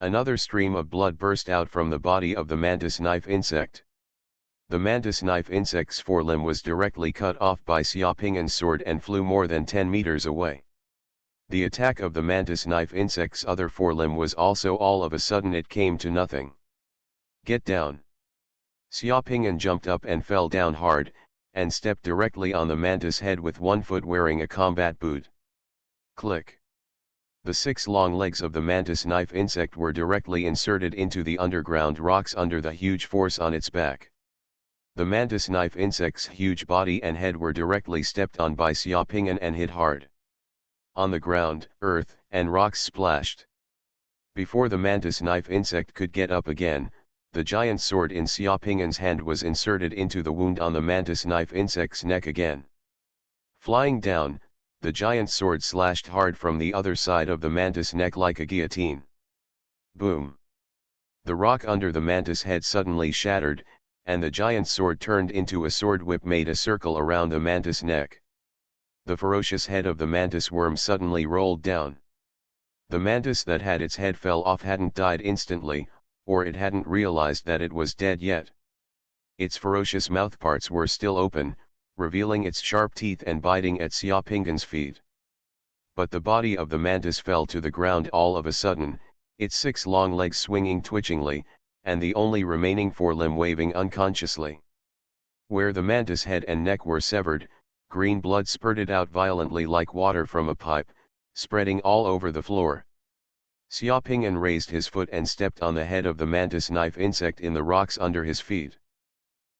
Another stream of blood burst out from the body of the mantis knife insect. The mantis knife insect's forelimb was directly cut off by Xiaopinggan's sword and flew more than 10 meters away. The attack of the mantis knife insect's other forelimb was also all of a sudden it came to nothing. Get down. Xiaopinggan jumped up and fell down hard, and stepped directly on the mantis head with one foot wearing a combat boot. Click. The 6 long legs of the mantis knife insect were directly inserted into the underground rocks under the huge force on its back. The mantis knife insect's huge body and head were directly stepped on by Xiaopinggan and hit hard. On the ground, earth and rocks splashed. Before the mantis knife insect could get up again, the giant sword in Xiaopinggan's hand was inserted into the wound on the mantis knife insect's neck again. Flying down, the giant sword slashed hard from the other side of the mantis neck like a guillotine. Boom! The rock under the mantis head suddenly shattered, and the giant sword turned into a sword whip made a circle around the mantis neck. The ferocious head of the mantis worm suddenly rolled down. The mantis that had its head fell off hadn't died instantly, or it hadn't realized that it was dead yet. Its ferocious mouthparts were still open, revealing its sharp teeth and biting at Xiaopinggan's feet. But the body of the mantis fell to the ground all of a sudden, its 6 long legs swinging twitchingly, and the only remaining forelimb waving unconsciously. Where the mantis head and neck were severed, green blood spurted out violently like water from a pipe, spreading all over the floor. Xiaopinggan raised his foot and stepped on the head of the mantis knife insect in the rocks under his feet.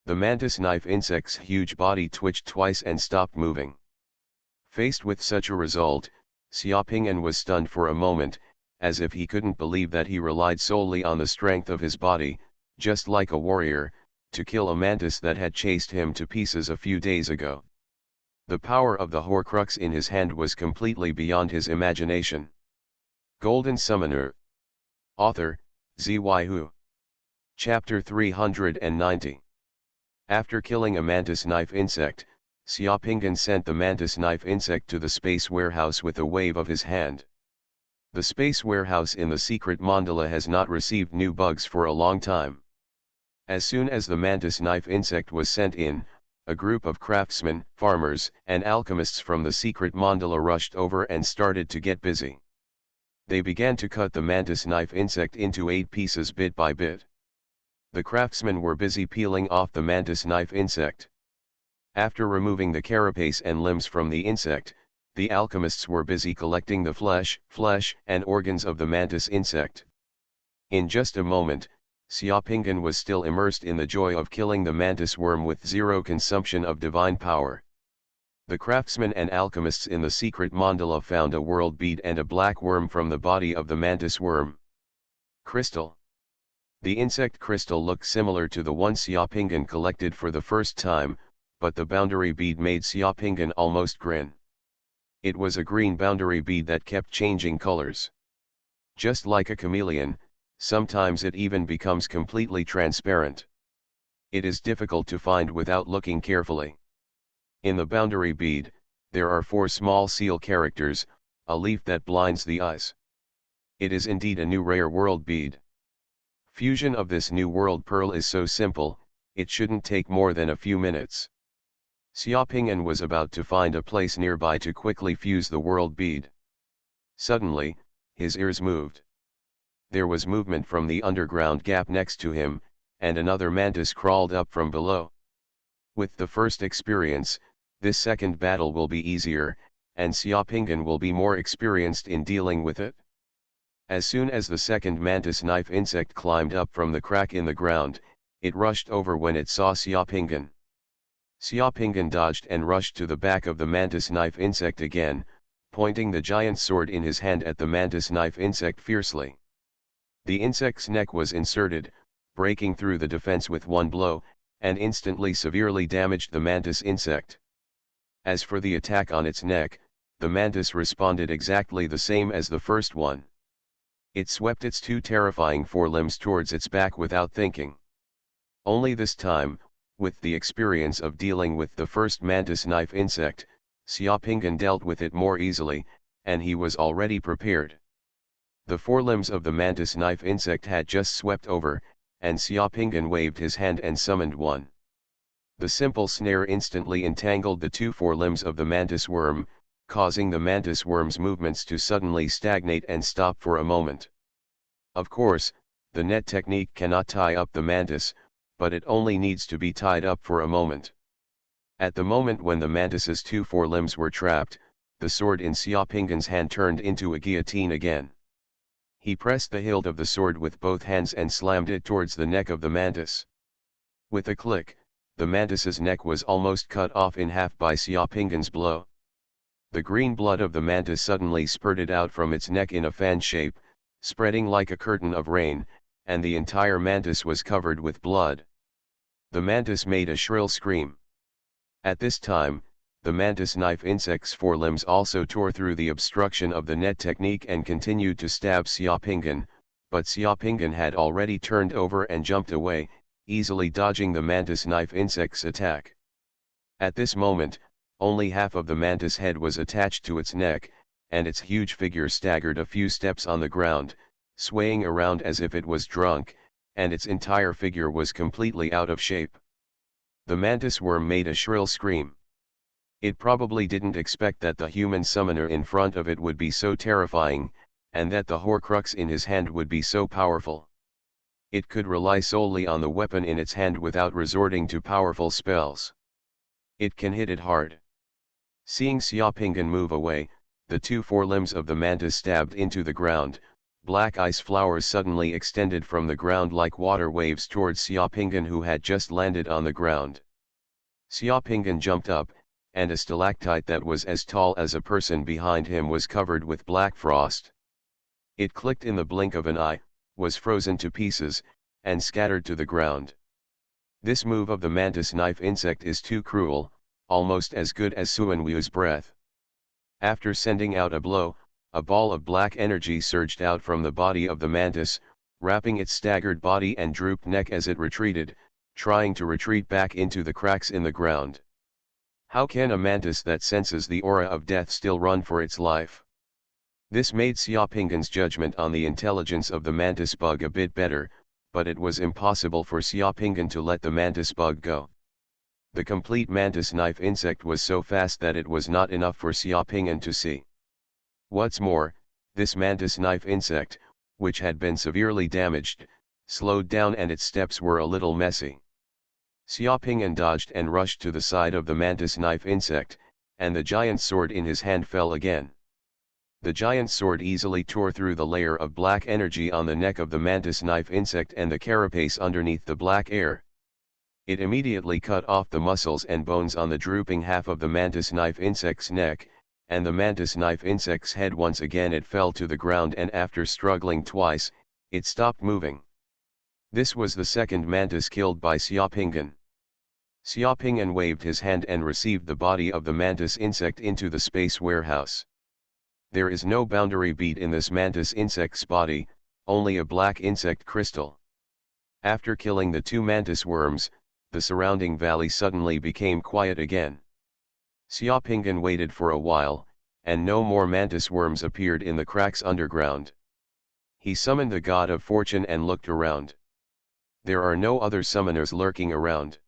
The mantis knife insect's huge body twitched twice and stopped moving. Faced with such a result, Xiaopinggan was stunned for a moment, as if he couldn't believe that he relied solely on the strength of his body, just like a warrior, to kill a mantis that had chased him to pieces a few days ago. The power of the Horcrux in his hand was completely beyond his imagination. Golden Summoner. Author, Xuanhuan. Chapter 390. After killing a mantis knife insect, Xiaopinggan sent the mantis knife insect to the space warehouse with a wave of his hand. The space warehouse in the secret mandala has not received new bugs for a long time. As soon as the mantis knife insect was sent in, a group of craftsmen, farmers, and alchemists from the secret mandala rushed over and started to get busy. They began to cut the mantis knife insect into 8 pieces bit by bit. The craftsmen were busy peeling off the mantis knife insect. After removing the carapace and limbs from the insect, the alchemists were busy collecting the flesh and organs of the mantis insect. In just a moment, Xiaopingyan was still immersed in the joy of killing the mantis worm with zero consumption of divine power. The craftsmen and alchemists in the secret mandala found a world bead and a black worm from the body of the mantis worm. Crystal. The insect crystal looked similar to the one Xiaopingyan collected for the first time, but the boundary bead made Xiaopingyan almost grin. It was a green boundary bead that kept changing colors. Just like a chameleon, sometimes it even becomes completely transparent. It is difficult to find without looking carefully. In the boundary bead, there are 4 small seal characters, a leaf that blinds the eyes. It is indeed a new rare world bead. Fusion of this new world pearl is so simple, it shouldn't take more than a few minutes. Xiaopingyan was about to find a place nearby to quickly fuse the world bead. Suddenly, his ears moved. There was movement from the underground gap next to him, and another mantis crawled up from below. With the first experience, this second battle will be easier, and Xiaopingyan will be more experienced in dealing with it. As soon as the second mantis knife insect climbed up from the crack in the ground, it rushed over when it saw Xiaopingyan. Xiaopingyan dodged and rushed to the back of the mantis knife insect again, pointing the giant sword in his hand at the mantis knife insect fiercely. The insect's neck was inserted, breaking through the defense with one blow, and instantly severely damaged the mantis insect. As for the attack on its neck, the mantis responded exactly the same as the first one. It swept its 2 terrifying forelimbs towards its back without thinking. Only this time, with the experience of dealing with the first mantis knife insect, Xiaopingyan dealt with it more easily, and he was already prepared. The forelimbs of the mantis knife insect had just swept over, and Xiaopingyan waved his hand and summoned one. The simple snare instantly entangled the 2 forelimbs of the mantis worm, causing the mantis worm's movements to suddenly stagnate and stop for a moment. Of course, the net technique cannot tie up the mantis, but it only needs to be tied up for a moment. At the moment when the mantis's 2 forelimbs were trapped, the sword in Xiaopingyan's hand turned into a guillotine again. He pressed the hilt of the sword with both hands and slammed it towards the neck of the mantis. With a click, the mantis's neck was almost cut off in half by Xiaopingyan's blow. The green blood of the mantis suddenly spurted out from its neck in a fan shape, spreading like a curtain of rain, and the entire mantis was covered with blood. The mantis made a shrill scream. At this time, the mantis knife insect's forelimbs also tore through the obstruction of the net technique and continued to stab Xiaopingyan, but Xiaopingyan had already turned over and jumped away, easily dodging the mantis knife insect's attack. At this moment, only half of the mantis head was attached to its neck, and its huge figure staggered a few steps on the ground, swaying around as if it was drunk, and its entire figure was completely out of shape. The mantis worm made a shrill scream. It probably didn't expect that the human summoner in front of it would be so terrifying, and that the Horcrux in his hand would be so powerful. It could rely solely on the weapon in its hand without resorting to powerful spells. It can hit it hard. Seeing Xiaopingyan move away, the 2 forelimbs of the mantis stabbed into the ground. Black ice flowers suddenly extended from the ground like water waves towards Xiaopingyan, who had just landed on the ground. Xiaopingyan jumped up, and a stalactite that was as tall as a person behind him was covered with black frost. It clicked in the blink of an eye, was frozen to pieces, and scattered to the ground. This move of the mantis knife insect is too cruel, almost as good as Xuanhuan's breath. After sending out a blow, a ball of black energy surged out from the body of the mantis, wrapping its staggered body and drooped neck as it retreated, trying to retreat back into the cracks in the ground. How can a mantis that senses the aura of death still run for its life? This made Xiaopingyan's judgment on the intelligence of the mantis bug a bit better, but it was impossible for Xiaopingyan to let the mantis bug go. The complete mantis knife insect was so fast that it was not enough for Xiaopingyan to see. What's more, this mantis knife insect, which had been severely damaged, slowed down and its steps were a little messy. Xiaoping'an dodged and rushed to the side of the mantis knife insect, and the giant sword in his hand fell again. The giant sword easily tore through the layer of black energy on the neck of the mantis knife insect and the carapace underneath the black air. It immediately cut off the muscles and bones on the drooping half of the mantis knife insect's neck, and the mantis knife insect's head once again it fell to the ground, and after struggling twice, it stopped moving. This was the second mantis killed by Xiaoping'an. Xiaoping'an waved his hand and received the body of the mantis insect into the space warehouse. There is no boundary bead in this mantis insect's body, only a black insect crystal. After killing the two mantis worms, the surrounding valley suddenly became quiet again. Xiaoping'an waited for a while, and no more mantis worms appeared in the cracks underground. He summoned the god of fortune and looked around. There are no other summoners lurking around.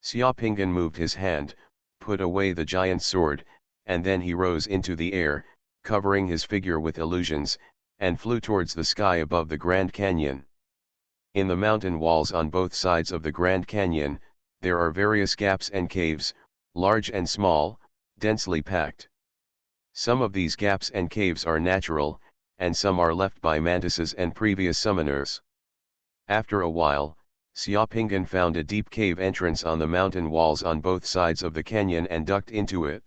Xiaoping'an moved his hand, put away the giant sword, and then he rose into the air, covering his figure with illusions, and flew towards the sky above the Grand Canyon. In the mountain walls on both sides of the Grand Canyon, there are various gaps and caves, large and small, densely packed. Some of these gaps and caves are natural, and some are left by mantises and previous summoners. After a while, Xiaoping'an found a deep cave entrance on the mountain walls on both sides of the canyon and ducked into it.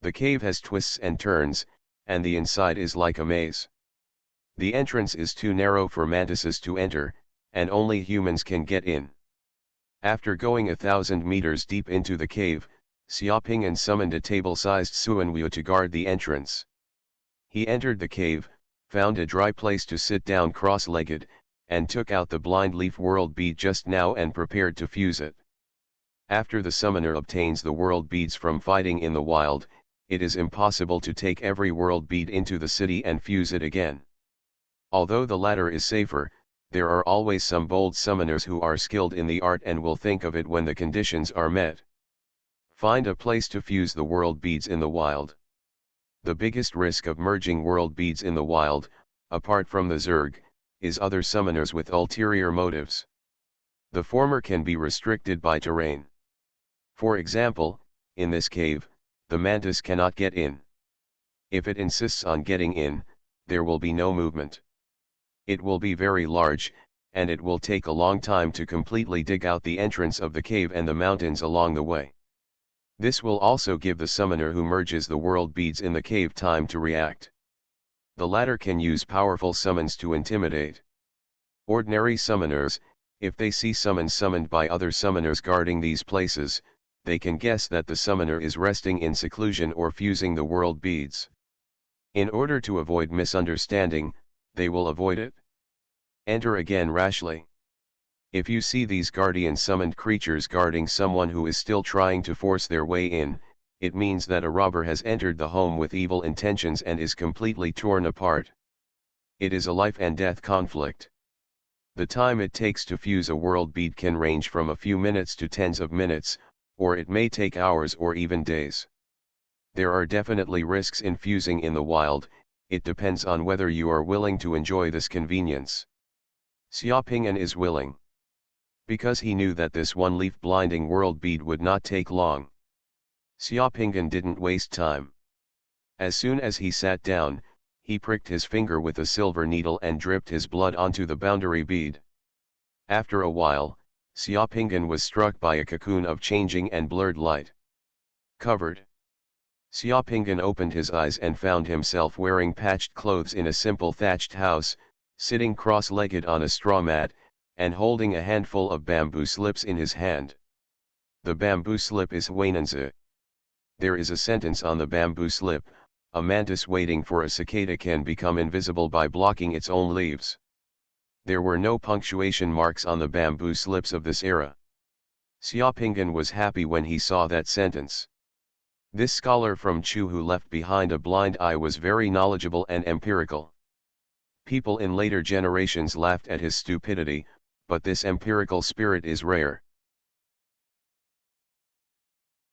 The cave has twists and turns, and the inside is like a maze. The entrance is too narrow for mantises to enter, and only humans can get in. After going 1,000 meters deep into the cave, Xiaoping'an summoned a table-sized Xuanhuan to guard the entrance. He entered the cave, found a dry place to sit down cross-legged, and took out the blind leaf world bead just now and prepared to fuse it. After the summoner obtains the world beads from fighting in the wild, it is impossible to take every world bead into the city and fuse it again. Although the latter is safer, there are always some bold summoners who are skilled in the art and will think of it when the conditions are met. Find a place to fuse the world beads in the wild. The biggest risk of merging world beads in the wild, apart from the Zerg, is other summoners with ulterior motives. The former can be restricted by terrain. For example, in this cave, the mantis cannot get in. If it insists on getting in, there will be no movement. It will be very large, and it will take a long time to completely dig out the entrance of the cave and the mountains along the way. This will also give the summoner who merges the world beads in the cave time to react. The latter can use powerful summons to intimidate. Ordinary summoners, if they see summons summoned by other summoners guarding these places, they can guess that the summoner is resting in seclusion or fusing the world beads. In order to avoid misunderstanding, they will avoid it. Enter again rashly. If you see these guardian summoned creatures guarding someone who is still trying to force their way in, it means that a robber has entered the home with evil intentions and is completely torn apart. It is a life and death conflict. The time it takes to fuse a world bead can range from a few minutes to tens of minutes, or it may take hours or even days. There are definitely risks in fusing in the wild, it depends on whether you are willing to enjoy this convenience. Xiaoping'an is willing. Because he knew that this one-leaf blinding world bead would not take long. Xiaoping'an didn't waste time. As soon as he sat down, he pricked his finger with a silver needle and dripped his blood onto the boundary bead. After a while, Xiaoping'an was struck by a cocoon of changing and blurred light. Covered. Xiaoping'an opened his eyes and found himself wearing patched clothes in a simple thatched house, sitting cross-legged on a straw mat, and holding a handful of bamboo slips in his hand. The bamboo slip is Huananzi. There is a sentence on the bamboo slip: a mantis waiting for a cicada can become invisible by blocking its own leaves. There were no punctuation marks on the bamboo slips of this era. Xiaoping'an was happy when he saw that sentence. This scholar from Chu who left behind a blind eye was very knowledgeable and empirical. People in later generations laughed at his stupidity, but this empirical spirit is rare.